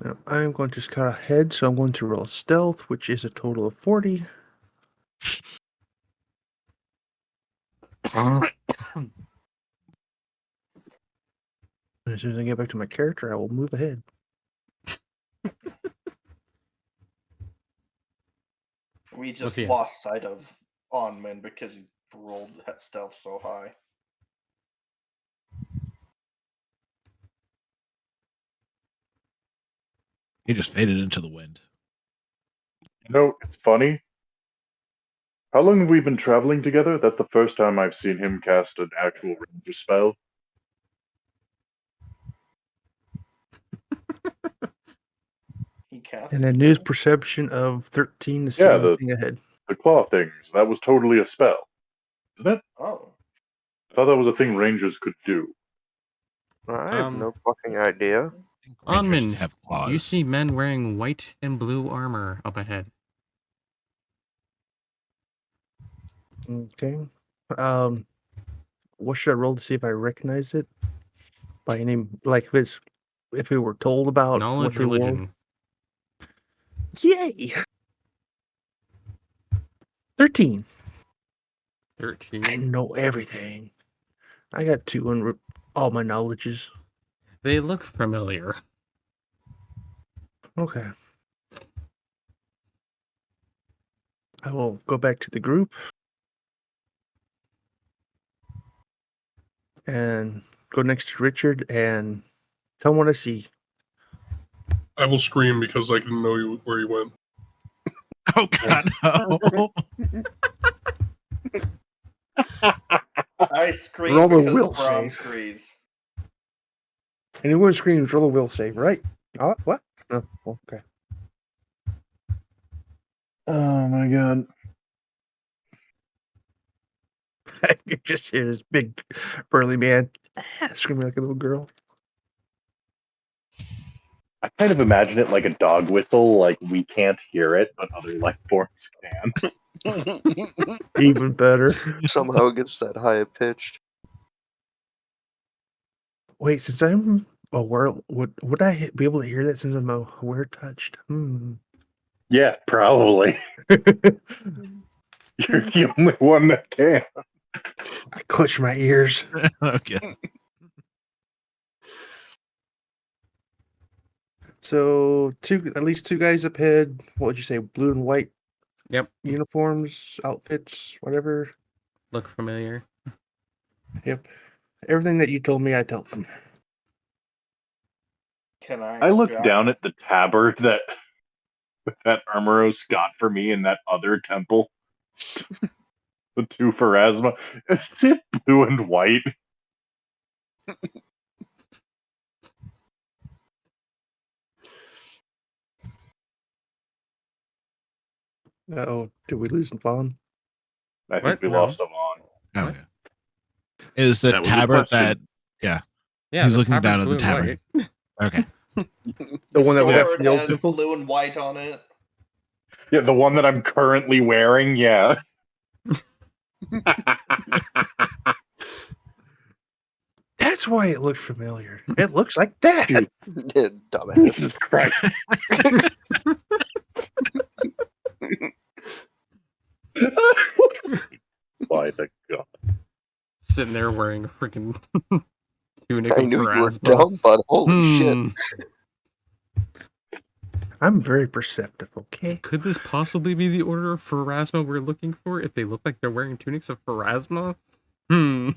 Now, I'm going to scout ahead, so I'm going to roll stealth, which is a total of 40. And as soon as I get back to my character, I will move ahead. We just Let's see. lost sight of Onman because he rolled that stealth so high. He just faded into the wind. You know, it's funny. How long have we been traveling together? That's the first time I've seen him cast an actual ranger spell. He cast And a then news spell? perception of 13 to see Yeah, anything ahead. the claw things. That was totally a spell, isn't it? Oh. I thought that was a thing rangers could do. I have no fucking idea. Rangers Onman, have claws. you see men wearing white and blue armor up ahead. Okay. What should I roll to see if I recognize it? By name, like if we were told about what Knowledge, they wore. religion. Yay! 13. 13. I know everything. I got 2 on all my knowledges. They look familiar. Okay. I will go back to the group and go next to Richard and tell him what I see. I will scream because I didn't know where you went. Oh God, no! I scream Roll a because will Brom save. screams. Anyone screams, roll a will save, right? Oh, what? Oh, okay. Oh my god. I could just hear this big burly man screaming like a little girl. I kind of imagine it like a dog whistle, like we can't hear it, but other life forms can. Even better. Somehow it gets that high pitched. Wait, since I'm aware, would I be able to hear that since I'm aware touched? Yeah, probably. You're the only one that can. I clutch my ears. Okay. So at least two guys up ahead. What would you say? Blue and white Yep. uniforms, outfits, whatever. Look familiar. Yep. Everything that you told me, I told them. Can I? I look extract- down at the tabard that Armoros got for me in that other temple. The two Pharasma. Is it blue and white? Oh, did we lose Vaughn? I think What? we No. lost them on. Oh, What? yeah. Is the That was a tabard question. that? Yeah, Yeah, he's the looking down tabard's at the blue and tabard. white. Okay. The one that we got sword from the old has temple? blue and white on it. Yeah, the one that I'm currently wearing, yeah. That's why it looked familiar. It looks like that. Dude. Dumbass. Jesus Christ. By the God. Sitting there wearing a freaking tunic I of knew you were Pharasma. dumb, but holy shit. I'm very perceptive, okay? Could this possibly be the order of Pharasma we're looking for if they look like they're wearing tunics of Pharasma? Can't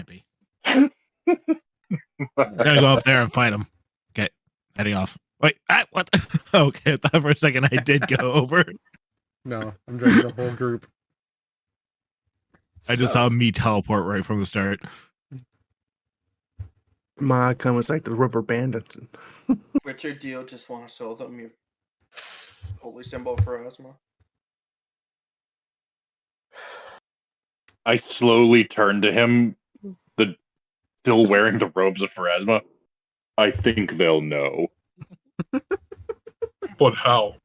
be. Gotta go up there and fight him. Okay, heading off. Wait, what? Okay, I thought for a second I did go over. No, I'm dragging the whole group. I just saw me teleport right from the start. My comments like the rubber bandits. Richard, do you just want to show them your holy symbol for Pharasma? I slowly turn to him, still wearing the robes of Pharasma. I think they'll know. But how?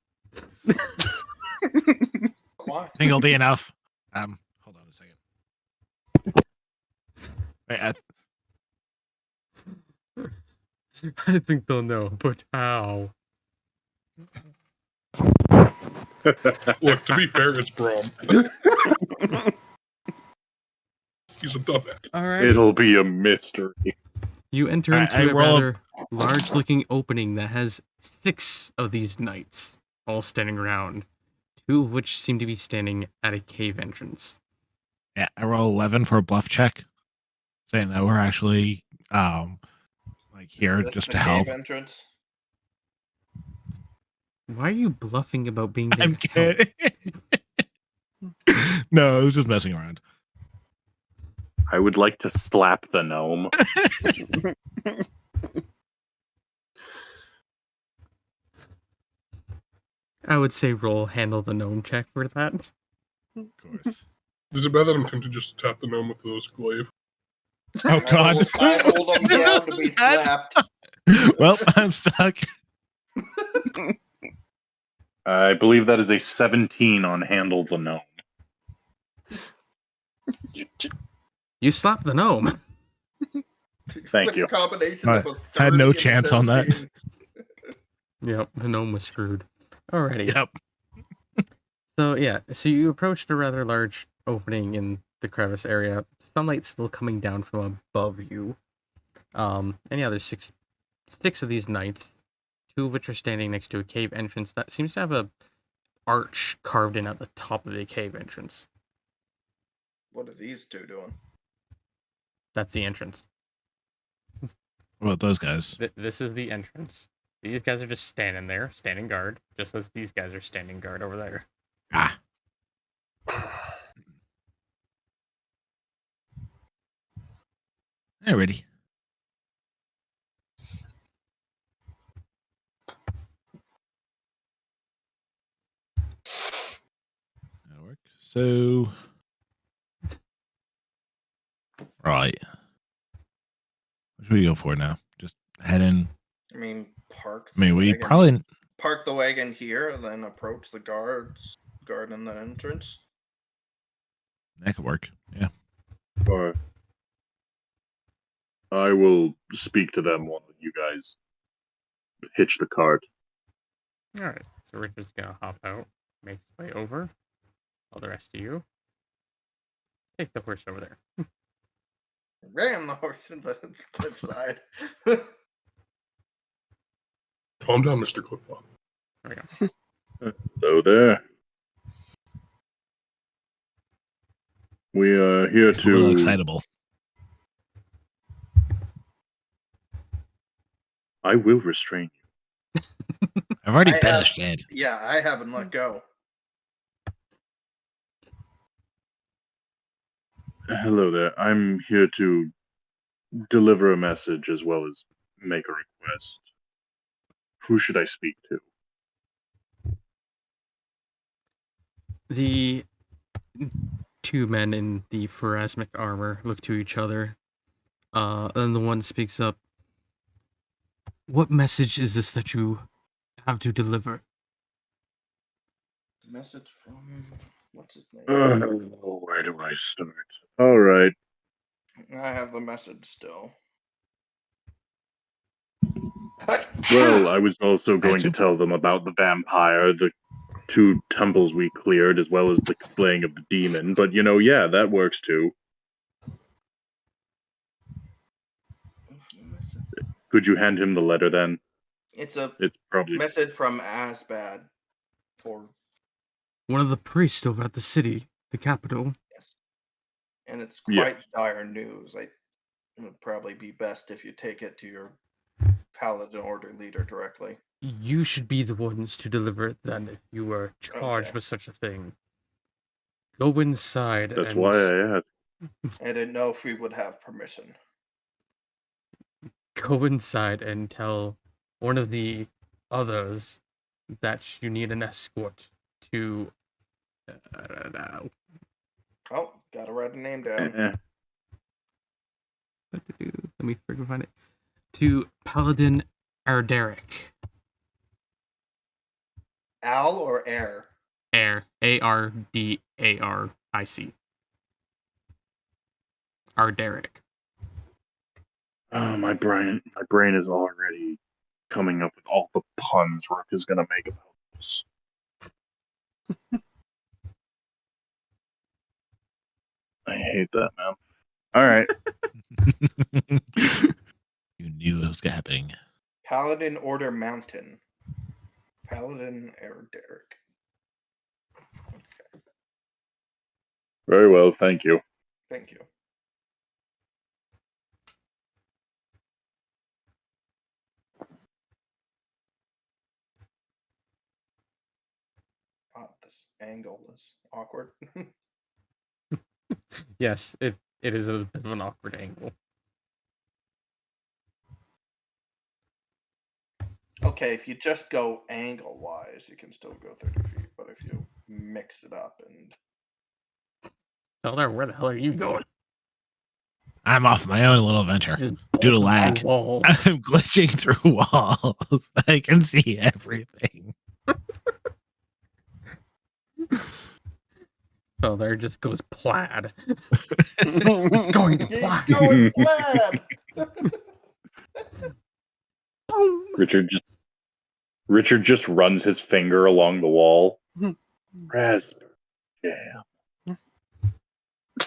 Why? I think it'll be enough. Hold on a second. Wait, I think they'll know, but how? Look, to be fair, it's Brom. He's a dumbass. Alright. It'll be a mystery. You enter Alright, into I a roll rather large-looking opening that has 6 of these knights all standing around, 2 of which seem to be standing at a cave entrance. yeah, I roll 11 for a bluff check, saying that we're actually like here This just the to cave help. entrance. Why are you bluffing about being there I'm to help? kidding. No, I was just messing around. I would like to slap the gnome. I would say handle the gnome check for that. Of course. Is it bad that I'm tempted just to tap the gnome with those glaive? Oh God! I hold them down to be slapped. Well, I'm stuck. I believe that is a 17 on handle the gnome. You slap the gnome. Thank With you. a combination I of a 30 had no and a chance on that. 17. Yep, the gnome was screwed. Alrighty. Yep. So you approached a rather large opening in the crevice area. Sunlight still coming down from above you. There's six of these knights, 2 of which are standing next to a cave entrance that seems to have a arch carved in at the top of the cave entrance. What are these two doing? That's the entrance. What about those guys? This is the entrance. These guys are just standing there, standing guard, just as these guys are standing guard over there. Ah. Alrighty. That'll work. So, right. What should we go for now? Just head in. I mean, park. I mean, we wagon. probably Park the wagon here, and then approach the guard in the entrance. that could work. Yeah. Or I will speak to them while you guys hitch the cart. All right. So Richard's gonna hop out, make his way over. All the rest of you take the horse over there. Ram the horse in the cliffside. Calm down, Mr. Clipclop. There we go. Hello there. We are here It's a little to. excitable. I will restrain you. I've already I finished have- it. Yeah, I haven't let go. Hello there. I'm here to deliver a message as well as make a request. Who should I speak to? The two men in the pharasmic armor look to each other. And the one speaks up. What message is this that you have to deliver? Message from what's his name? Where do I start? All right. I have the message still. Well, I was also going to tell them about the vampire, the 2 temples we cleared, as well as the slaying of the demon. But yeah, that works too. Could you hand him the letter then? It's probably message from Asbad for One of the priests over at the city, the capital. yes, and it's Yeah. quite dire news. It would probably be best if you take it to your paladin order leader directly. You should be the ones to deliver it then if you were charged Okay. with such a thing. Go inside That's and why I asked. I didn't know if we would have permission. go inside and tell one of the others that you need an escort to Oh, gotta write a name down. let me freaking find it. To Paladin Arderic. Al or Air? Air. Ardaric. Arderic. Oh, my brain is already coming up with all the puns Rook is gonna make about this. I hate that, man. All right. You knew it was happening. Paladin Order Mountain. Paladin Arderic. Very well, thank you. Thank you. Oh, this angle is awkward. Yes, it is a bit of an awkward angle. Okay, if you just go angle wise, you can still go 30 feet, but if you mix it up and Elder, where the hell are you going? I'm off my own little venture due to lag. Wall. I'm glitching through walls. I can see everything. So there just goes plaid. It's going to plaid. he's going plaid. Boom. Richard just runs his finger along the wall. Raspberry jam.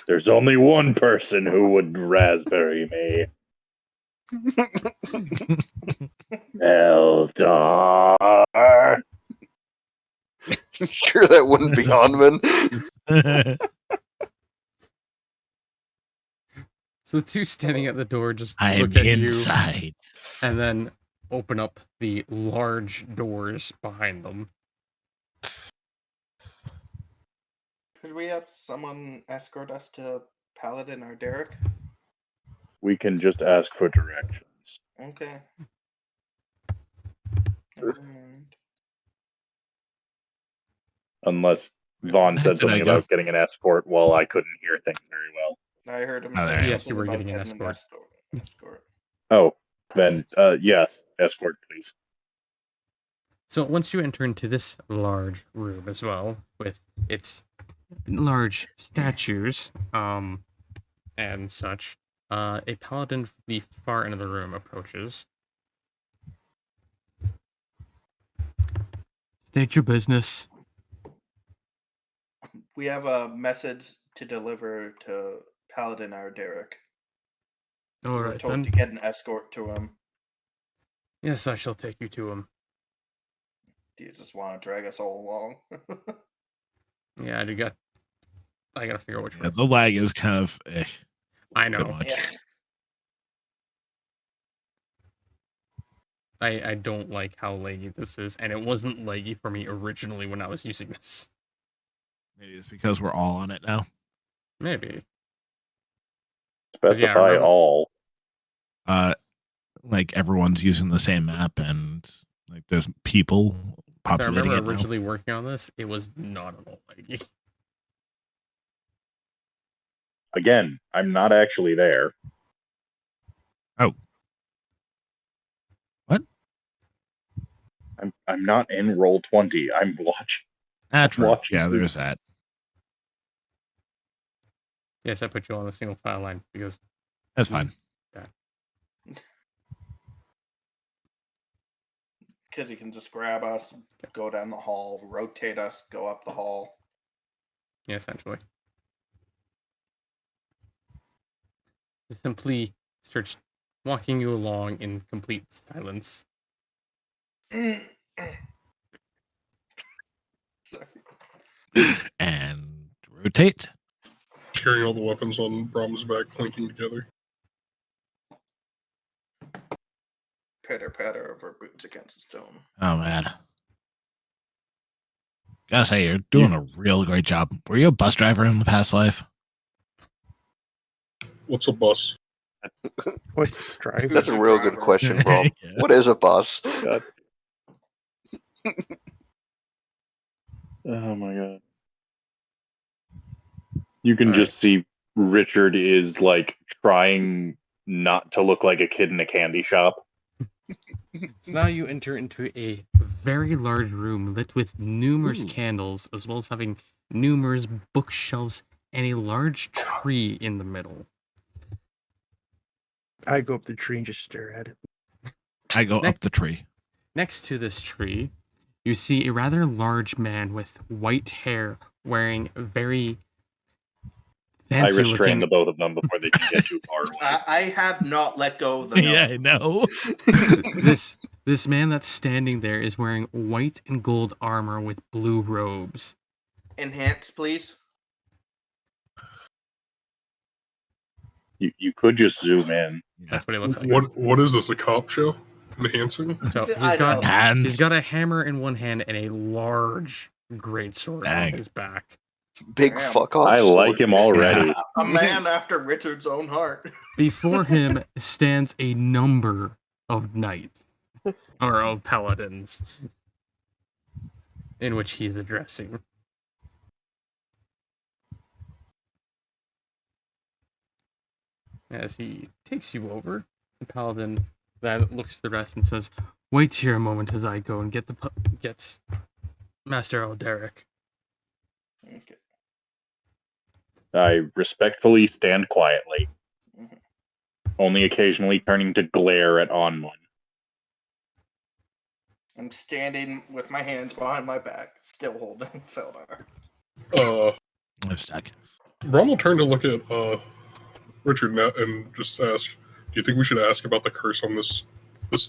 There's only one person who would raspberry me. Eldar. Sure, that wouldn't be Hanman. So the two standing at the door just I'm look at you inside. and then open up the large doors behind them. Could we have someone escort us to Paladin or Derek? We can just ask for directions. Okay. Never mind. Unless Vaughn said Did I something go? about getting an escort while I couldn't hear things very well. I heard him Oh, say there. Yes, something you were about getting an escort. escort. Oh, then yes, escort please. So once you enter into this large room as well, with its large statues, and such, a paladin from the far end of the room approaches. State your business. We have a message to deliver to Paladin or Derek. All We were right, told then. to get an escort to him. Yes, I shall take you to him. Do you just want to drag us all along? Yeah, I gotta figure out which Yeah, way. the lag is kind of. I Bit know. much. Yeah. I don't like how laggy this is, and it wasn't laggy for me originally when I was using this. Maybe it's because we're all on it now. Maybe. 'Cause, yeah, I Specify remember- all. Like everyone's using the same map, and like there's people So I populating remember it now. originally working on this, it was not at all laggy. Again, I'm not actually there. Oh. What? I'm not in roll 20. I'm watching. That's right. watching Yeah, this. there's that. Yes, I put you on a single file line because That's fine. Because he can just grab us, go down the hall, rotate us, go up the hall. yeah, essentially. Just simply starts walking you along in complete silence. Sorry. And rotate. Carrying all the weapons on Brahma's back, clinking together. Patter patter of our boots against the stone. Oh man. Gotta say, you're doing a real great job. Were you a bus driver in the past life? What's a bus? What drive? That's a Who's real driver? good question, bro. Yeah. What is a bus? God. Oh my god. You can All just see Richard is like trying not to look like a kid in a candy shop. So now you enter into a very large room lit with numerous Ooh. candles, as well as having numerous bookshelves and a large tree in the middle. I go up the tree and just stare at it. I go up the tree. Next to this tree, you see a rather large man with white hair wearing very I fancy restrain the looking. both of them before they can get too far away. I have not let go of the Yeah, I know. This man that's standing there is wearing white and gold armor with blue robes. Enhance, please. You could just zoom in. That's what he looks like. What is this? A cop show? Enhancing? So I know. Hands. he's got a hammer in one hand and a large greatsword on Dang. his back. Big Damn. fuck off. I like sword. him already. A man after Richard's own heart. Before him stands a number of knights, or of paladins, in which he's addressing. As he takes you over, the paladin then looks at the rest and says, "Wait here a moment as I go and get get Master Alderic." Okay. I respectfully stand quietly, Mhm. only occasionally turning to glare at Onmun. I'm standing with my hands behind my back, still holding Feldar. I'm stuck. Brom will turn to look at Richard and just ask, "Do you think we should ask about the curse on this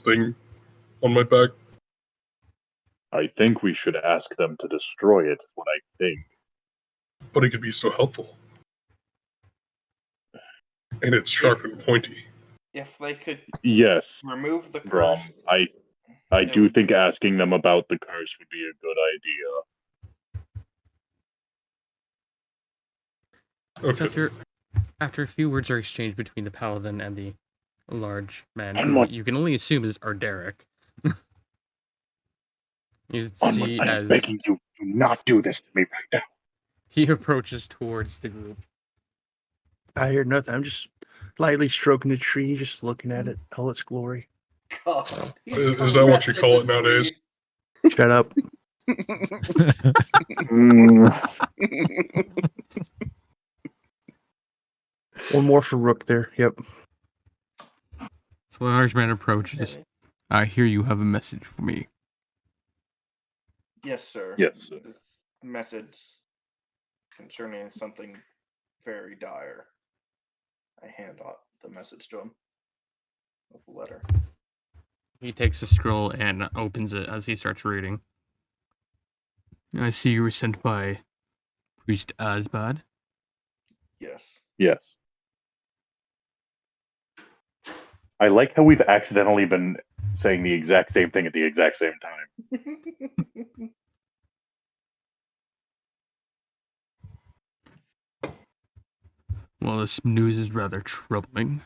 thing on my back?" I think we should ask them to destroy it, is what I think. But it could be so helpful. And it's sharp and pointy. If they could Yes, remove the Grom. curse, I it do would think be- asking them about the curse would be a good idea. Okay. After a few words are exchanged between the paladin and the large man, who Unmut, you can only assume are Derek. You Unmut, see I am as begging you, do not do this to me right now. he approaches towards the group. I hear nothing. I'm just lightly stroking the tree, just looking at it, all its glory. God, he's Is that what you caressing call it the nowadays? tree. Shut up. One more for Rook there. Yep. So the large man approaches. I hear you have a message for me. Yes, sir. Yes, sir. This message concerning something very dire. I hand out the message to him with the letter. He takes the scroll and opens it as he starts reading. I see you were sent by Priest Asbad. Yes. Yes. I like how we've accidentally been saying the exact same thing at the exact same time. Well, this news is rather troubling.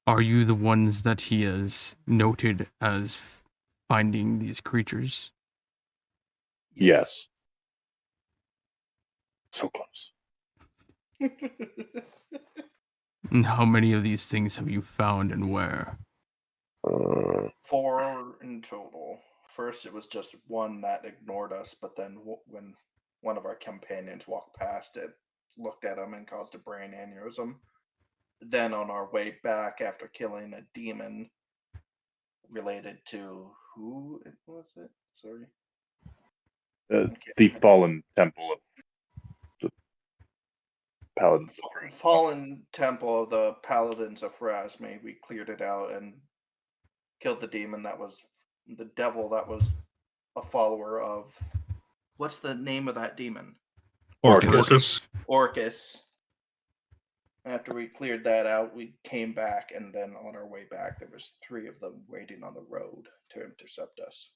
Are you the ones that he has noted as finding these creatures? Yes. So close. And how many of these things have you found and where? 4 in total. First, it was just one that ignored us, but then when one of our companions walked past it, looked at him and caused a brain aneurysm. Then on our way back, after killing a demon related to who was it? Sorry. The fallen temple of the paladins. Fallen temple of the paladins of Pharasmi. We cleared it out and killed the demon that was the devil that was a follower of. What's the name of that demon? Orcus. Orcus. After we cleared that out, we came back, and then on our way back, there was 3 of them waiting on the road to intercept us.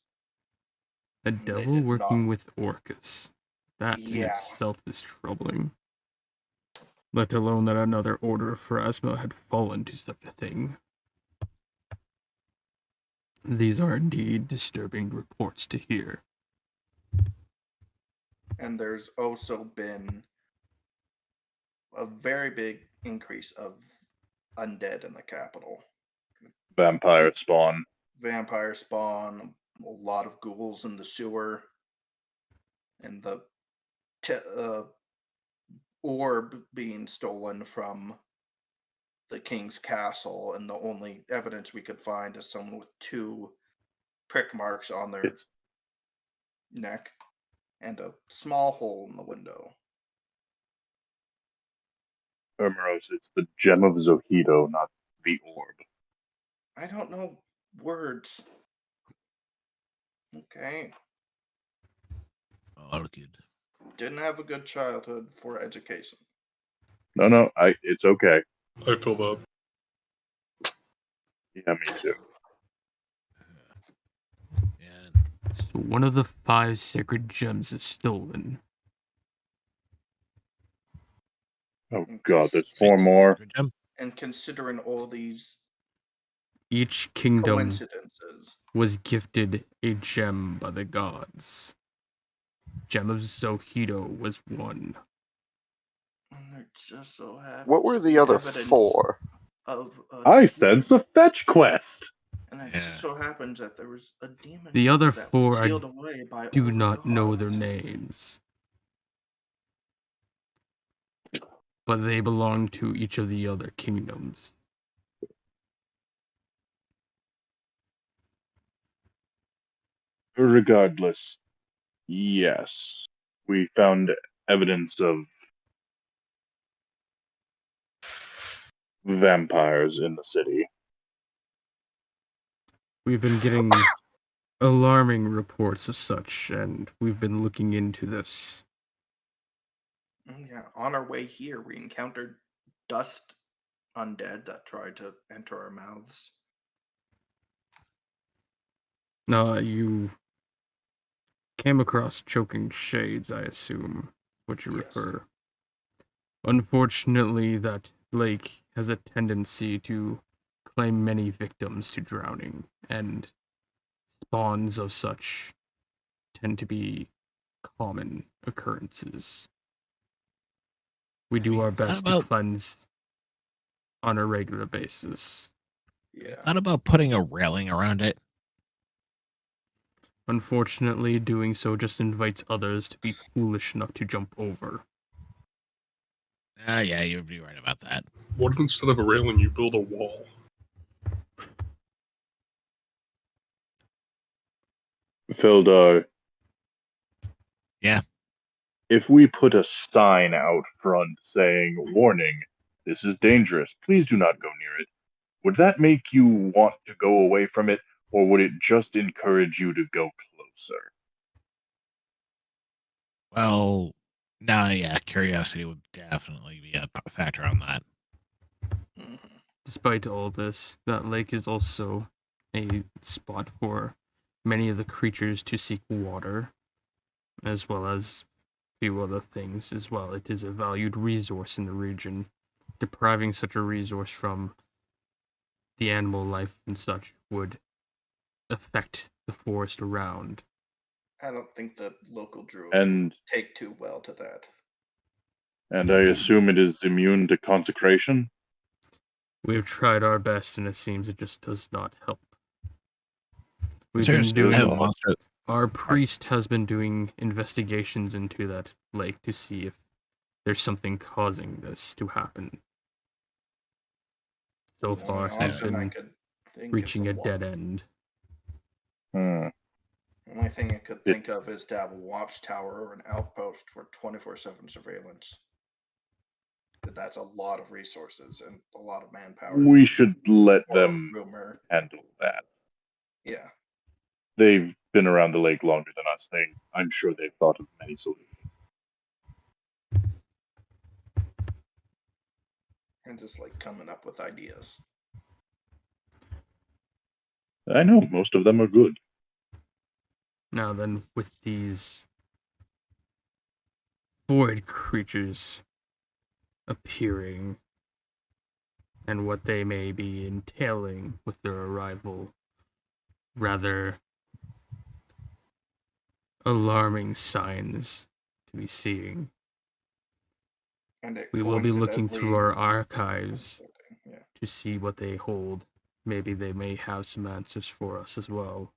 A They devil did working not. with Orcus. That in Yeah. itself is troubling. Let alone that another order of Pharasma had fallen to such a thing. These are indeed disturbing reports to hear. And there's also been a very big increase of undead in the capital. Vampire spawn. Vampire spawn, a lot of ghouls in the sewer, and the orb being stolen from the king's castle, and the only evidence we could find is someone with 2 prick marks on their neck and a small hole in the window. Ermeros, it's the gem of Zohido, not the orb. I don't know words. Okay. Oh, good. Didn't have a good childhood for education. No, it's okay. I feel that. Yeah, me too. So one of the 5 sacred gems is stolen. Oh god, there's 4 more. And considering all these Each kingdom coincidences, was gifted a gem by the gods. Gem of Zohido was one. and it just so happens What were the other evidence 4? Of I sense a fetch quest. And it just so happens that there was a demon The other that was 4 I sealed away by do all the not know their gods. names. But they belong to each of the other kingdoms. Regardless, yes. We found evidence of vampires in the city. We've been getting alarming reports of such, and we've been looking into this. Yeah, on our way here, we encountered dust undead that tried to enter our mouths. You came across choking shades, I assume, what you Yes. refer. Unfortunately, that lake has a tendency to claim many victims to drowning, and spawns of such tend to be common occurrences. We do our best to cleanse on a regular basis. Yeah. Thought about putting a railing around it. Unfortunately, doing so just invites others to be foolish enough to jump over. Yeah, you'd be right about that. What if instead of a railing, you build a wall? Phildar. Yeah. If we put a sign out front saying, "Warning, this is dangerous, please do not go near it," would that make you want to go away from it, or would it just encourage you to go closer? Well, now, yeah, curiosity would definitely be a factor on that. Despite all this, that lake is also a spot for many of the creatures to seek water, as well as a few other things as well. It is a valued resource in the region. Depriving such a resource from the animal life and such would affect the forest around. I don't think the local druids And would take too well to that. and I assume it is immune to consecration? We have tried our best, and it seems it just does not help. We've There's been doing. a monster. Our priest has been doing investigations into that lake to see if there's something causing this to happen. So The far, only he's option I been could think reaching is a dead end. Hmm. The only thing I could think of is to have a watchtower or an outpost for 24/7 surveillance. But that's a lot of resources and a lot of manpower. We should let Or them rumor. handle that. Yeah. They've been around the lake longer than us. I'm sure they've thought of many solutions. And just like coming up with ideas. I know most of them are good. Now then, with these void creatures appearing and what they may be entailing with their arrival, rather alarming signs to be seeing. And it We will be looking through coincidentally- our archives Yeah. to see what they hold. Maybe they may have some answers for us as well.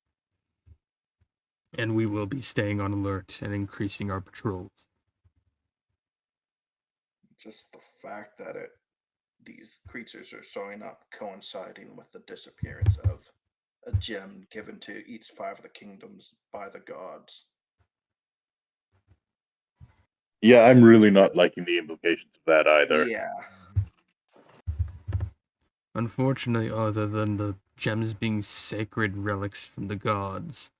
And we will be staying on alert and increasing our patrols. Just the fact that these creatures are showing up coinciding with the disappearance of a gem given to each 5 of the kingdoms by the gods. Yeah, I'm really not liking the implications of that either. Yeah. Unfortunately, other than the gems being sacred relics from the gods,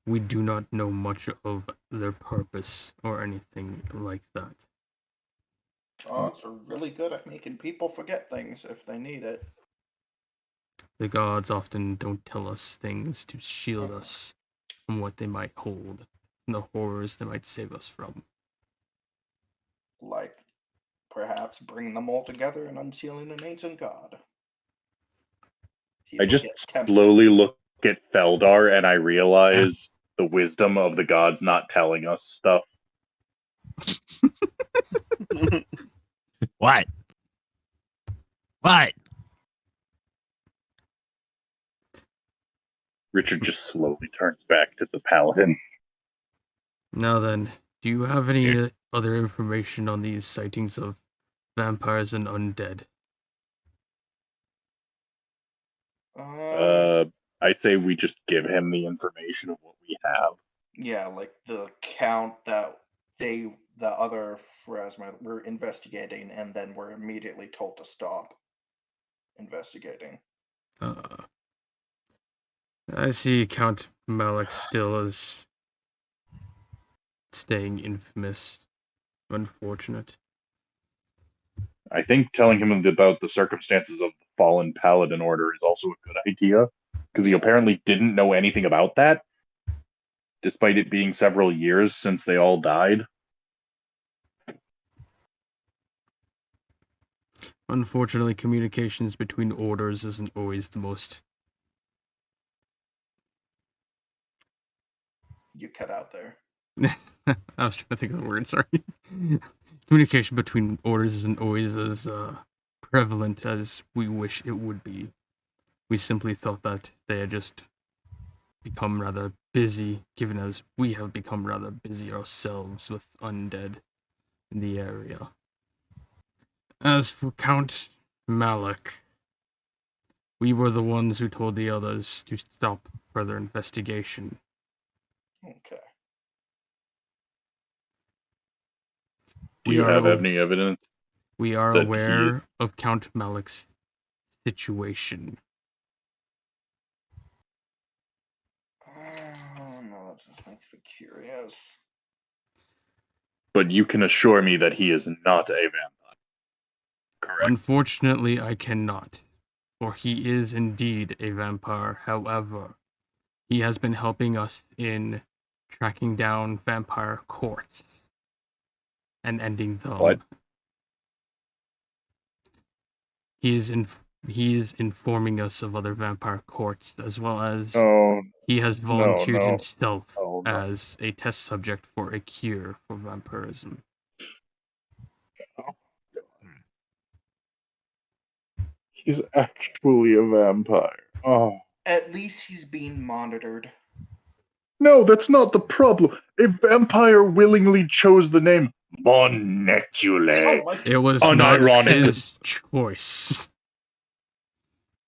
we do not know much of their purpose or anything like that. Gods are really good at making people forget things if they need it. The gods often don't tell us things to shield us from what they might hold, from the horrors they might save us from. Like perhaps bringing them all together and unsealing an ancient god. I People just get tempted. slowly look at Feldar and I realize the wisdom of the gods not telling us stuff. What? What? Richard just slowly turns back to the paladin. Now then, do you have any other information on these sightings of vampires and undead? I say we just give him the information of what we have. Yeah, like the count that the other Pharasma were investigating and then were immediately told to stop investigating. I see Count Malik still is staying infamous Unfortunate. I think telling him about the circumstances of the fallen paladin order is also a good idea, because he apparently didn't know anything about that, despite it being several years since they all died. Unfortunately, communications between orders isn't always the most. You cut out there. I was trying to think of the word, sorry. Communication between orders isn't always as prevalent as we wish it would be. We simply thought that they had just become rather busy, given as we have become rather busy ourselves with undead in the area. As for Count Malik, we were the ones who told the others to stop further investigation. Okay. Do you have any evidence? We are that aware of Count Malik's situation. Oh no, that just makes me curious. But you can assure me that he is not a vampire. Correct. Unfortunately, I cannot, for he is indeed a vampire. However, he has been helping us in tracking down vampire courts and ending them. What? He is informing us of other vampire courts, as well as he has no, volunteered no. himself Oh, no. as a test subject for a cure for vampirism. He's actually a vampire. Oh. At least he's being monitored. No, that's not the problem. A vampire willingly chose the name Monecule. Oh my It was not Unironically. his choice.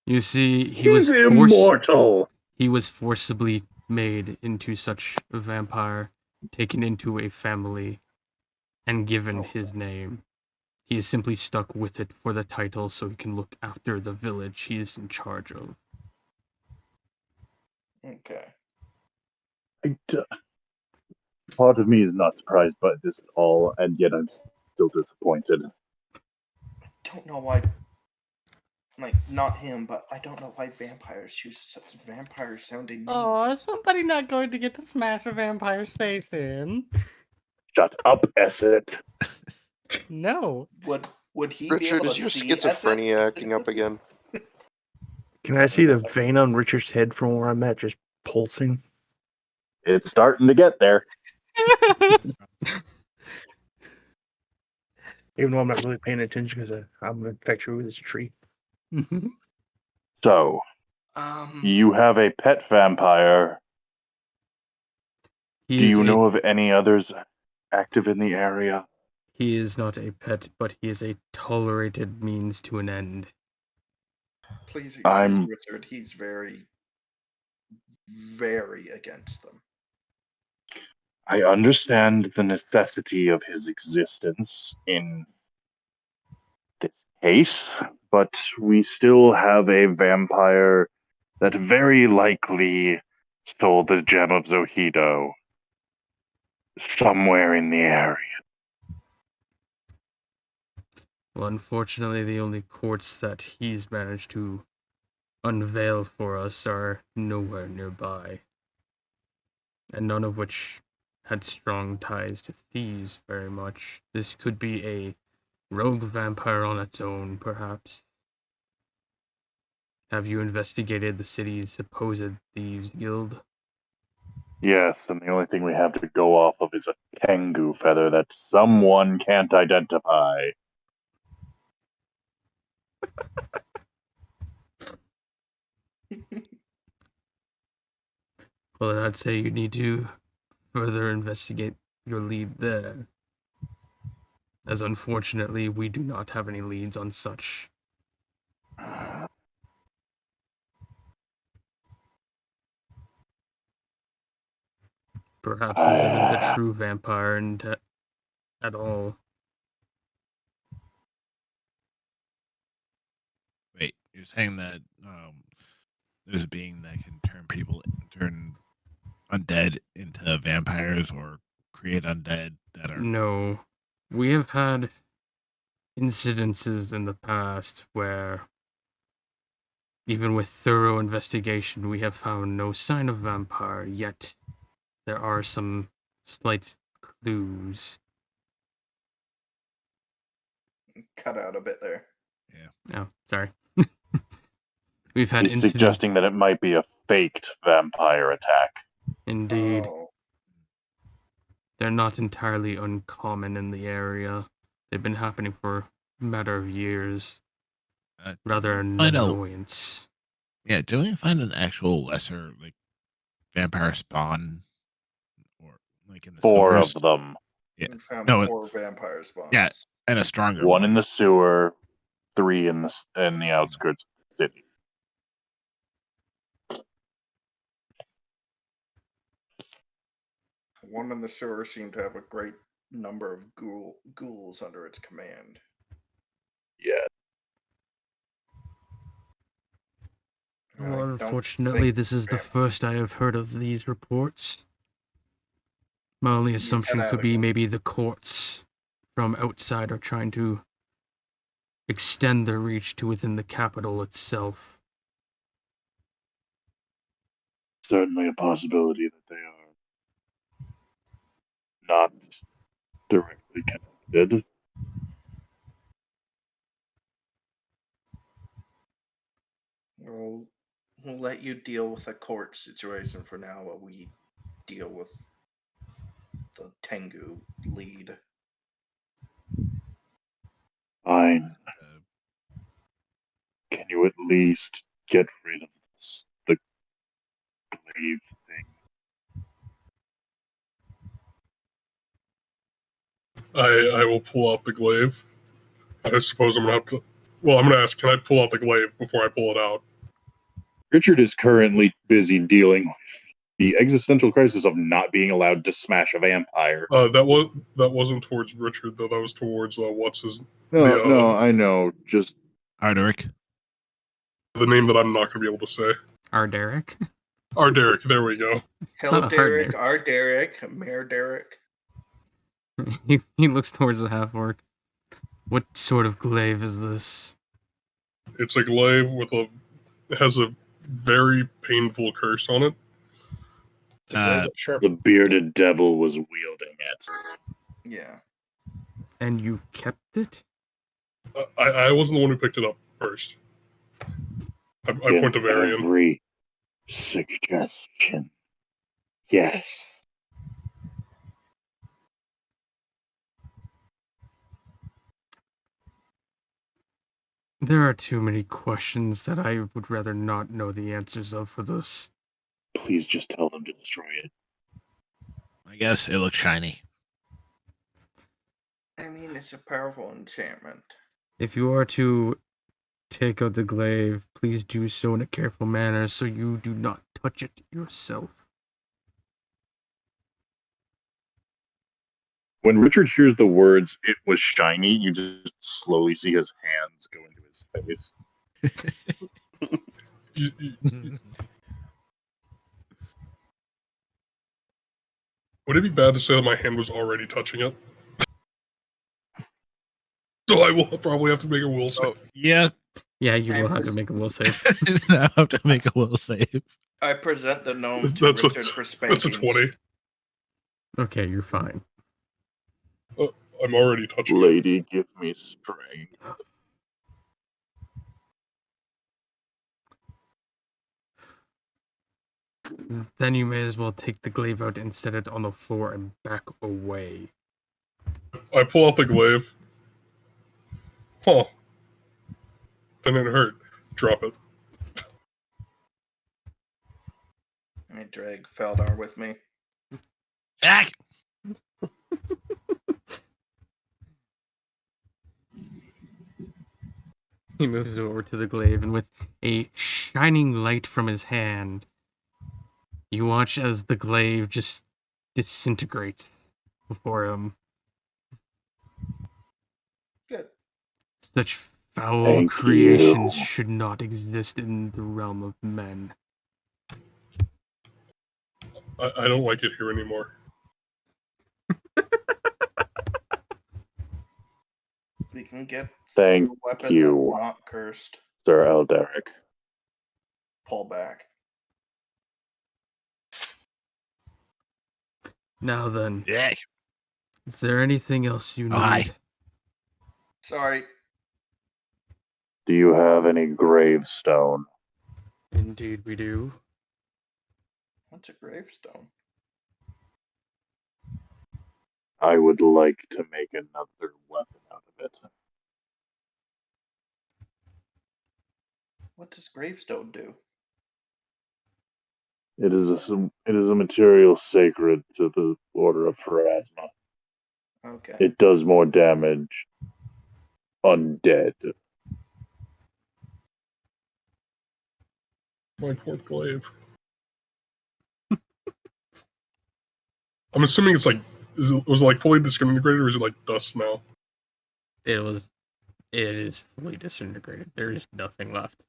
You see, He's immortal. He was forcibly made into such a vampire, taken into a family, and given his name. He is simply stuck with it for the title so he can look after the village he is in charge of. Okay. Part of me is not surprised by this at all, and yet I'm still disappointed. Don't know why. Like, not him, but I don't know why vampires choose such vampire-sounding names. Oh, is somebody not going to get to smash a vampire's face in? Shut up, Esset. No. Would he Richard, be able is to your see schizophrenia acting up again? Can I see the vein on Richard's head from where I'm at just pulsing? It's starting to get there. Even though I'm not really paying attention because I'm infatuated with this tree. So, you have a pet vampire. Do you know of any others active in the area? He is not a pet, but he is a tolerated means to an end. Please excuse Richard. He's very, very against them. I understand the necessity of his existence in this case, but we still have a vampire that very likely stole the gem of Zohido somewhere in the area. Well, unfortunately, the only courts that he's managed to unveil for us are nowhere nearby, and none of which had strong ties to thieves very much. This could be a rogue vampire on its own, perhaps. Have you investigated the city's supposed thieves guild? Yes, and the only thing we have to go off of is a Tengu feather that someone can't identify. Well, then I'd say you need to further investigate your lead there. As unfortunately, we do not have any leads on such. Perhaps this isn't a true vampire at all. Wait, you're saying that there's a being that can turn undead into vampires or create undead that are... No. We have had incidences in the past where, even with thorough investigation, we have found no sign of vampire, yet there are some slight clues. Cut out a bit there. Oh, sorry. We've had He's incidents. suggesting that it might be a faked vampire attack. Indeed. Oh. They're not entirely uncommon in the area. They've been happening for a matter of years. Rather an annoyance. Yeah, do we find an actual lesser like vampire spawn, or like in the 4 sewers? of them. Yeah. We found No, 4 vampire spawns. yeah, and a stronger 1 in the sewer, 3 in the outskirts of the city. One in the sewer seemed to have a great number of ghouls under its command. Yeah. Well, unfortunately, this is the first I have heard of these reports. My only assumption could be maybe the courts from outside are trying to extend their reach to within the capital itself. Certainly a possibility that they are not directly connected. Well, we'll let you deal with the court situation for now while we deal with the Tengu lead. Fine. Can you at least get rid of the glaive thing? I will pull out the glaive. I suppose I'm gonna have to. Well, I'm gonna ask. Can I pull out the glaive before I pull it out? Richard is currently busy dealing with the existential crisis of not being allowed to smash a vampire. That wasn't towards Richard though. That was towards what's his. No, I know. Just Arderic. The name that I'm not gonna be able to say. Arderic. Arderic. There we go. Hilderic, Arderic, Mayor Derek. He looks towards the half-orc. What sort of glaive is this? It's a glaive with it has a very painful curse on it. The bearded devil was wielding it. Yeah. And you kept it? I wasn't the one who picked it up first. I point to Varian. Every suggestion. Yes. There are too many questions that I would rather not know the answers of for this. Please just tell them to destroy it. I guess it looks shiny. I mean, it's a powerful enchantment. If you are to take out the glaive, please do so in a careful manner so you do not touch it yourself. When Richard hears the words, "it was shiny," you just slowly see his hands go into his face. Would it be bad to say that my hand was already touching it? So I will probably have to make a will save. Yeah. Yeah, you will have to make a will save. I have to make a will save. I present the gnome to Richard for spankings. That's a 20. Okay, you're fine. I'm already touching Lady, give me strength. Then you may as well take the glaive out and set it on the floor and back away. I pull out the glaive. Huh. Didn't hurt. Drop it. I drag Feldar with me. Jack! He moves over to the glaive, and with a shining light from his hand, you watch as the glaive just disintegrates before him. Good. Such foul Thank creations you. should not exist in the realm of men. I don't like it here anymore. We can get Thank a weapon you, that's not cursed. Sir Elderic. Pull back. Now then, Yeah. is there anything else you Oh, hi. need? Sorry. Do you have any gravestone? Indeed, we do. What's a gravestone? I would like to make another weapon out of it. What does gravestone do? It is a material sacred to the Order of Pharasma. Okay. It does more damage undead. My poor glaive. I'm assuming it's like, was it like fully disintegrated or is it like dust now? It is fully disintegrated. There is nothing left.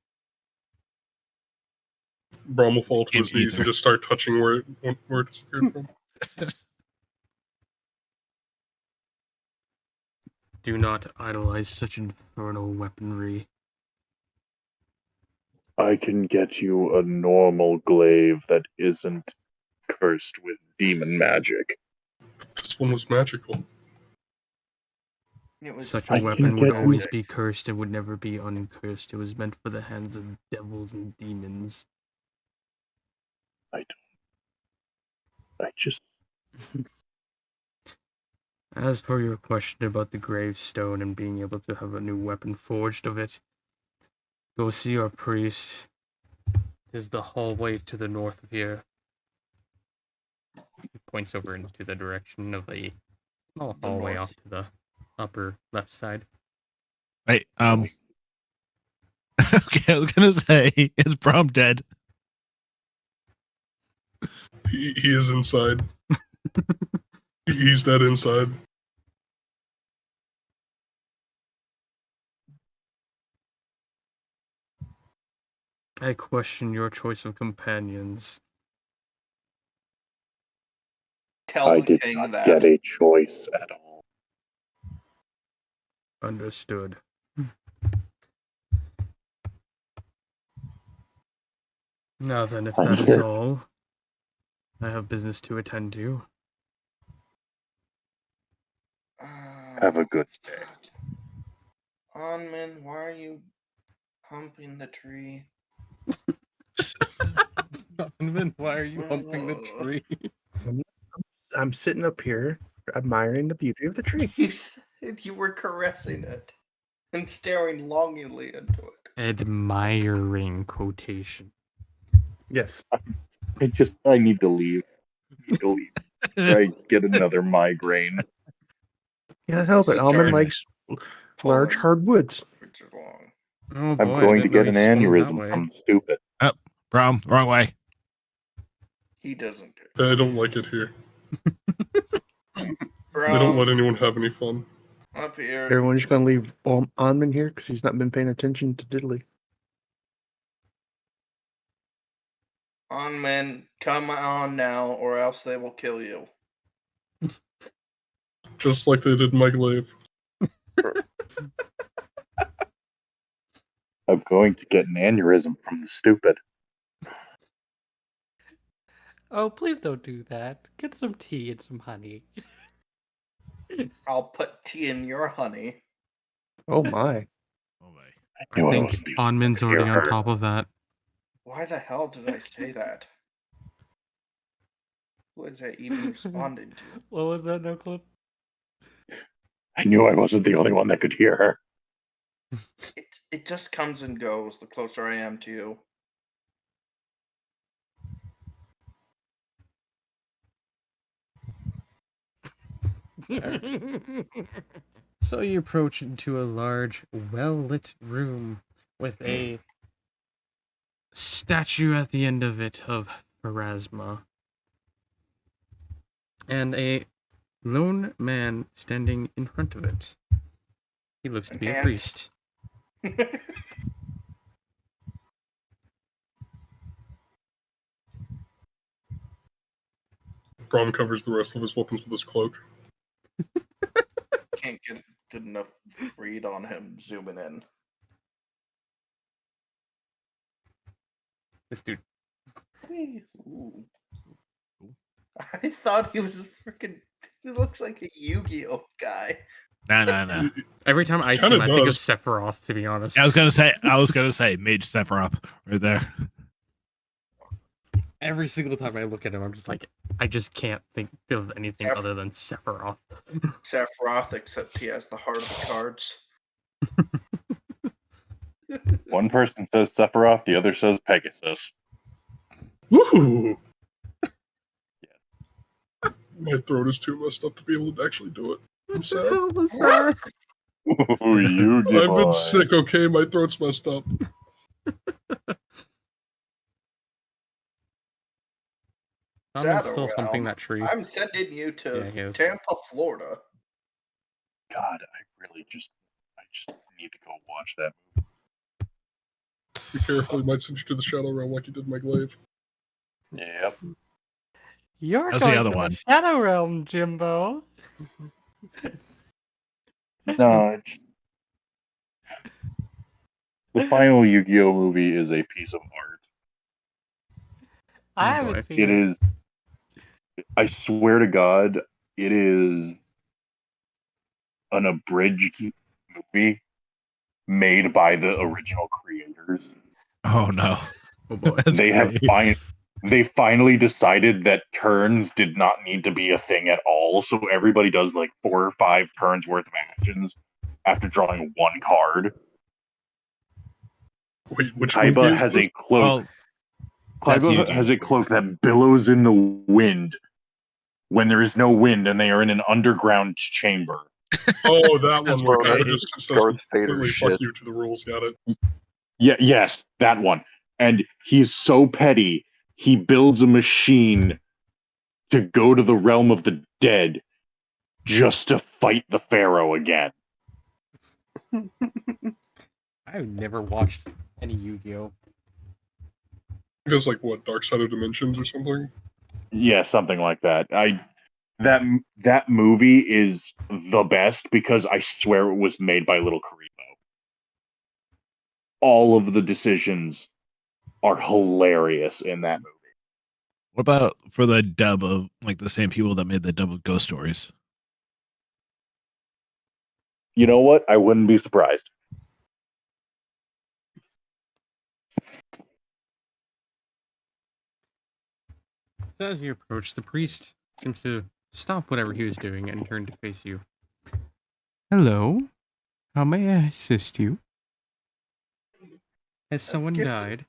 Brom will fall to In his knees and ether. just start touching where it disappeared from. Do not idolize such infernal weaponry. I can get you a normal glaive that isn't cursed with demon magic. This one was magical. It was Such I a can weapon would get always you- be cursed and would never be uncursed. It was meant for the hands of devils and demons. I just As for your question about the gravestone and being able to have a new weapon forged of it, go see our priest. There's the hallway to the north of here. He points over into the direction of a small The hallway north. off to the upper left side. Right. Okay, I was gonna say, is Brom dead? He is inside. He's dead inside. I question your choice of companions. Tell I the did king not that. get a choice at all. Understood. Now then, if I'm that is here. all, I have business to attend to. Have a good day. Onman, why are you humping the tree? Donovan, why are you humping the tree? I'm sitting up here admiring the beauty of the tree. You said you were caressing it and staring longingly into it. Admiring quotation. Yes. I need to leave. I get another migraine. Can't help it. Almond Start likes large pulling hardwoods. words along. Oh I'm boy, I going to didn't know get he an swung that aneurysm way. from stupid. Brom, wrong way. He doesn't care. I don't like it here. Bro, They don't let anyone have any fun. up here. Everyone's just gonna leave Almond here because he's not been paying attention to Diddley. Onman, come on now, or else they will kill you. Just like they did my glaive. I'm going to get an aneurysm from the stupid. Oh, please don't do that. Get some tea and some honey. I'll put tea in your honey. Oh my. Oh my. I knew I think wasn't the only one Onman's to hear already on her. top of that. Why the hell did I say that? Who is that even responding to? What was that, no clip? I knew I wasn't the only one that could hear her. It just comes and goes the closer I am to you. So you approach into a large, well-lit room with a statue at the end of it of Pharasma. And a lone man standing in front of it. He looks to be a Enhanced. priest. Brom covers the rest of his weapons with his cloak. Can't get good enough read on him zooming in. This dude. Ooh. I thought he was a freaking. He looks like a Yu-Gi-Oh guy. No. Every time I see him, I think of Sephiroth, to be honest. I was gonna say Mage Sephiroth right there. Every single time I look at him, I'm just like, I just can't think of anything other than Sephiroth. Sephiroth, except he has the heart of the cards. One person says Sephiroth, the other says Pegasus. Woohoo! My throat is too messed up to be able to actually do it. I'm sad. Ooh, Yu-Gi I've been boy. sick, okay? My throat's messed up. Someone's still humping that tree. I'm sending you to he is. Tampa, Florida. God, I just need to go watch that movie. Be careful, he might send you to the Shadow Realm like he did my glaive. Yep. You're That's going the other to one. the Shadow Realm, Jimbo. No, the final Yu-Gi-Oh movie is a piece of art. I haven't seen It is. I swear to God, it is an abridged movie made by the original creators. Oh no. Oh boy. They finally decided that turns did not need to be a thing at all, so everybody does like 4 or 5 turns worth of actions after drawing one card. Wait, which Kaiba movie is has this? a cloak. That's Kaiba Yu-Gi-Oh! has a cloak that billows in the wind when there is no wind and they are in an underground chamber. Oh, that one where Okay. Kaiba just says Darth Vader completely shit. fuck you to the rules, got it. Yes, that one. And he's so petty, he builds a machine to go to the realm of the dead just to fight the Pharaoh again. I've never watched any Yu-Gi-Oh. Because like what, Dark Side of Dimensions or something? Yeah, something like that. That movie is the best because I swear it was made by Little Karibo. All of the decisions are hilarious in that movie. What about for the dub of like the same people that made the dub of Ghost Stories? You know what? I wouldn't be surprised. As you approach, the priest seems to stop whatever he was doing and turn to face you. Hello? How may I assist you? Has someone died?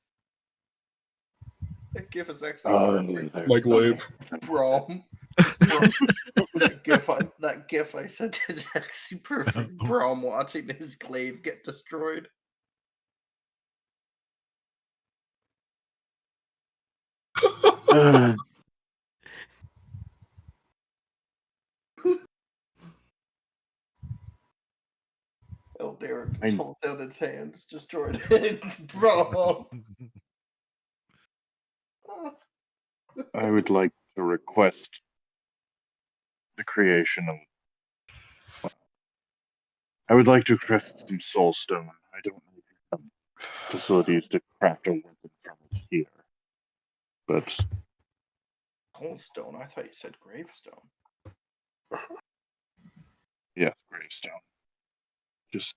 That gif is actually perfect. My glaive. Brom. that gif I sent is actually perfect. Brom watching his glaive get destroyed. Oh, Derek just holds out its hands, destroyed it. Brom. I would like to request the creation of. I would like to request some soul stone. I don't know if you have facilities to craft a weapon from it here, but Stone. I thought you said gravestone. yes, gravestone. Just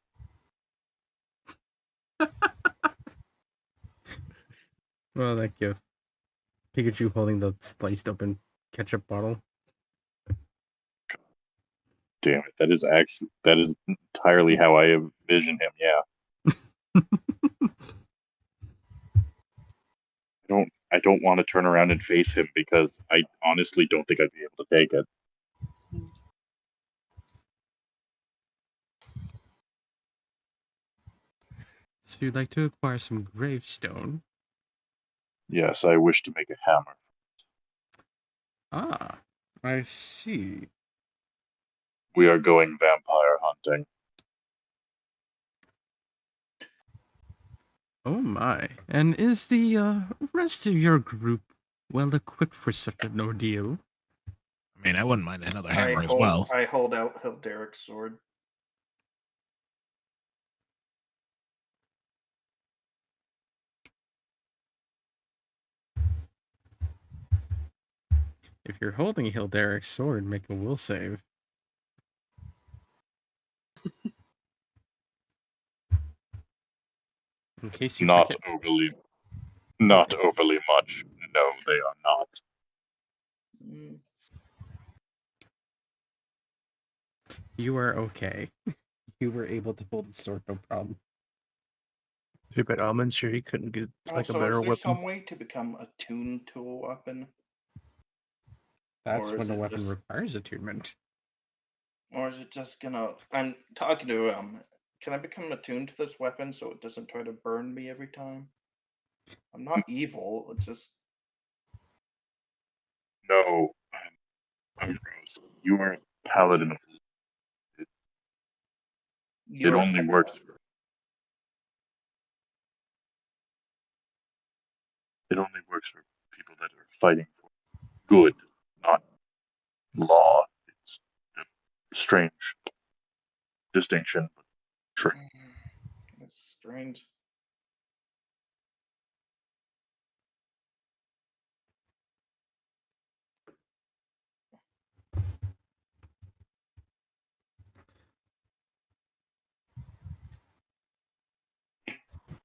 Well, that gift. Pikachu holding the sliced open ketchup bottle. damn it, that is entirely how I envision him. Yeah. I don't want to turn around and face him because I honestly don't think I'd be able to take it. So you'd like to acquire some gravestone? Yes, I wish to make a hammer. Ah, I see. We are going vampire hunting. Oh my. And is the rest of your group well equipped for such an ordeal? I mean, I wouldn't mind another hammer as well. I hold out Hilderic's sword. If you're holding Hilderic's sword, make a will save. In case you Not forget. not overly much. No, they are not. Mm. You are okay. You were able to hold the sword, no problem. Too bad Almond's sure he couldn't get like a Also, better is there weapon. some way to become attuned to a weapon? That's Or when is a it weapon just- requires attunement. Or is it just gonna? I'm talking to him. Can I become attuned to this weapon so it doesn't try to burn me every time? I'm not evil. It's just No, Ambrose, you are a paladin. you're It a only works. It only works for people that are fighting for good, not law. It's a strange distinction, but true. It's strange.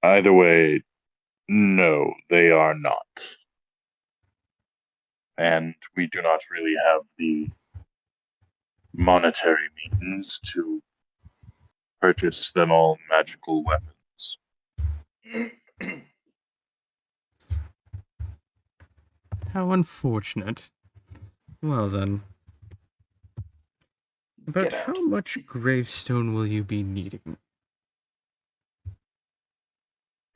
Either way, no, they are not. And we do not really have the monetary means to purchase them all magical weapons. How unfortunate. Well then. But Get out. how much gravestone will you be needing?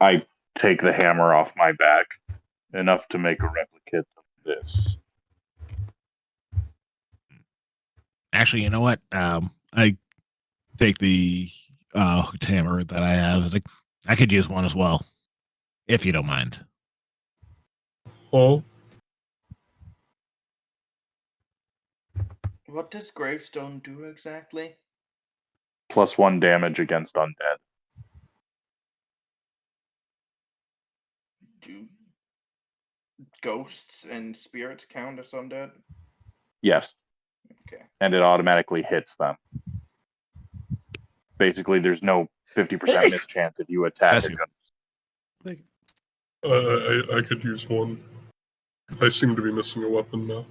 I take the hammer off my back, enough to make a replicate of this. Actually, you know what? I take the hooked hammer that I have. Like, I could use one as well, if you don't mind. Oh, What does gravestone do exactly? +1 damage against undead. Do ghosts and spirits count as undead? Yes, Okay. and it automatically hits them. Basically, there's no 50% mischance if you attack Bless a you. ghost. I could use one. I seem to be missing a weapon now.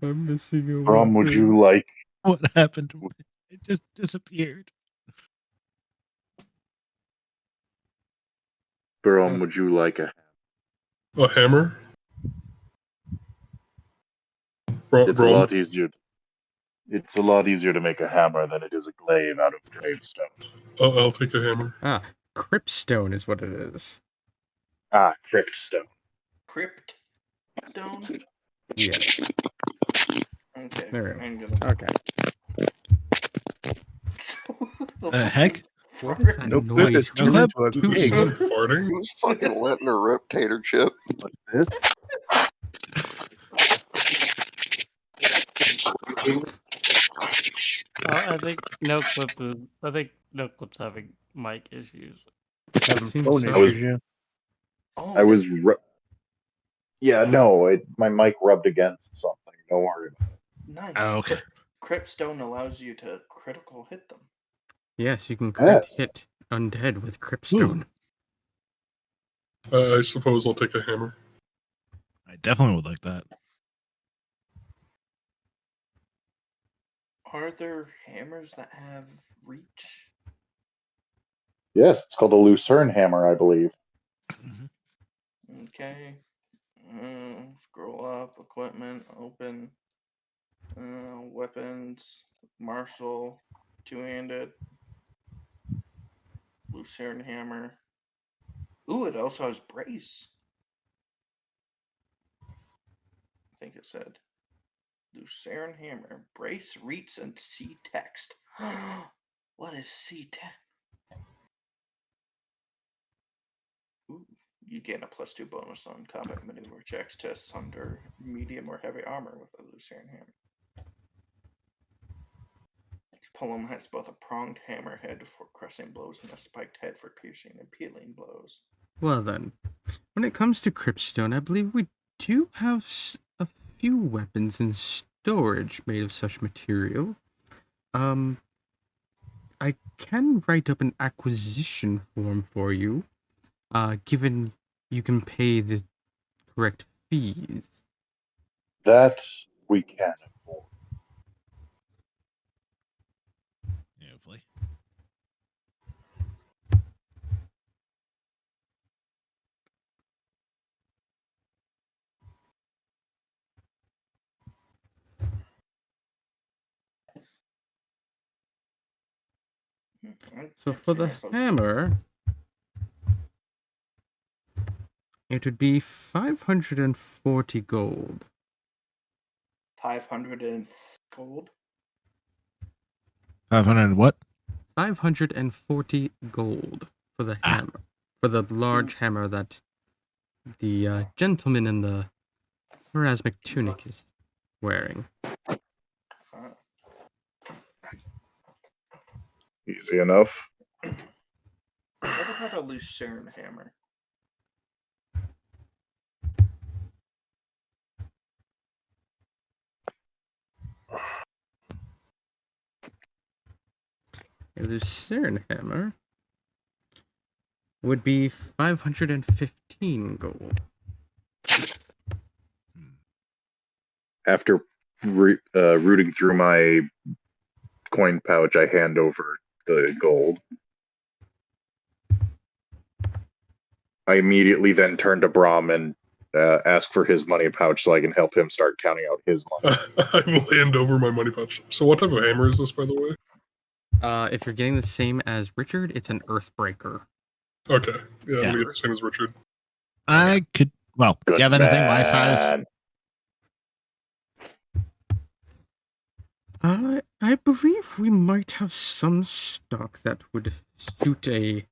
I'm missing a Brom, would you like? What happened to it? It just disappeared. Brom, would you like a? A hammer? It's a lot easier. It's a lot easier to make a hammer than it is a glaive out of gravestone. I'll take a hammer. Ah, cryptstone is what it is. Ah, cryptstone. Crypt stone? Yes. Okay. There we I'm go. gonna. Okay. Heck? What is that No clip noise? is turned clip? into a Too pig. soon. Farting? Who's fucking letting her rip tater chip? What's this? I think no clip is. I think no clip's having mic issues. Having Seems phone so. issues, yeah. Oh, I was. this Yeah, no, my mic rubbed against something. Don't worry about it. nice. Oh, okay. Crypt stone allows you to critical hit them. Yes, you can crit Yes. hit undead with cryptstone. I suppose I'll take a hammer. I definitely would like that. Are there hammers that have reach? Yes, it's called a Lucerne hammer, I believe. Okay. Scroll up, equipment, open, weapons, martial, two-handed, Lucerne hammer. Ooh, it also has brace. I think it said Lucerne hammer, brace, reach, and see text. What is see text? Ooh, you gain a +2 bonus on combat maneuver checks tests under medium or heavy armor with a Lucerne hammer. This poem has both a pronged hammerhead for crushing blows and a spiked head for piercing and peeling blows. Well then, when it comes to Cryptstone, I believe we do have a few weapons in storage made of such material. Um, I can write up an acquisition form for you, given you can pay the correct fees. That we can afford. Hopefully. So for the hammer, it would be 540 gold. 500 gold. 500 what? 540 gold for the hammer. For the large hammer that the gentleman in the Erasmic tunic is wearing. Easy enough. What about a Lucerne hammer? A Lucerne hammer would be 515 gold. After rooting through my coin pouch, I hand over the gold. I immediately then turn to Brahm and ask for his money pouch so I can help him start counting out his money. I will hand over my money pouch. So what type of hammer is this, by the way? If you're getting the same as Richard, it's an Earthbreaker. Okay. Yeah, I'm Yeah. gonna get the same as Richard. I could. Well, do you have anything my size? I believe we might have some stock that would suit a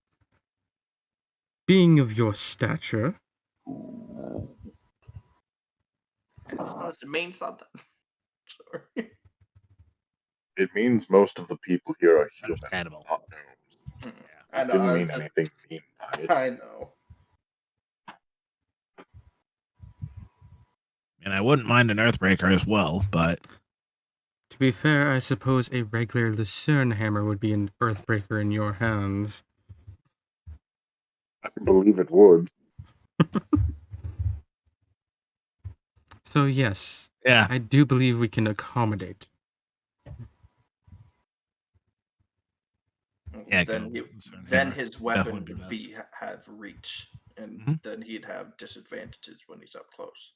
being of your stature. It's supposed to mean something. Sorry. It means most of the people here are human. Understandable. Not gnomes. I It know. didn't I mean was just, anything mean by it. I know. And I wouldn't mind an Earthbreaker as well, but To be fair, I suppose a regular Lucerne hammer would be an Earthbreaker in your hands. I believe it would. So yes, yeah. I do believe we can accommodate. Yeah, Then his weapon definitely would be have reach, and Mhm. then he'd have disadvantages when he's up close.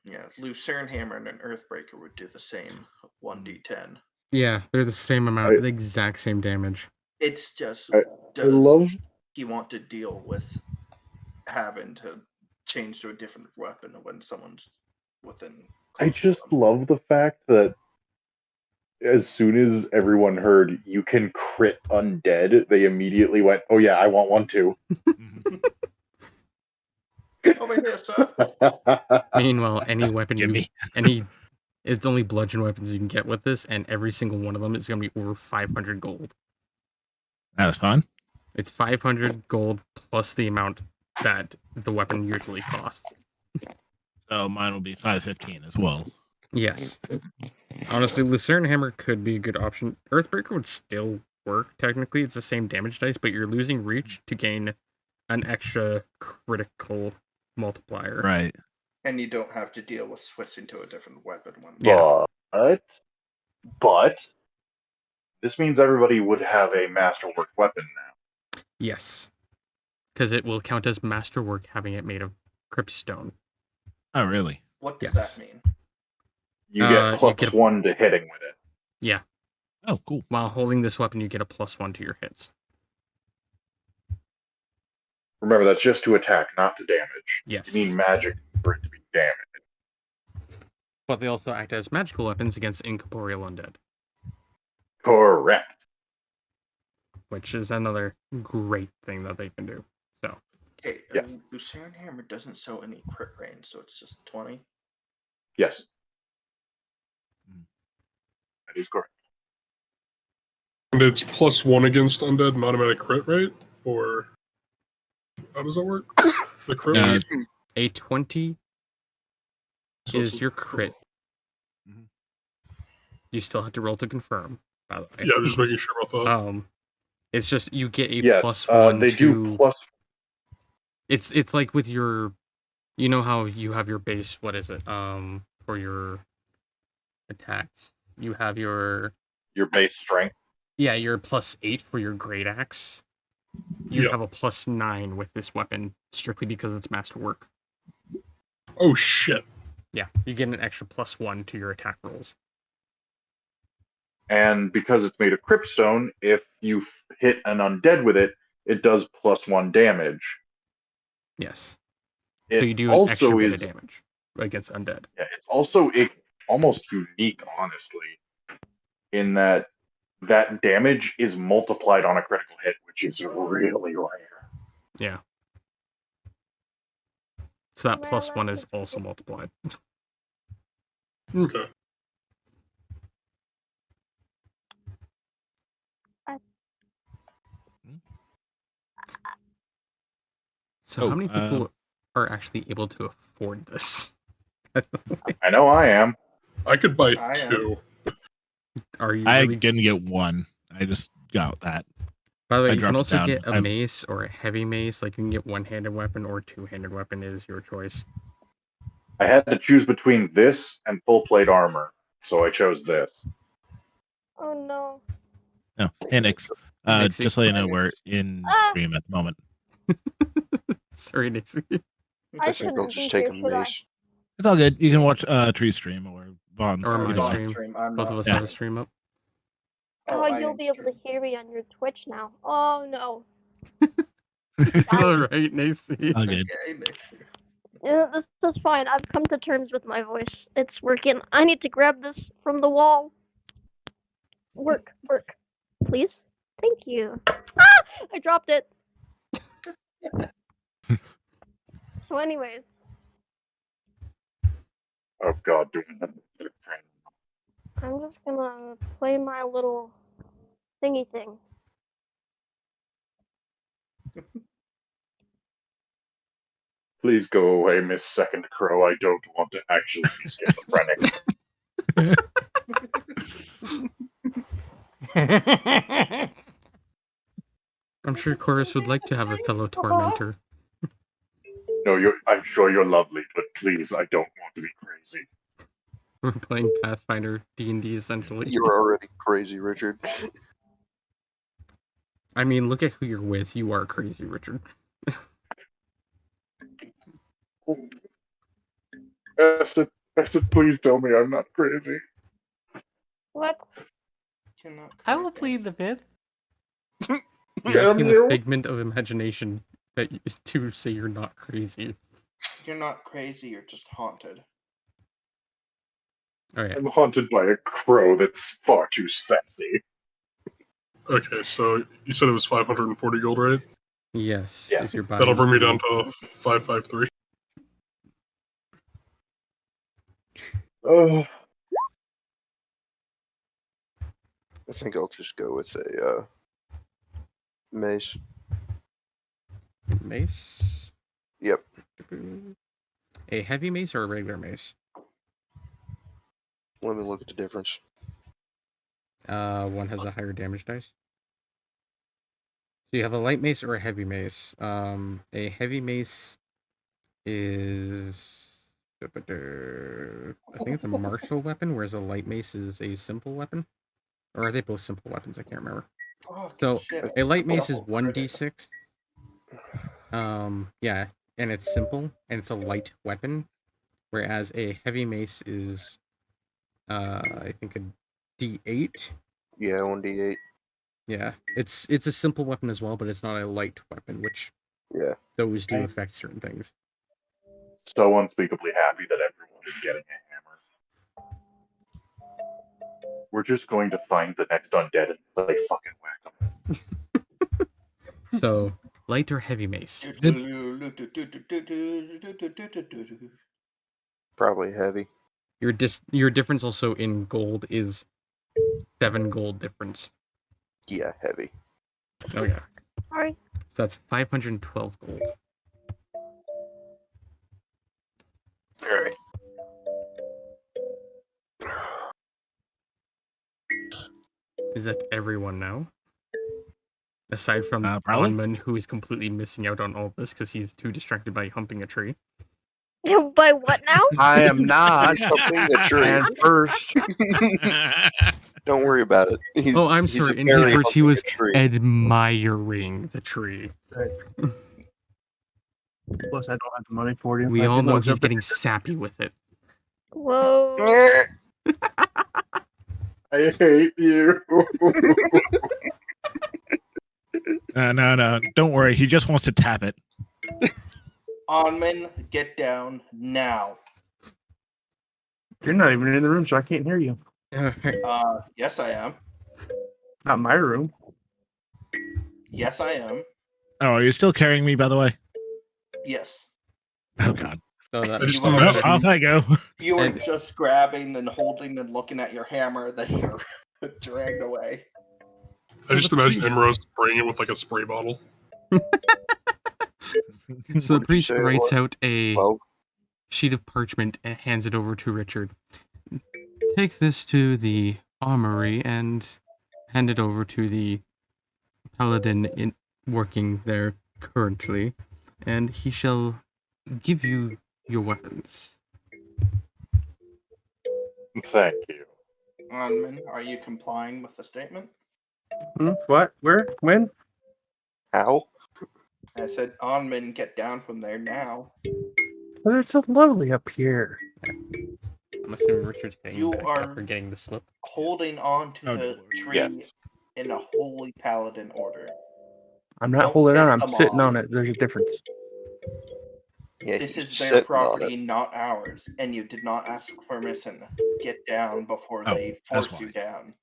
Yeah, Lucerne hammer and an Earthbreaker would do the same 1d10. Yeah, they're the same amount, the exact same damage. It's just I does love. he want to deal with having to change to a different weapon when someone's within I close to just him? love the fact that as soon as everyone heard you can crit undead, they immediately went, "Oh yeah, I want one too." Over here, sir. Meanwhile, any weapon Gimme. it's only bludgeon weapons you can get with this, and every single one of them is going to be over 500 gold. That was fun. It's 500 gold plus the amount that the weapon usually costs. So mine will be 515 as well. Yes. Honestly, Lucerne Hammer could be a good option. Earthbreaker would still work, technically. It's the same damage dice, but you're losing reach to gain an extra critical multiplier. Right. And you don't have to deal with switching to a different weapon when Yeah. But this means everybody would have a masterwork weapon now. Yes. Because it will count as masterwork having it made of cryptstone. Oh, really? What does Yes. that mean? You get you get a- +1 to hitting with it. Yeah. Oh, cool. While holding this weapon, you get a +1 to your hits. Remember, that's just to attack, not to damage. Yes. You need magic for it to be damaged. But they also act as magical weapons against incorporeal undead. Correct. Which is another great thing that they can do. So, Okay, Yes. Lucerne Hammer doesn't show any crit range, so it's just 20. Yes. That is correct. And it's +1 against undead, and automatic crit rate? Or how does that work? The crit rate? A 20 So is it's- your crit. You still have to roll to confirm, by the way. Yeah, I was just making sure about that. It's just you get a Yes. +1 They to. do plus. It's like with your, you know how you have your base. What is it? For your attacks, you have your base strength. Yeah, your +8 for your great axe. You'd Yeah. have a +9 with this weapon, strictly because it's masterwork. Oh shit. Yeah, you get an extra +1 to your attack rolls. And because it's made of cryptstone, if you hit an undead with it, it does +1 damage. Yes. It So you do an also extra bit is of damage against undead. Yeah, it's also almost unique, honestly, in that damage is multiplied on a critical hit, which is really rare. Yeah. So that Am I +1 allowed is to also skip? multiplied. Okay. So how many people are actually able to afford this? I know I am. I could buy I am. 2. Are you I really? didn't get one. I just got that. By the way, I you can dropped it also down. get a I've- mace or a heavy mace. Like you can get one-handed weapon or two-handed weapon is your choice. I had to choose between this and full plate armor, so I chose this. Oh no. No, hey Nix. Nixie. Just so you know, we're in stream at the moment. Sorry, Nixie. I I think I'll shouldn't just be take here, a should I? mace. It's all good. You can watch Tree stream or Vaughn's. Or Or my either way. stream. I'm Both of not us Yeah. have a stream up. Oh, I you'll am be able to streaming. hear me on your Twitch now. Oh no. It's alright, Nixie. All good. Okay, Nixie. Yeah, this is fine. I've come to terms with my voice. It's working. I need to grab this from the wall. Work. Please? Thank you. Ah! I dropped it. So anyways. Oh god, doing that. I'm just gonna play my little thingy thing. Please go away, Miss Second Crow. I don't want to actually be schizophrenic. I'm sure Chorus would like to have a fellow tormentor. No, I'm sure you're lovely, but please, I don't want to be crazy. We're playing Pathfinder D&D essentially. You're already crazy, Richard. I mean, look at who you're with. You are crazy, Richard. Acid, please tell me I'm not crazy. What? I will plead the fifth. You're Damn asking the you! figment of imagination that to say you're not crazy. You're not crazy, you're just haunted. Oh yeah. I'm haunted by a crow that's far too sexy. Okay, so you said it was 540 gold, right? Yes. Yeah. If you're buying That'll bring me down food. to 553. Oh, I think I'll just go with a mace. Mace. Yep. A heavy mace or a regular mace? Let me look at the difference. One has a higher damage dice. So you have a light mace or a heavy mace. A heavy mace is, I think it's a martial weapon, whereas a light mace is a simple weapon. Or are they both simple weapons? I can't remember. Oh, So shit. a light mace is Double credit. 1d6. Yeah, and it's simple and it's a light weapon, whereas a heavy mace is, I think a d8. Yeah, 1d8. Yeah, it's a simple weapon as well, but it's not a light weapon, which Yeah. those do affect certain things. so unspeakably happy that everyone is getting a hammer. We're just going to find the next undead and play fucking whack 'em. So Light or heavy mace? Probably heavy. Your difference also in gold is 7 gold difference. Yeah, heavy. Oh yeah. Sorry. So that's 512 gold. All right. Is that everyone now? Aside from Probably. Onman, who is completely missing out on all this because he's too distracted by humping a tree. By what now? I am not. He's humping a tree. And first, Don't worry about it. Oh, I'm he's sorry. In his apparently words, he humping was a tree. admiring the tree. plus I don't have the money for it. We I all did know look he's up getting sappy with it. Whoa. I hate you. No. Don't worry. He just wants to tap it. Onman, get down now. You're not even in the room, so I can't hear you. Yes, I am. Not my room. Yes, I am. Oh, are you still carrying me, by the way? Yes. Oh, God. Oh, that I just You were, Well, imagine. off I go. you were And- just grabbing and holding and looking at your hammer that you're dragged away. I just imagine Emerald spraying it with like a spray bottle. So the What did you priest say it writes was? out a 12? sheet of parchment and hands it over to Richard. Take this to the armory and hand it over to the paladin working there currently, and he shall give you your weapons. Thank you. Onman, are you complying with the statement? What? Where? When? How? I said, Onman, get down from there now. But it's so lovely up here. I'm assuming Richard's getting You back are- after getting the slip. Holding on to Oh, the Lord. tree Yes. in a holy paladin order. I'm not Don't holding on. piss I'm them sitting off. on it. There's a difference. Yeah, This he's is their sitting on property, it. not ours, and you did not ask permission. Get down before Oh, they that's force you why. down.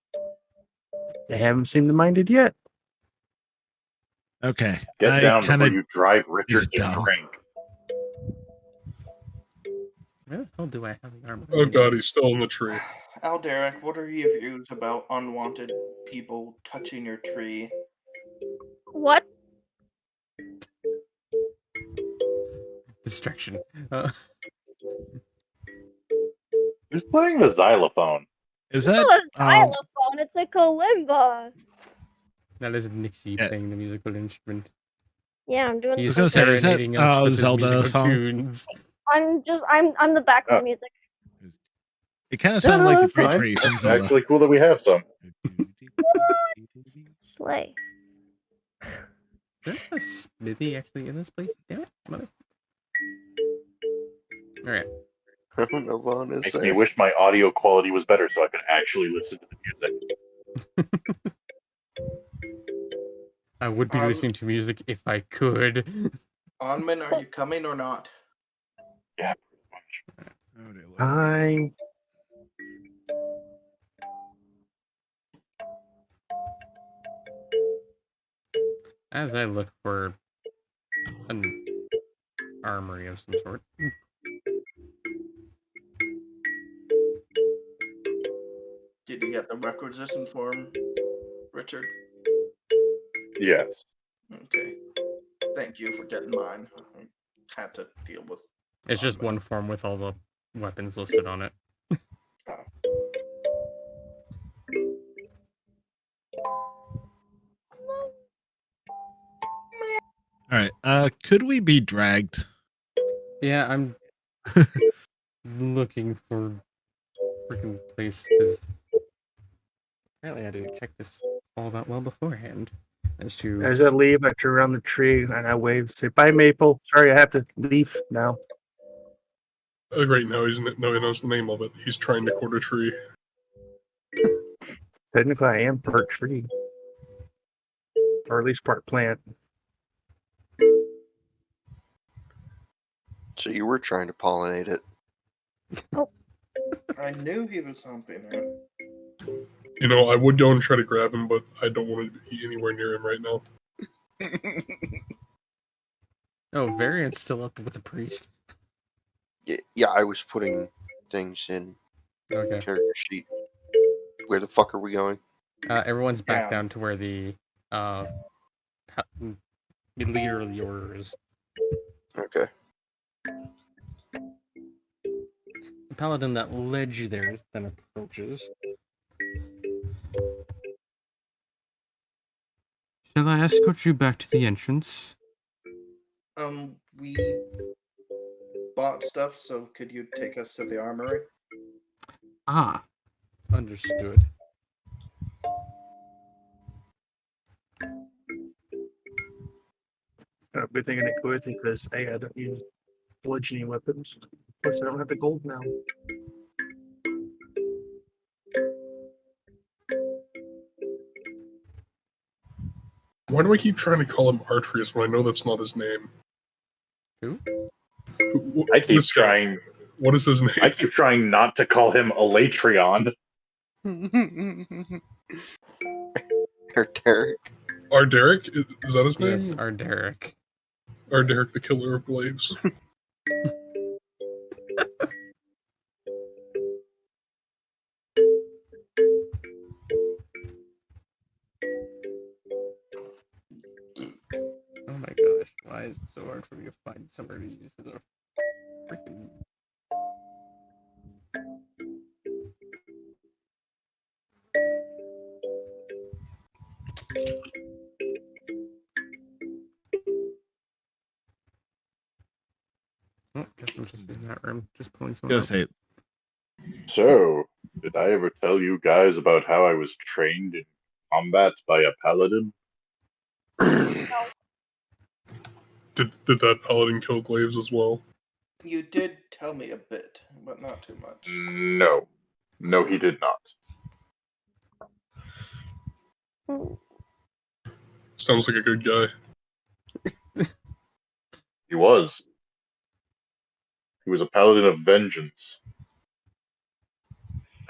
They haven't seemed to mind it yet. Okay. Get I down kind before of you drive Richard to dumb. drink. Where the hell do I have the armor? Oh god, he's still in the tree. Alderic, what are your views about unwanted people touching your tree? What? Distraction. Who's playing the xylophone? Is It's that not a xylophone, it's a kalimba. That is Nixie Yeah. playing the musical instrument. Yeah, I'm doing. He's was gonna say, is that, serenading us with Zelda his musical song? tunes. I'm the background Oh. music. It kind of No, sounded no, like the that's tree fine. tree from It's Zelda. actually cool that we have some. Slay. Is there a smithy actually in this place? Damn it, mother. Alright. I don't know what is Makes me there. wish my audio quality was better so I could actually listen to the music. I would be listening to music if I could. Onman, are you coming or not? Yeah, Oh, dear Lord. I'm. As I look for an armory of some sort. Did you get the requisition form, Richard? yes. Okay. Thank you for getting mine. I had to deal with. It's just Onman. one form with all the weapons listed on it. All right. Could we be dragged? Yeah, I'm looking for freaking place because apparently I didn't check this all that well beforehand. As to As I leave, I turn around the tree and I wave, say, "Bye, Maple. Sorry, I have to leave now." Oh great, now he knows the name of it. He's trying to quarter tree. Technically, I am part tree, or at least part plant. So you were trying to pollinate it. I knew he was humping it. You know, I would go and try to grab him, but I don't want to be anywhere near him right now. Oh, Variant's still up with the priest. Yeah, I was putting things in Okay. character sheet. Where the fuck are we going? Everyone's back Down. down to where the leader of the order is. Okay. The paladin that led you there then approaches. Shall I escort you back to the entrance? We bought stuff, so could you take us to the armory? Ah, understood. Good thing I didn't go with it because I don't use bludgeoning weapons. Plus, I don't have the gold now. Why do I keep trying to call him Artrius when I know that's not his name? Who? I keep This guy. trying. What is his name? I keep trying not to call him Elatrion. Derek. Arderic? Is that his name? Yes, Arderic. Arderic, the killer of glaives. Oh my gosh, why is it so hard for me to find somewhere to use as a freaking... Oh, guess I'm just in that room, just pulling someone Gonna up. say So, did I ever tell you guys about how I was trained in combat by a paladin? Did that paladin kill glaives as well? You did tell me a bit, but not too much. No. No, he did not. Sounds like a good guy. He was. He was a paladin of vengeance.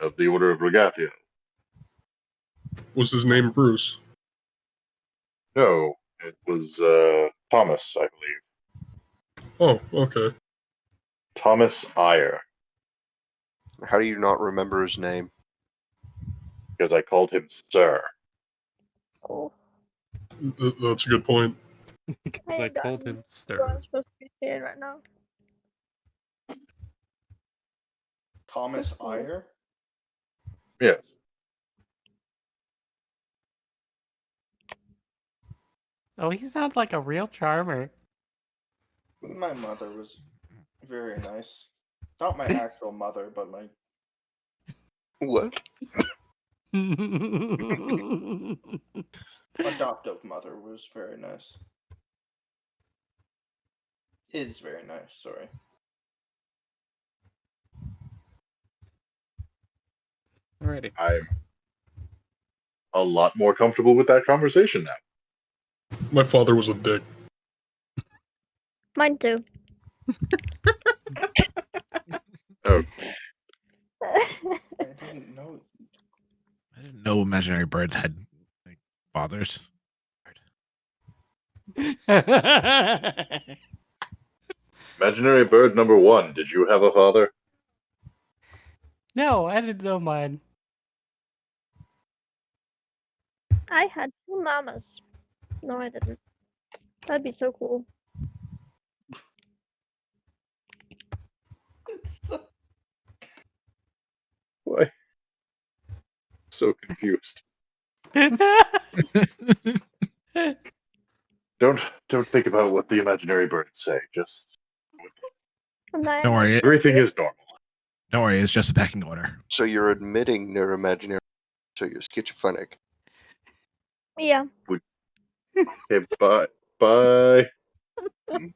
Of the Order of Regatia. Was his name Bruce? No, it was Thomas, I believe. Oh, okay. Thomas Eyre, How do you not remember his name? because I called him Sir. Oh, That's a good point. Because I told him, what sir. I'm supposed to be saying right now. Thomas That's weird. Eyre? Yes. Oh, he sounds like a real charmer. My mother was very nice. Not my actual mother, but my What? adoptive mother was very nice. Is very nice, sorry. Alrighty. I'm a lot more comfortable with that conversation now. My father was a dick. Mine too. Oh, I didn't know. I didn't know imaginary birds had like fathers. imaginary bird number 1, did you have a father? No, I didn't know mine. I had 2 mamas. No, I didn't. That'd be so cool. It's so... Why? So confused. Don't think about what the imaginary birds say. Just Don't worry, everything is normal. don't worry. It's just a pecking order. So you're admitting they're imaginary, so you're schizophrenic. Yeah. Okay, bye. I'm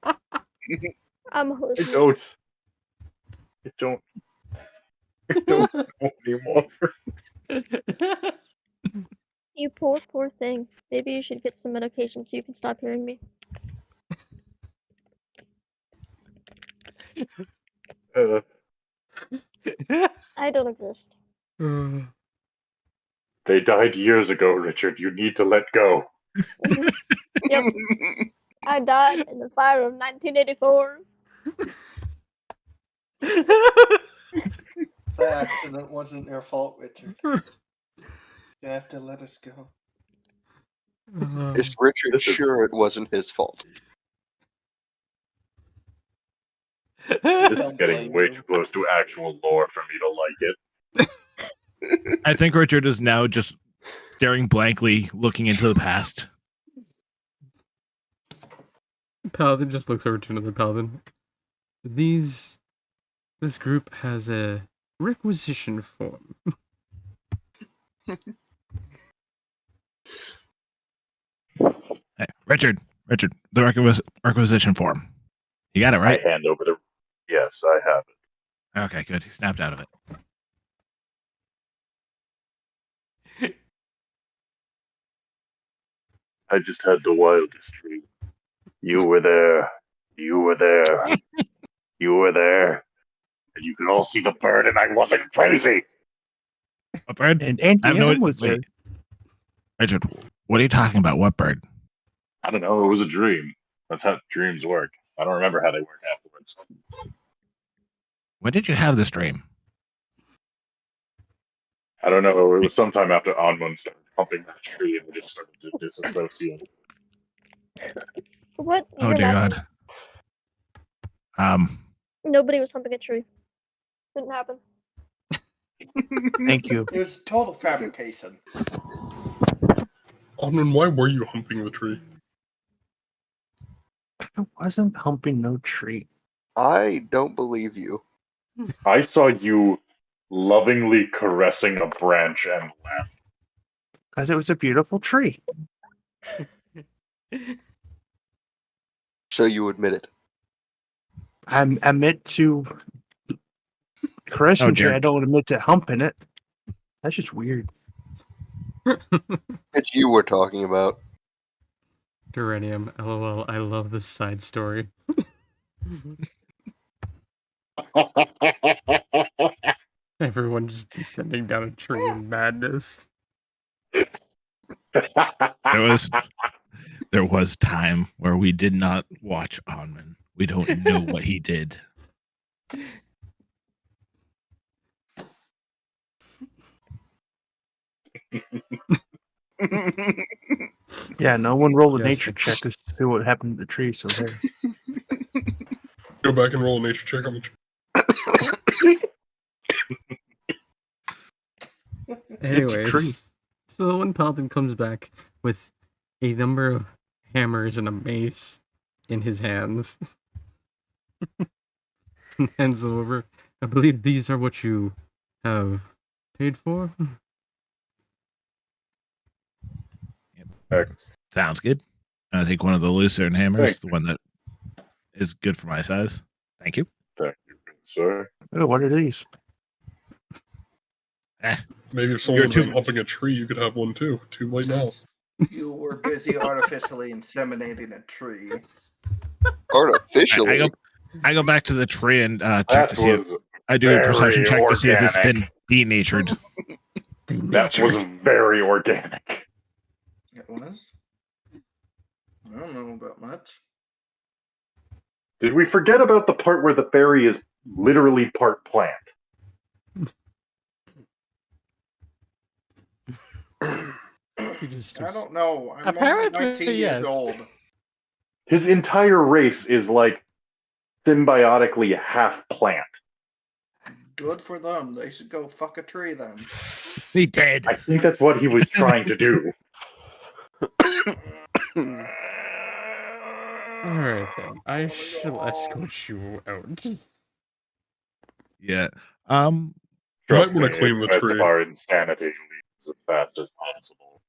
I hallucinating. don't know anymore. You poor thing. Maybe you should get some medication so you can stop hearing me. I don't exist. They died years ago, Richard. You need to let go. Yep. I died in the fire of 1984. The accident wasn't your fault, Richard. You have to let us go. Is Richard This is- sure it wasn't his fault? This is Don't getting blame way you. too close to actual lore for me to like it. I think Richard is now just staring blankly, looking into the past. Paladin just looks over to another paladin. This group has a requisition form. Hey, Richard, the requisition form. You got it right. I hand over the. Yes, I have it. Okay, good. He snapped out of it. I just had the wildest dream. You were there. You were there. You were there. And you could all see the bird, and I wasn't crazy. What bird? And I have Auntie no. Em was there. Wait, Richard, what are you talking about? What bird? I don't know. It was a dream. That's how dreams work. I don't remember how they work afterwards. When did you have this dream? I don't know. It was sometime after Onmund started humping that tree, and I just started to disassociate. What? Oh You're dear laughing. God. Nobody was humping a tree. Didn't happen. Thank you. It was total fabrication. Omnin, why were you humping the tree? I wasn't humping no tree. I don't believe you. I saw you lovingly caressing a branch and laughed. Because it was a beautiful tree. So you admit it. I admit to caressing Oh, tree. dear. I don't admit to humping it. That's just weird. It's you we're talking about. Duranium, lol, I love this side story. Everyone just descending down a tree in madness. There was time where we did not watch Onman. We don't know what he did. Yeah, no one rolled a Yes, nature it's- check to see what happened to the tree, so there. Go back and roll a nature check on the tree. Anyways, tree. so when Paladin comes back with a number of hammers and a mace in his hands, and hands them over, I believe these are what you have paid for. Sounds good. I think one of the Lucerne hammers, Thank the one that is good for my size. Thank you. Thank you, good sir. Oh, what are these? Maybe if You're someone's too- been humping a tree, you could have one too. Too late now. Since you were busy artificially inseminating a tree. Artificially. I go back to the tree and check That to see if was I do a perception very check to see if it's been organic. denatured. That was very organic. It was? I don't know about much. Did we forget about the part where the fairy is literally part plant? I don't know. I'm Apparently, only 19 years yes. old. His entire race is like symbiotically half plant. Good for them. They should go fuck a tree then. He did. I think that's what he was trying to do. Alright then, I shall escort you out. Yeah. You Trust might want me, to clean the the rest tree. of our insanity leaves as fast as possible.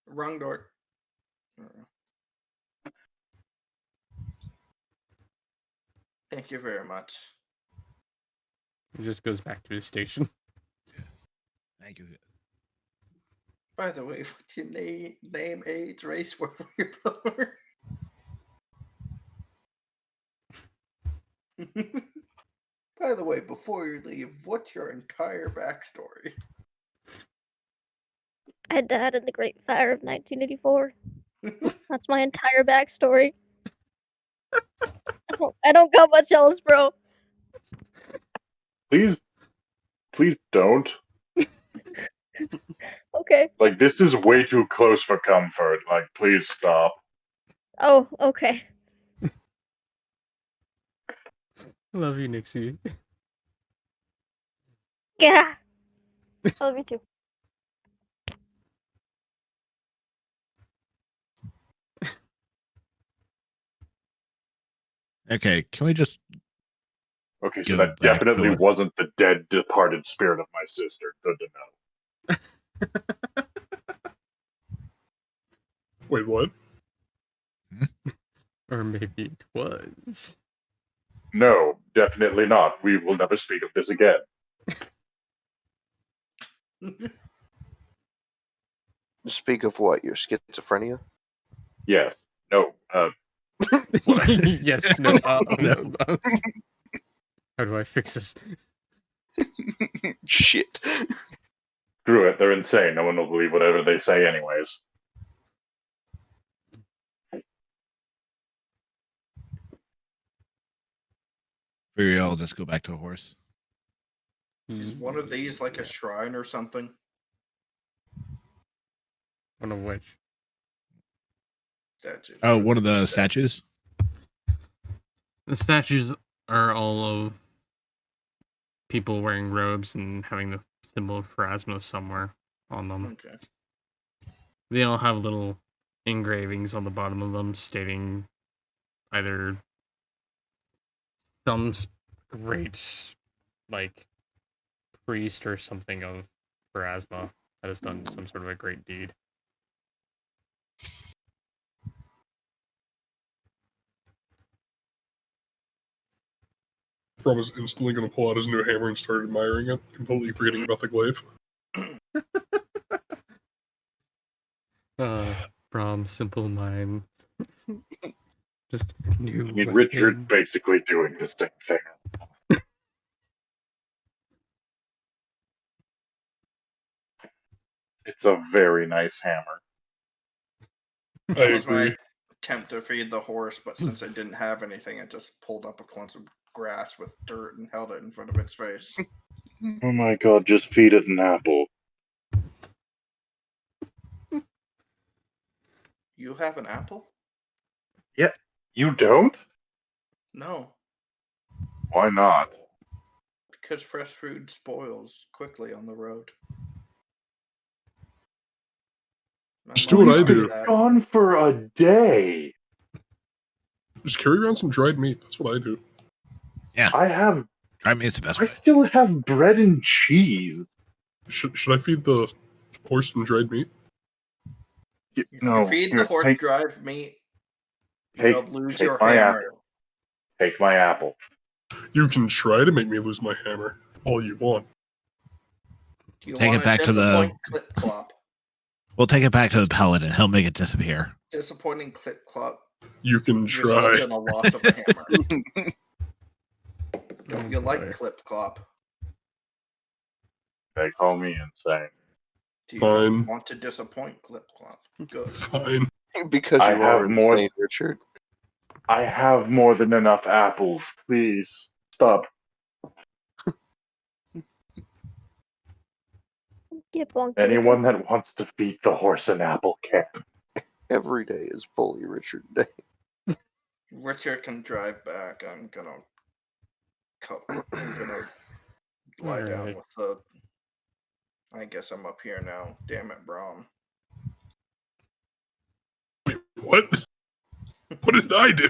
Wrong door. Thank you very much. He just goes back to his station. Thank you. By the way, what's your name, age, race, where were you born? By the way, before you leave, what's your entire backstory? I died in the Great Fire of 1984. That's my entire backstory. I don't got much else, bro. Please don't. Okay. Like, this is way too close for comfort. Like, please stop. Oh, okay. Love you, Nixie. Yeah. I love you too. Okay, can we just Okay, so go that back definitely to wasn't the dead, departed spirit of my sister. Good to know. Wait, what? Or maybe it was. No, definitely not. We will never speak of this again. Speak of what? Your schizophrenia? Yes. No. Yes, no. No. How do I fix this? Shit. Screw it. They're insane. No one will believe whatever they say, anyways. Maybe I'll just go back to a horse. Is one of these like a shrine or something? One of which? Statue. Oh, one of the statues? The statues are all of people wearing robes and having the symbol of Pharasma somewhere on them. Okay. They all have little engravings on the bottom of them stating either some great, like, priest or something of Pharasma that has done some sort of a great deed. Brom is instantly going to pull out his new hammer and start admiring it, completely forgetting about the glaive. From simple mind. Just new. I mean, Richard's basically doing the same thing. It's a very nice hammer. I That was agree. my attempt to feed the horse, but since I didn't have anything, I just pulled up a clump of grass with dirt and held it in front of its face. Oh my god, just feed it an apple. You have an apple? Yeah, you don't? No, Why not? because fresh food spoils quickly on the road. My Just do mom what I taught me do. that. Gone for a day. Just carry around some dried meat. That's what I do. Yeah, I have. I mean, it's the best I way. still have bread and cheese. Should I feed the horse some dried meat? If No, you feed the here, horse drive meat, you'll lose take your my hammer. apple. Take my apple. You can try to make me lose my hammer all you want. Do you Take want it back to the- disappoint Clip Clop? We'll take it back to the paladin. He'll make it disappear. Disappointing Clip Clop You can results try. in a loss of a hammer. Don't you boy. like Clip Clop? They call me insane. Do you Fine. want to disappoint Clip Clop? Good. Fine. Because I you are have more- insane, Richard. I have more than enough apples. Please stop. Get bonked. Anyone that wants to feed the horse an apple can. Every day is Bully Richard Day. Richard can drive back. I'm gonna lie down Alright. with the. I guess I'm up here now. Damn it, Braum. What? What did I do?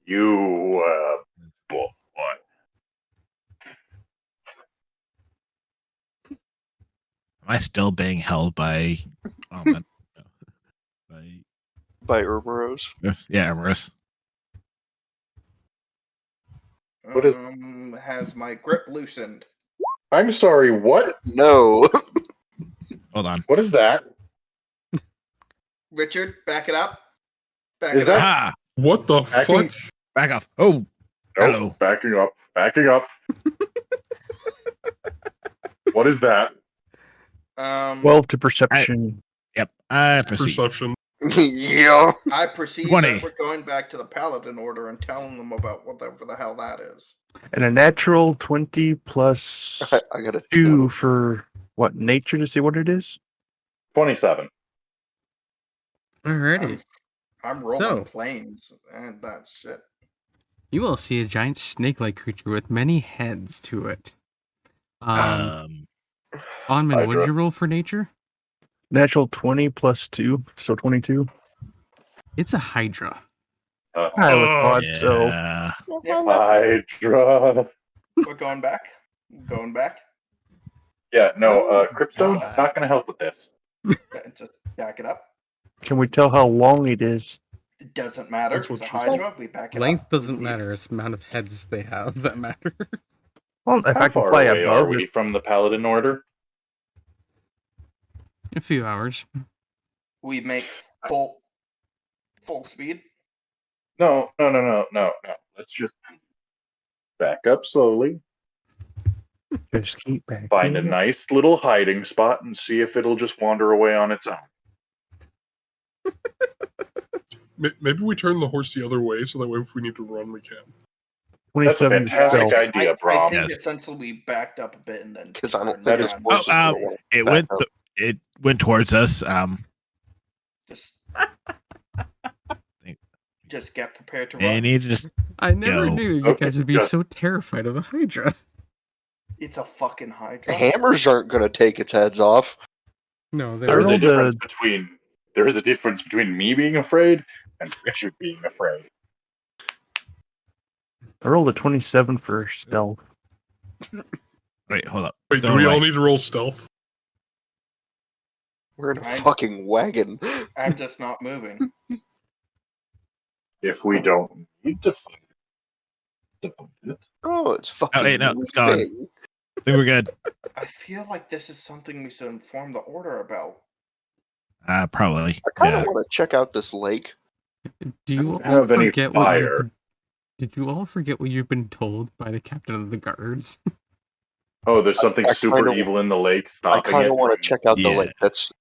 You, what? Am I still being held by? By Urboros. Yeah, Maris. What is- Has my grip loosened? I'm sorry, what? No. Hold on. What is that? Richard, back it up. Back Is it that- up. Ha! What the Backing- fuck? Back off. Oh, Nope, hello. backing up. Backing up. What is that? 12 to perception. Yep. I proceed. Perception. Yeah. I perceive 20. that we're going back to the Paladin Order and telling them about whatever the hell that is. And a natural 20 plus I got a 2 20. for what, nature to see what it is? 27. Alrighty. I'm rolling So- planes and that shit. You will see a giant snake-like creature with many heads to it. Onman, what did Hydra. you roll for nature? Natural 20 plus 2, so 22. It's a hydra. I would thought so. Yeah. Hydra. We're going back. Going back. Yeah, no, Oh, Cryptstone, God. not going to help with this. Just back it up. Can we tell how long it is? It doesn't matter. That's what It's a she said. Hydra. We back it Length up. doesn't We matter. It's the amount of heads they have that matter. Well, if How I can far fly away are above we it, from the Paladin Order? A few hours. We make full speed. No. Let's just back up slowly, just keep back. find a nice little hiding spot, and see if it'll just wander away on its own. Maybe we turn the horse the other way so that way if we need to run, we can. 27 That's a fantastic stealth. idea, I Brom. think Yes. essentially we backed up a bit and then. Because I don't turned think That it's is- around. horses Oh, gonna wanna it back went. up. It went towards us. Just get prepared to They run. need to just. I never Go. knew you Okay, guys would be good. so terrified of a hydra. It's a fucking The Hydra. hammers aren't going to take its heads off. No, they There is a rolled difference between me being afraid and Richard being afraid. I rolled a 27 for stealth. Wait, hold up. Wait, do Go we away. all need to roll stealth? We're in a I- fucking wagon. I'm just not moving. If we don't need to fight it. Oh, it's fucking. Oh, wait, no, it's gone. moving. I think we're good. I feel like this is something we should inform the Order about. Probably. I kind of Yeah. want to check out this lake. Do you Doesn't all have any forget what fire. did you all forget what you've been told by the captain of the guards? Oh, there's something I super kinda- evil in the lake I stopping kind it. of want to check out the Yeah. lake. That's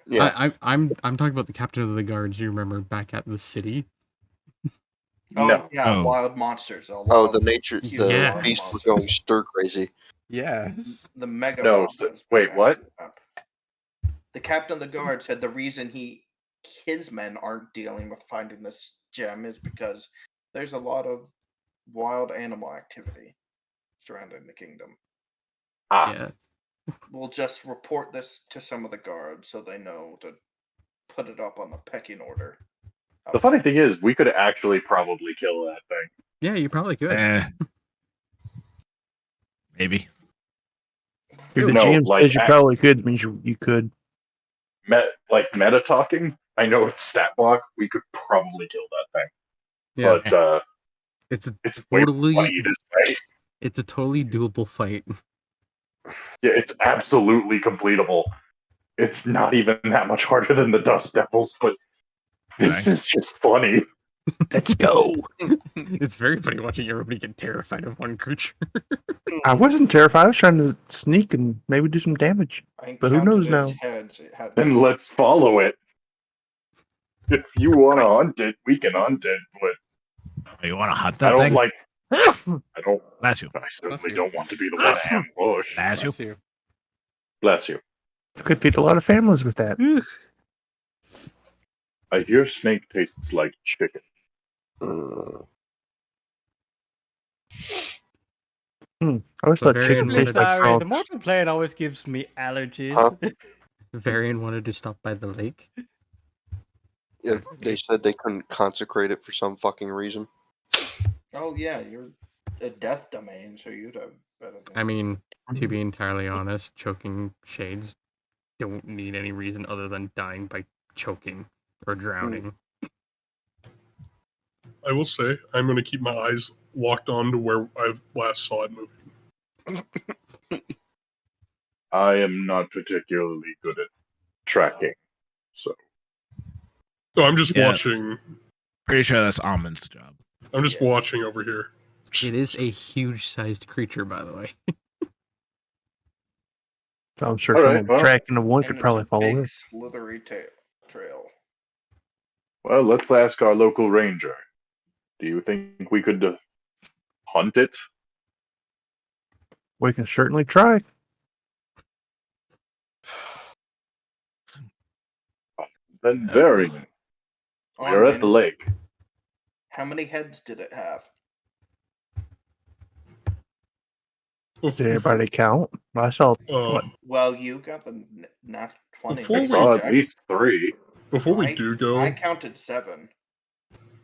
yeah. I'm talking about the captain of the guards. You remember back at the city? Oh No. yeah, Oh. wild monsters. Oh, the nature, huge the Yeah. beast was monsters. going stir crazy. Yes. The mega. No, wait, what? The captain of the guard said the reason his men aren't dealing with finding this gem is because there's a lot of wild animal activity surrounding the kingdom. Yes. We'll just report this to some of the guards so they know to put it up on the pecking order. The funny thing is, we could actually probably kill that thing. Yeah, you probably could. Maybe. If the No, GM like, says you probably could, means you could. Meta talking, I know it's stat block. We could probably kill that thing. Yeah. But It's it's way totally funny this way. it's a totally doable fight. Yeah, it's absolutely completable. It's not even that much harder than the Dust Devils, but this Okay. is just funny. Let's go. It's very funny watching everybody get terrified of one creature. I wasn't terrified. I was trying to sneak and maybe do some damage. I But who knows encountered now? its heads. It had Then let's follow it. If you want to hunt it, we can hunt it, but You want to hunt I that don't thing? like. I don't. Bless you. I certainly you. don't want to be the one to ambush. Bless you. Bless you. Bless you. You could feed a lot of families with that. I hear snake tastes like chicken. I always But thought very chicken limited tastes like Sorry, the frogs. mortal plane always gives me allergies. Huh? Varian wanted to stop by the lake. Yeah, they said they couldn't consecrate it for some fucking reason. Oh yeah, you're a death domain, so you'd have better. I mean, to be entirely honest, choking shades don't need any reason other than dying by choking or drowning. I will say I'm going to keep my eyes locked on to where I last saw it moving. I am not particularly good at tracking, so So I'm just Yeah. watching Pretty sure that's Almond's job. I'm just watching over here. It is a huge-sized creature, by the way. So I'm sure All someone right, well, tracking the one And could it's probably a follow big, it. slithery trail. Well, let's ask our local ranger. Do you think we could hunt it? We can certainly try. Then very. We are at the Onmin, lake. how many heads did it have? Did anybody count? I saw what? Well, you got the nat 20. Before I we- saw at least 3. Before we do go, I counted 7.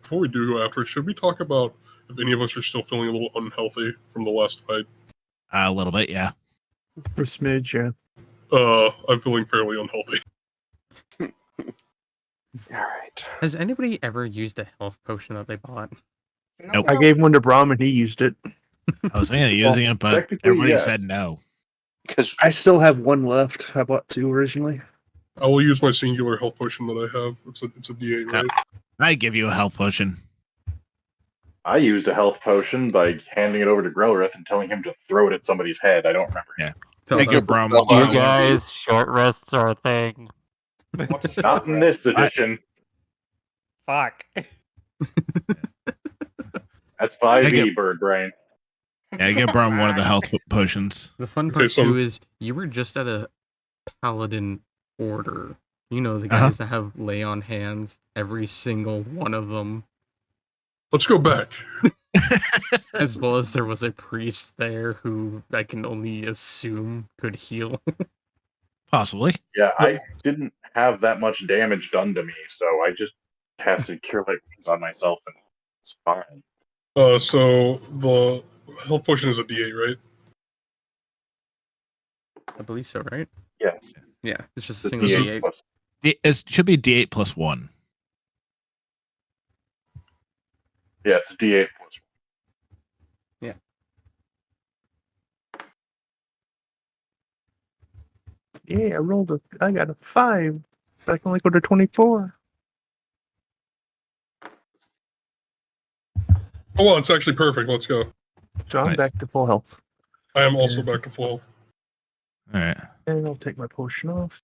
before we do go after it, should we talk about if any of us are still feeling a little unhealthy from the last fight? A little bit, yeah. For smidge, yeah. I'm feeling fairly unhealthy. All right. Has anybody ever used a health potion that they bought? Nope. I gave one to Brahm and he used it. I was thinking of using it, but technically, everybody yes. said no. Because I still have one left. I bought 2 originally. I will use my singular health potion that I have. It's a D8, right? I give you a health potion. I used a health potion by handing it over to Grelrith and telling him to throw it at somebody's head. I don't remember. Yeah. Felt Thank you, that. Brum. You You guys, short rests are a thing. What's a Not short in rest? this edition. Fuck. That's 5e, Thank you. bird brain. Yeah, give Brum one of the health potions. The fun Okay, part so- too is you were just at a paladin order. You know, the guys that have lay on hands, every single one of them, Let's go back. as well as there was a priest there who I can only assume could heal. Possibly. Yeah, I didn't have that much damage done to me, so I just casted Cure Light Wounds on myself, and it's fine. So the health potion is a D8, right? I believe so, right? Yes. Yeah, it's just a The single D8 D8. plus. It should be D8 plus 1. Yeah, it's a D8 plus. Yeah, I got a 5. I can only go to 24. Oh, well, it's actually perfect. Let's go. So I'm Nice. back to full health. I am also back to full health. All right. And I'll take my potion off.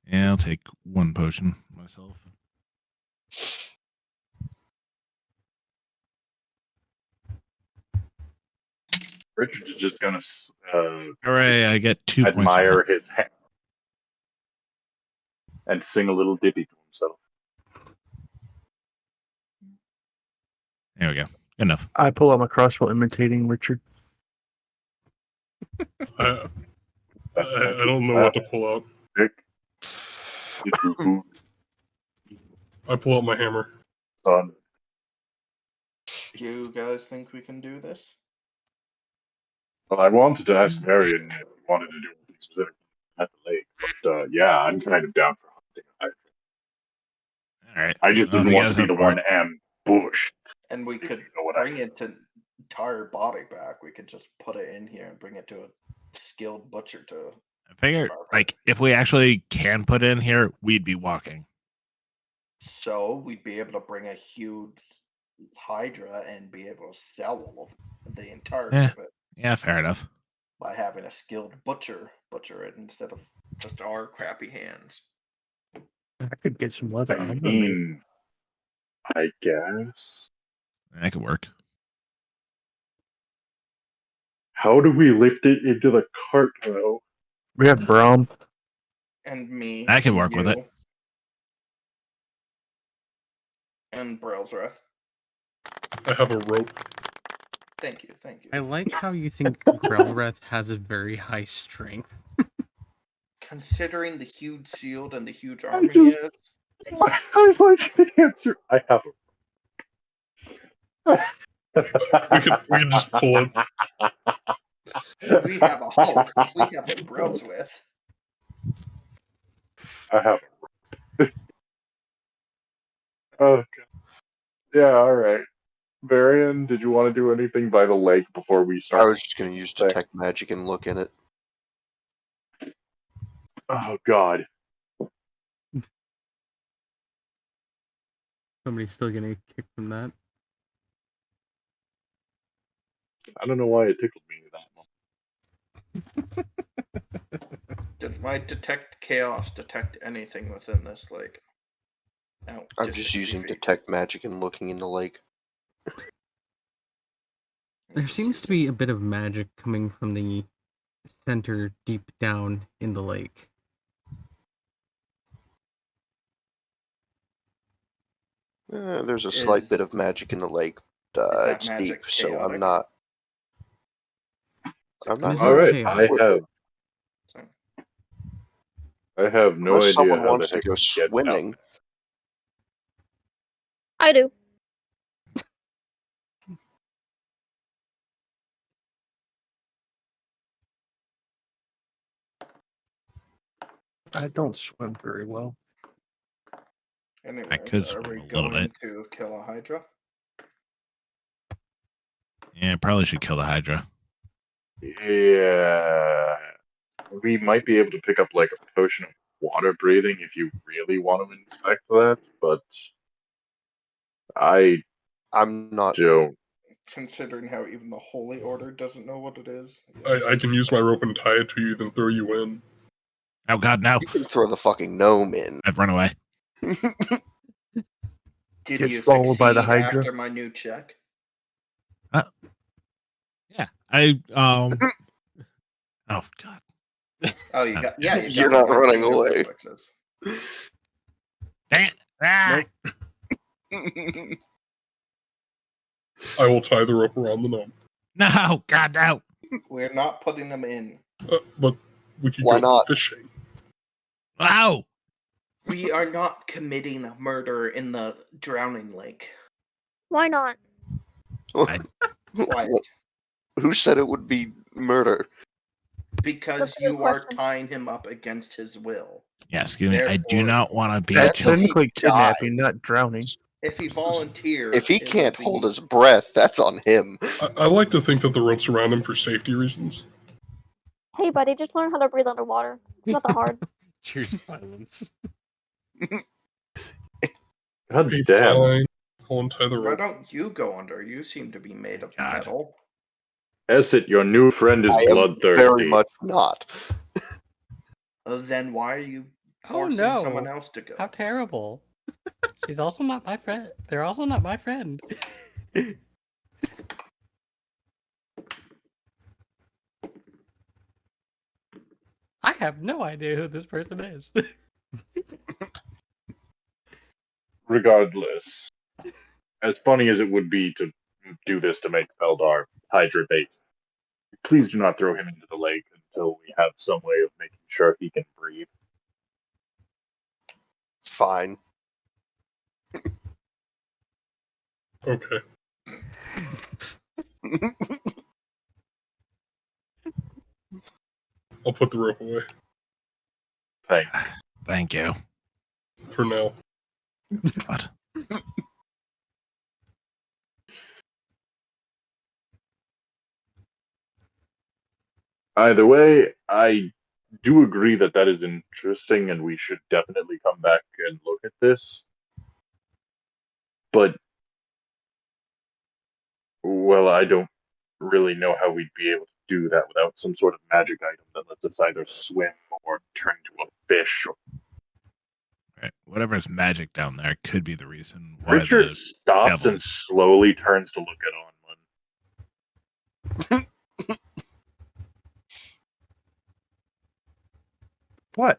Yeah, I'll take 1 potion myself. Richard's just gonna Hooray, I get 2 points. admire his hand and sing a little ditty to himself. There we go. Good enough. I pull out my crossbow imitating Richard. I don't know what to pull out. Dick. I pull out my hammer. Son. Do you guys think we can do this? Well, I wanted to ask Marion if he wanted to do anything specific at the lake, but yeah, I'm kind of down for hunting. All right. I just Well, if didn't you want guys to be have the far- one ambushed. And we If could you know what I bring mean. its entire body back. We could just put it in here and bring it to a skilled butcher to. I figure, like, if we actually can put it in here, we'd be walking. So we'd be able to bring a huge Hydra and be able to sell all of the entirety Yeah. of it Yeah, fair enough. by having a skilled butcher it instead of just our crappy hands. I could get some leather I armor. Maybe. mean, I guess. That could work. How do we lift it into the cart, though? We have Brahm. And me. I can and work with it. you, And Brailsreth. I have a rope. Thank you, thank you. I like how you think Grelreth has a very high strength. Considering the huge shield and the huge army just- is, I like the answer. I have We could just pull it. we have a Hulk. We have a Brailsreth. I have Okay. Yeah, alright. Varian, did you want to do anything by the lake before we start? I was just going to use detect magic and look in it. Oh, God. Somebody's still getting a kick from that. I don't know why it tickled me that much. Does my detect chaos detect anything within this lake? Out I'm to just 60 using feet. detect magic and looking in the lake. There seems to be a bit of magic coming from the center deep down in the lake. There's a slight bit Is- of magic in the lake. is that It's magic deep, so I'm chaotic? not. Is it I'm not It's All not near right, it. chaotic. Sorry. I have no Unless idea someone how the wants to heck go you get down swimming. I do. I don't swim very well. Anyways, could are swim we a little going bit. to kill a Hydra? Yeah, probably should kill the Hydra. Yeah, we might be able to pick up like a potion of water breathing if you really want to inspect that, but I I'm not. don't. Considering how even the Holy Order doesn't know what it is. I can use my rope and tie it to you, then throw you in. Oh God, no! You can throw the fucking gnome in. I've run away. Did Get you swallowed by the succeed Hydra? after my new check? Yeah, I Oh God! Oh, you got you You're got not my running new away. reflexes. Dang it! Ah! Nope. I will tie the rope around the gnome. No, God, no! We're not putting them in. But we could Why go not? fishing. Wow! We are not committing murder in the drowning lake. Why not? Quiet. Who said it would be murder? Because That's a good you are question. tying him up against his will. Yeah, excuse me. I do Therefore, not want to be That's Until killed. he technically dies. kidnapping, not drowning. if he volunteered, If he it would can't be- hold his breath, that's on him. I like to think that the rope's around him for safety reasons. Hey, buddy, just learn how to breathe underwater. It's not that hard. Cheers, violence. God Okay, damn. fine. I'll untie the Why rope. don't you go under? You seem to be made of God. metal. Esset, your new friend is I am bloodthirsty. very much not. Then why are you Oh forcing no! someone else to go? How terrible! She's also not my friend. They're also not my friend. I have no idea who this person is. Regardless, as funny as it would be to do this to make Feldar Hydra bait, please do not throw him into the lake until we have some way of making sure he can breathe. Fine. Okay. I'll put the rope away Thank Thank you. for now. God. Either way, I do agree that that is interesting and we should definitely come back and look at this. But, well, I don't really know how we'd be able to do that without some sort of magic item that lets us either swim or turn into a fish. Right. Whatever's magic down there could be the reason why Richard the stops and devils. slowly turns to look at Onmund. What?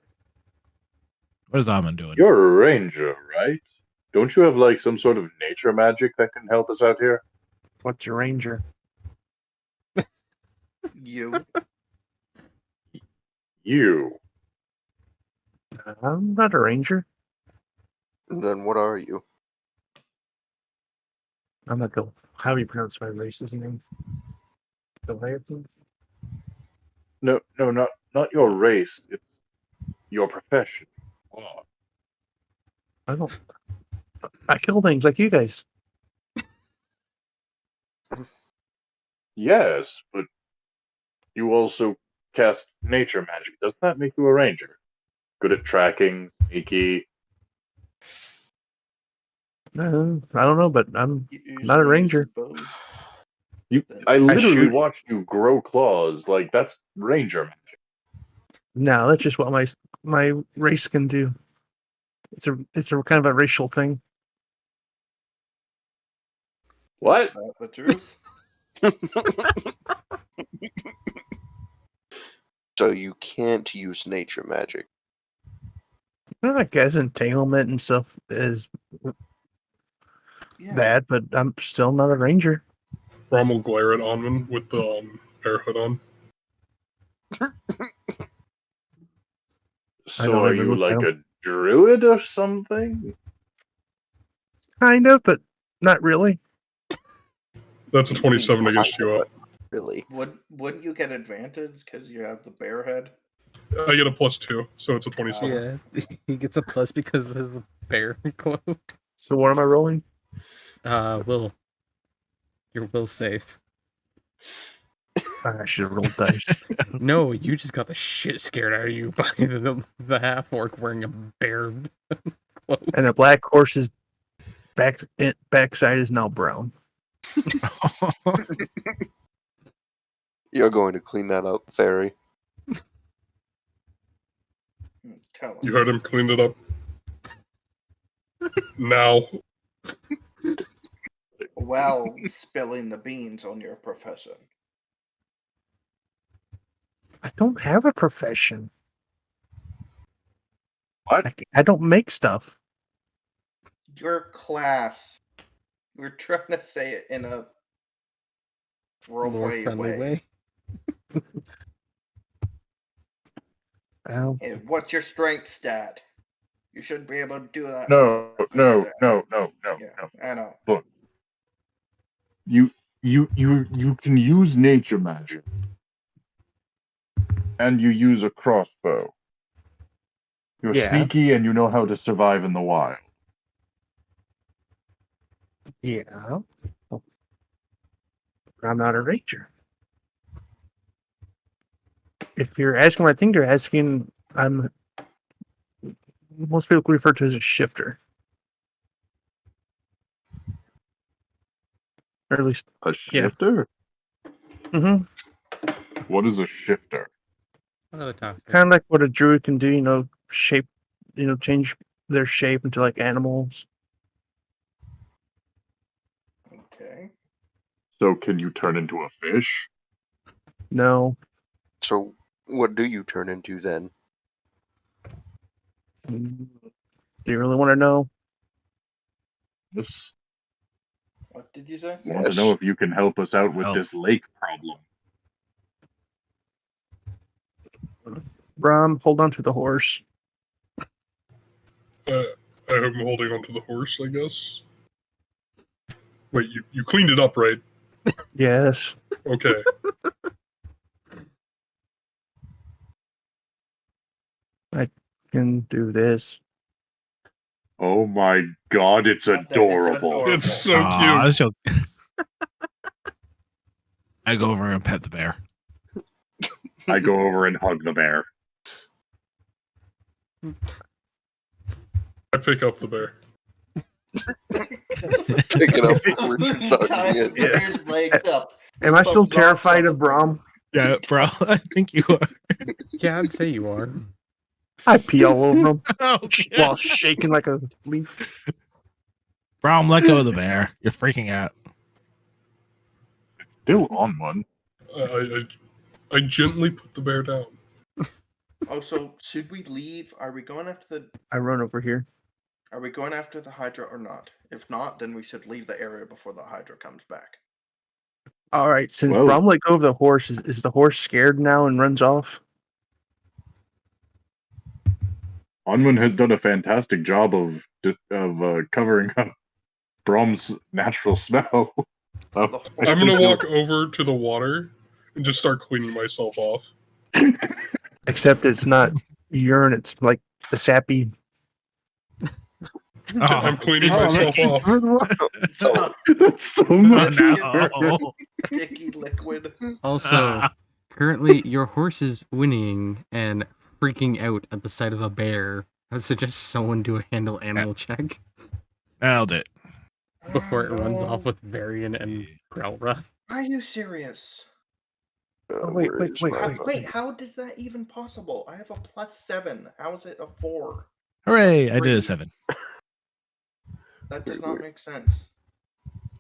What is Amon doing? You're a ranger, right? Don't you have like some sort of nature magic that can help us out here? What's your ranger? You. You. I'm not a ranger. Then what are you? I'm not Gil. How do you pronounce my race's name? Goliath? No, not your race. It's your profession. Oh, I don't. I kill things like you guys. yes, but you also cast nature magic. Doesn't that make you a ranger? Good at tracking, sneaky. I don't know, but I'm not a Usually ranger. uses bows. I literally shoot. watched you grow claws. Like that's ranger magic. No, that's just what my race can do. It's a kind of a racial thing. What? Is that the truth? So you can't use nature magic. I guess entanglement and stuff is Yeah. that, but I'm still not a ranger. Brom will glare at Onman with the bear hood on. I So don't are even you look at like him. a druid or something? Kind of, but not really. That's a 27 against you. Really? Wouldn't you get advantage because you have the bear head? I get a +2, so it's a 27. Yeah, he gets a plus because of the bear cloak. So what am I rolling? Will. Your will save. I should have rolled dice. No, you just got the shit scared out of you by the half orc wearing a bear cloak. And the black horse's backside is now brown. You're going to clean that up, Fairy. Tell us. You heard him, cleaned it up. Now. While spilling the beans on your profession. I don't have a profession. What? I don't make stuff. Your class. We're trying to say it in a More roleplay friendly way. Well, Hey, what's your strength stat? You should be able to do that. No, with a no, stat. no. Yeah, I know. Look, you can use nature magic, and you use a crossbow. You're yeah, sneaky, and you know how to survive in the wild. yeah. I'm not a ranger. If you're asking what I think you're asking, most people refer to as a shifter. Or at least, A shifter? mm-hmm. What is a shifter? Another toxic. Kind of like what a druid can do, shape, change their shape into like animals. Okay. So can you turn into a fish? No. So what do you turn into then? Do you really want to know? Yes. What did you say? I want to know if you can help us out with Oh. this lake problem. Brom, hold on to the horse. I'm holding onto the horse, I guess. Wait, you cleaned it up, right? Yes. Okay. I can do this. Oh my god, it's adorable. It's so Aw, cute. I go over and pet the bear. I go over and hug the bear. I pick up the bear. Pick it up. We're tugging it. Bear's legs up. Am I still Knocks terrified on of the bear. Brom? Yeah, bro, I think you are. Yeah, I'd say you are. I pee all over him Oh, shit. while shaking like a leaf. Brom, let go of the bear. You're freaking out. Still on one. I gently put the bear down. Oh, so should we leave? Are we going after the? I run over here. Are we going after the Hydra or not? If not, then we should leave the area before the Hydra comes back. All right, since Well- Brom let go of the horse, is the horse scared now and runs off? Unwin has done a fantastic job of covering up Brom's natural smell. The horse- I'm gonna walk over to the water and just start cleaning myself off. Except it's not urine; it's like the sappy. I'm cleaning myself off. So, That's so much. No. sticky liquid. Also, currently your horse is whinnying and freaking out at the sight of a bear. I suggest someone do a handle animal check. Nailed it. before it runs no. off with Varian and Growlroth. Are you serious? Oh, wait, Where's my Wait, how does that even possible? I have a +7. How is it a 4? Hooray! I did a Three? 7. That does Wait, not where- make sense.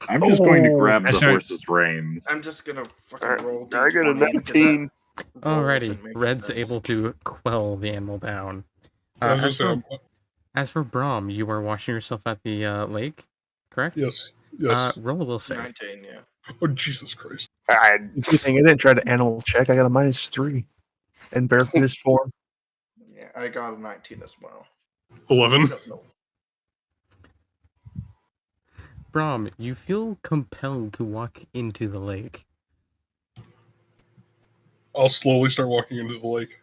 I'm just going to grab I the start- horse's reins. I'm just gonna fucking Alright, roll I got a d20 because that 19. rolls Alrighty, and make Red's sense. able to quell the animal down. I was As gonna say, as for Brahm, you are washing yourself at the lake, correct? yes, yes. Roll a will save. 19, yeah. Oh Jesus Christ! Good thing I didn't try to animal check. I got a -3 in bear fist form. Yeah, I got a 19 as well. 11. No. Brahm, you feel compelled to walk into the lake. I'll slowly start walking into the lake.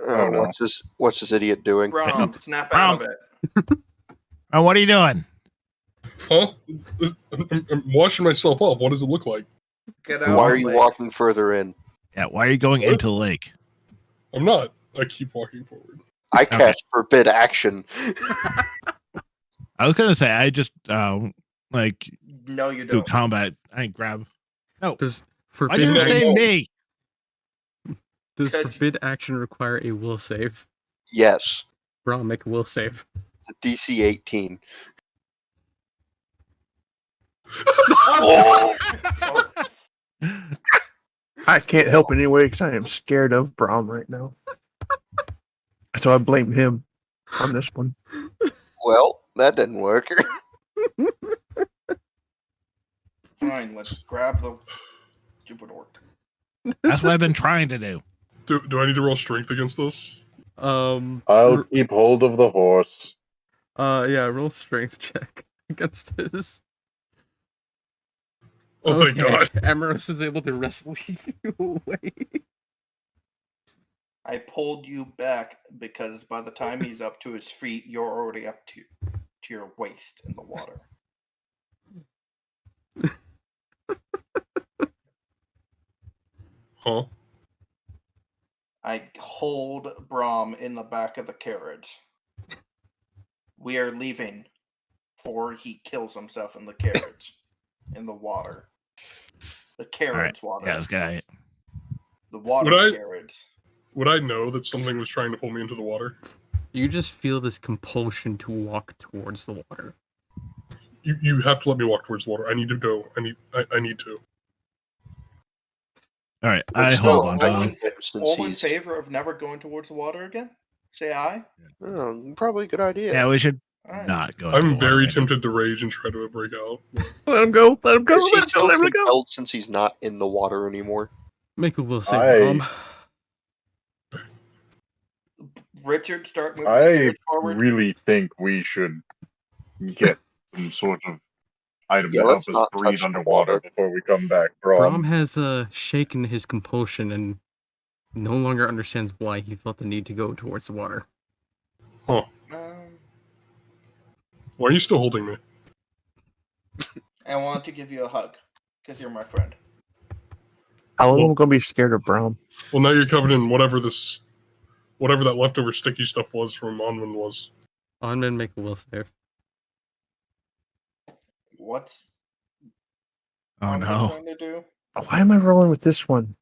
Oh, no. What's this idiot doing? Brom, snap out of it. Oh, what are you doing? Huh? I'm washing myself off. What does it look like? Get out Why of are the you lake. walking further in? Yeah, why are you going What? into the lake? I'm not. I keep walking forward. I Okay. cast forbid action. I was gonna say I just like No, you do don't. combat. I grab. No, Does why forbid did you No, say action, no. me? does Catch- forbid action require a will save? Yes, Brahm, make a will save. it's a DC 18. Oh! I can't help anyway because I am scared of Brahm right now. So I blame him on this one. Well, that didn't work. Fine, let's grab the stupid orc. That's what I've been trying to do. Do I need to roll strength against this? I'll keep hold of the horse. Yeah, roll strength check against his. Oh, thank God. Amaros is able to wrestle you away. I pulled you back because by the time he's up to his feet, you're already up to your waist in the water. Huh? I hold Brahm in the back of the carriage. We are leaving before he kills himself in the carriage. In the water. The carriage water. Yeah, let's get out of The water Would I- carriage. Would I know that something was trying to pull me into the water? You just feel this compulsion to walk towards the water. You have to let me walk towards the water. I need to go. I need to. All right, But I still, hold on. I Dom. can fit since All in he's favor of never going towards the water again? Say aye. probably a good idea. Yeah, we should Alright. not go. into the I'm water very right now. tempted to rage and try to break out. Let him go. Let him go. Is he Let him go. still Let him go. compelled since he's not in the water anymore? Make a will save, I- Brahm. Richard, start moving the I carriage forward. really think we should get some sort of item Yeah, to let's help us not breathe touch the underwater water. before we come back. Brahm has shaken his compulsion and no longer understands why he felt the need to go towards the water. Huh. Why are you still holding me? I wanted to give you a hug because you're my friend. How long Well- am I going to be scared of Brahm? Well, now you're covered in whatever that leftover sticky stuff was from Onman was. Onman, make a will save. What's Oh Onman no. trying to do? Why am I rolling with this one?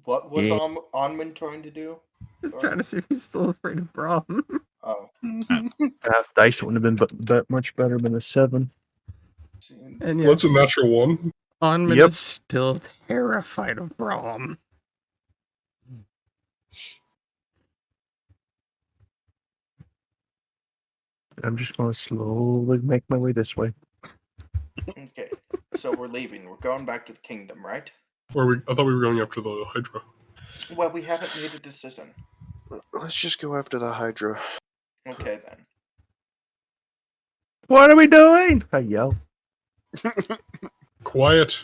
What was Yeah. Onman trying to do? I'm trying to see if he's still afraid of Brahm. Oh. Dice wouldn't have been much better than a 7. And Well, that's yes, a natural one. Onman Yep. is still terrified of Brahm. I'm just going to slowly make my way this way. Okay. So we're leaving. We're going back to the kingdom, right? I thought we were going after the Hydra. Well, we haven't made a decision. Let's just go after the Hydra. Okay then. What are we doing? I yell. Quiet.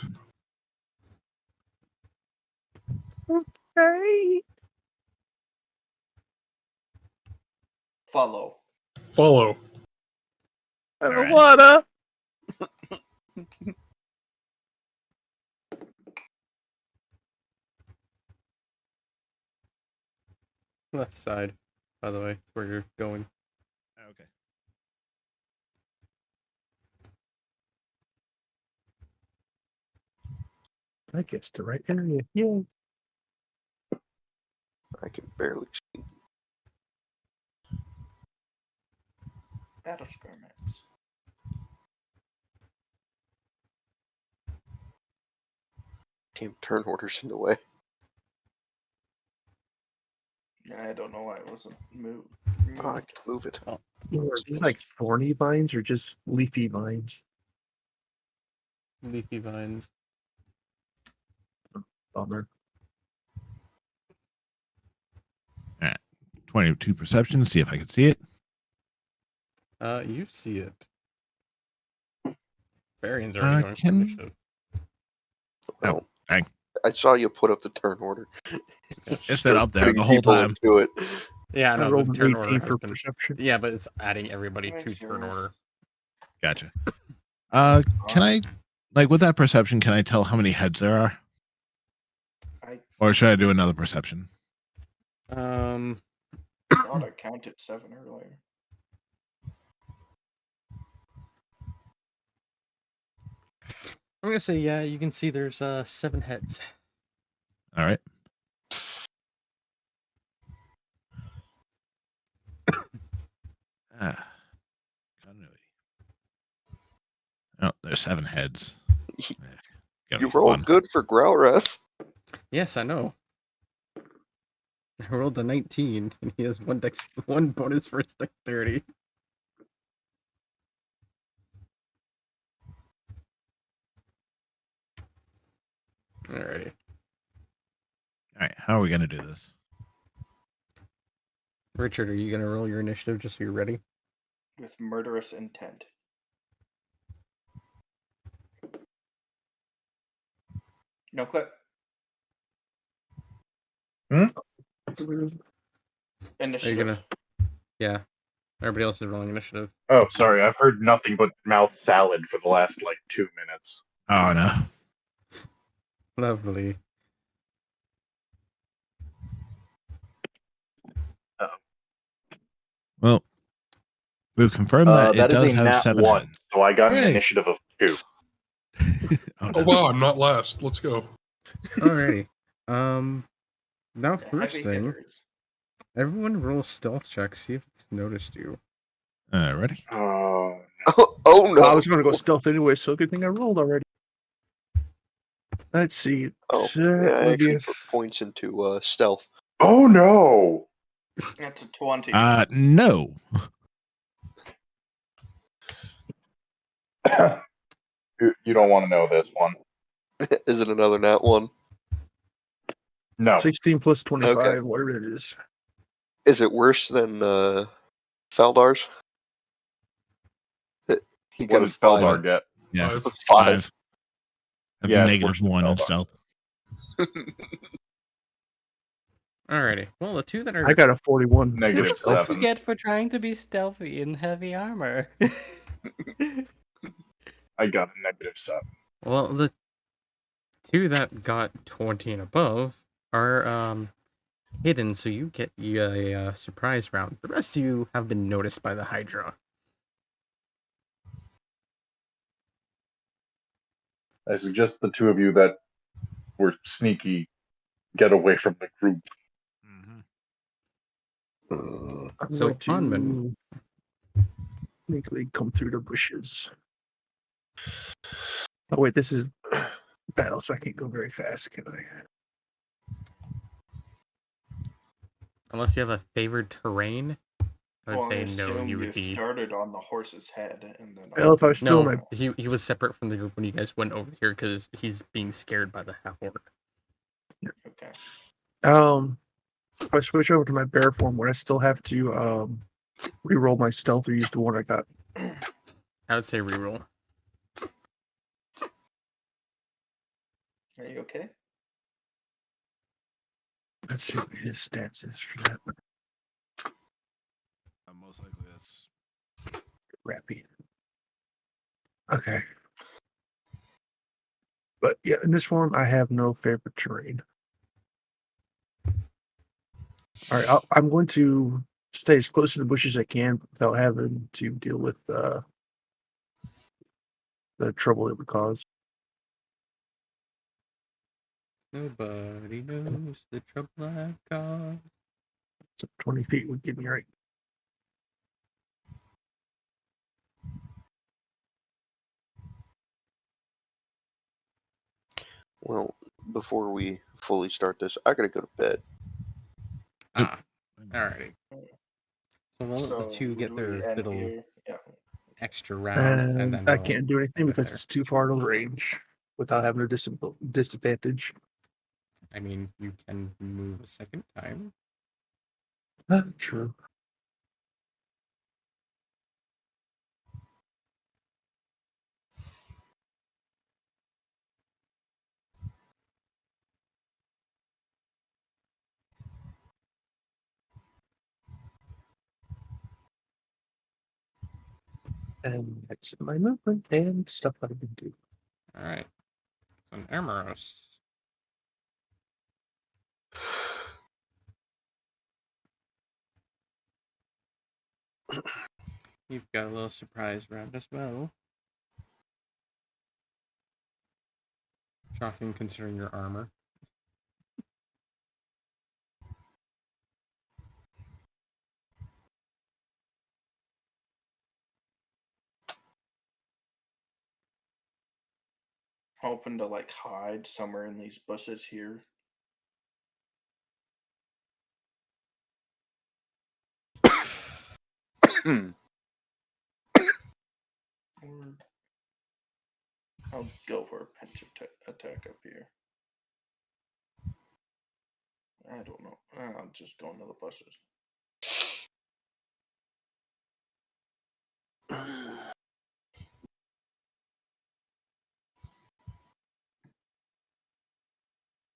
Hey. Follow. Follow. I don't Alright. wanna. Left side, by the way, is where you're going. Okay. I guess the right area. Yeah. I can barely see. Battle skirmix. Damn turn orders in the way. I don't know why it wasn't moved. Oh, I can move it. Are these like thorny vines or just leafy vines? Leafy vines. Bummer. 22 perception. See if I can see it. You see it. Varian's already going for Can initiative. Well, dang. I saw you put up the turn order. It's been up there Putting the whole people time. into it. Yeah, I I know. rolled The an turn order 18 has for been. perception. Yeah, but it's adding everybody That to makes turn yours- order. Gotcha. Can I, like, with that perception, can I tell how many heads there are? Or should I do another perception? thought I counted 7 earlier. I'm gonna say yeah. You can see there's 7 heads. All right. Continuity. Oh, there's 7 heads. Gonna You be rolled fun. good for Growlrath. Yes, I know. I rolled a 19, and he has one bonus for his dexterity. Alrighty. All right. How are we gonna do this? Richard, are you gonna roll your initiative just so you're ready? With murderous intent. No clip. Are Initiative. you gonna? Yeah. Everybody else is rolling initiative. Oh, sorry. I've heard nothing but mouth salad for the last, 2 minutes. Oh, no. Lovely. Well, we've confirmed that it That is does a have nat 7 1, heads. so I got an Hey. initiative of 2. Oh, Oh wow, I'm not last. Let's go. Alrighty. Now first Heavy thing, hitters. everyone roll stealth check. See if it's noticed you. Ready? Oh, Oh no! I was going to go stealth anyway, so good thing I rolled already. Let's see. Oh, That yeah, I would be actually a put points into stealth. oh no! That's a 20. No. You don't want to know this one. Is it another nat 1? No. 16 plus 25, Okay. whatever it is. Is it worse than Feldar's? He What got a did 5. Feldar get? Yeah. 5. I've Yeah, it's negative worse than 1 in Feldar. stealth. Alrighty. Well, the two that are I got a 41. Negative for stealth. What you 7. get for trying to be stealthy in heavy armor? I got a negative 7. well, the two that got 20 and above are hidden, so you get a surprise round. The rest of you have been noticed by the Hydra. I suggest the two of you that were sneaky get away from the group. I'm So, going to Hanman. sneakily come through the bushes. Oh, wait, this is battle, so I can't go very fast, can I? Unless you have a favored terrain, I would Well, I say no, assume you you would be. started on the horse's head and then. Well, if I was still No, in my he was separate from the group when you guys went over here because he's being scared by the half orc. Okay. if I switch over to my bear form, would I still have to re-roll my stealth or use the one I got? I would say reroll. Are you okay? Let's see what his stats is for that. Most likely that's Crappy. Okay. But yeah, in this form, I have no favorite terrain. All right, I'm going to stay as close to the bushes as I can without having to deal with the trouble it would cause. Nobody knows the trouble I've caused. So 20 feet would get me right. Well, before we fully start this, I gotta go to bed. Alrighty. So we'll let the two get would we their end little here? Yeah. extra round, and And then I we'll can't do anything end it because there. it's too far to range without having a disadvantage. I mean, you can move a second time. True. And that's my movement and stuff I can do. Alright. So an Emeros. You've got a little surprise round as well. Shocking considering your armor. Hoping to like hide somewhere in these bushes here. Or I'll go for a pinch attack up here. I don't know. I'll just go into the bushes.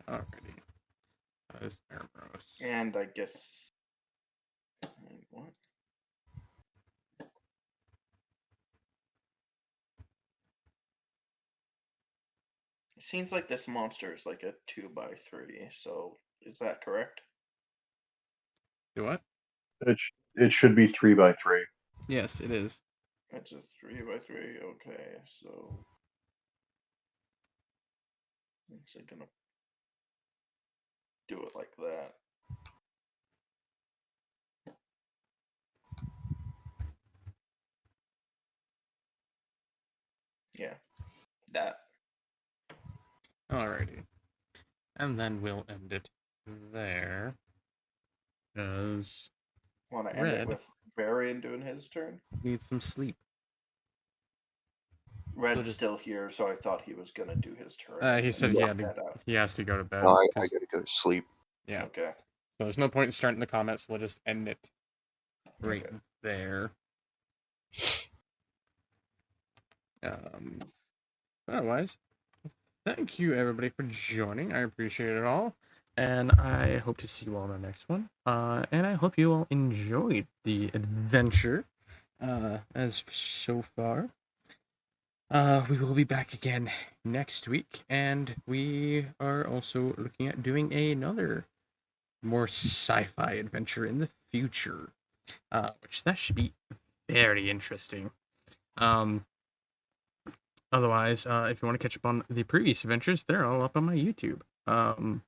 Alrighty. That is Emeros. And I guess. What? It seems like this monster is like a 2x3. So is that correct? Do what? It should be 3x3. Yes, it is. It's a 3x3. Okay, so. I'm just gonna do it like that. Yeah, that. Alrighty. And then we'll end it there. Because Want to end Red it with Varian doing his turn? needs some sleep. Red's just- still here, so I thought he was gonna do his turn. He and said then he knock had that out. he has to go to bed. No, I 'cause- gotta go to sleep. yeah. Okay. So there's no point in starting the comments. We'll just end it right Okay. there. Otherwise, thank you everybody for joining. I appreciate it all. And I hope to see you all in the next one. And I hope you all enjoyed the adventure as so far. We will be back again next week, and we are also looking at doing another more sci-fi adventure in the future, which that should be very interesting. Otherwise, if you want to catch up on the previous adventures, they're all up on my YouTube. And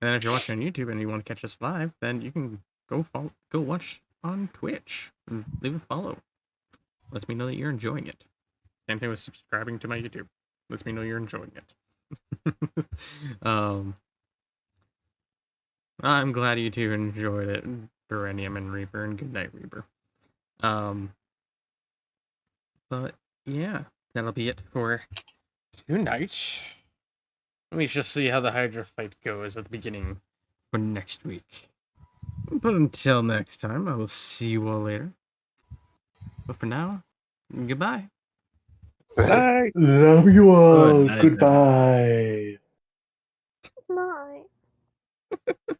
if you're watching on YouTube and you want to catch us live, then you can go watch on Twitch and leave a follow. Lets me know that you're enjoying it. Same thing with subscribing to my YouTube. Lets me know you're enjoying it. I'm glad you two enjoyed it, Berenium and Reaper, and good night, Reaper. But yeah, that'll be it for tonight. Let me just see how the Hydra fight goes at the beginning for next week. But until next time, I will see you all later. But for now, goodbye. Bye. Love you all. Good night, Goodbye. Night.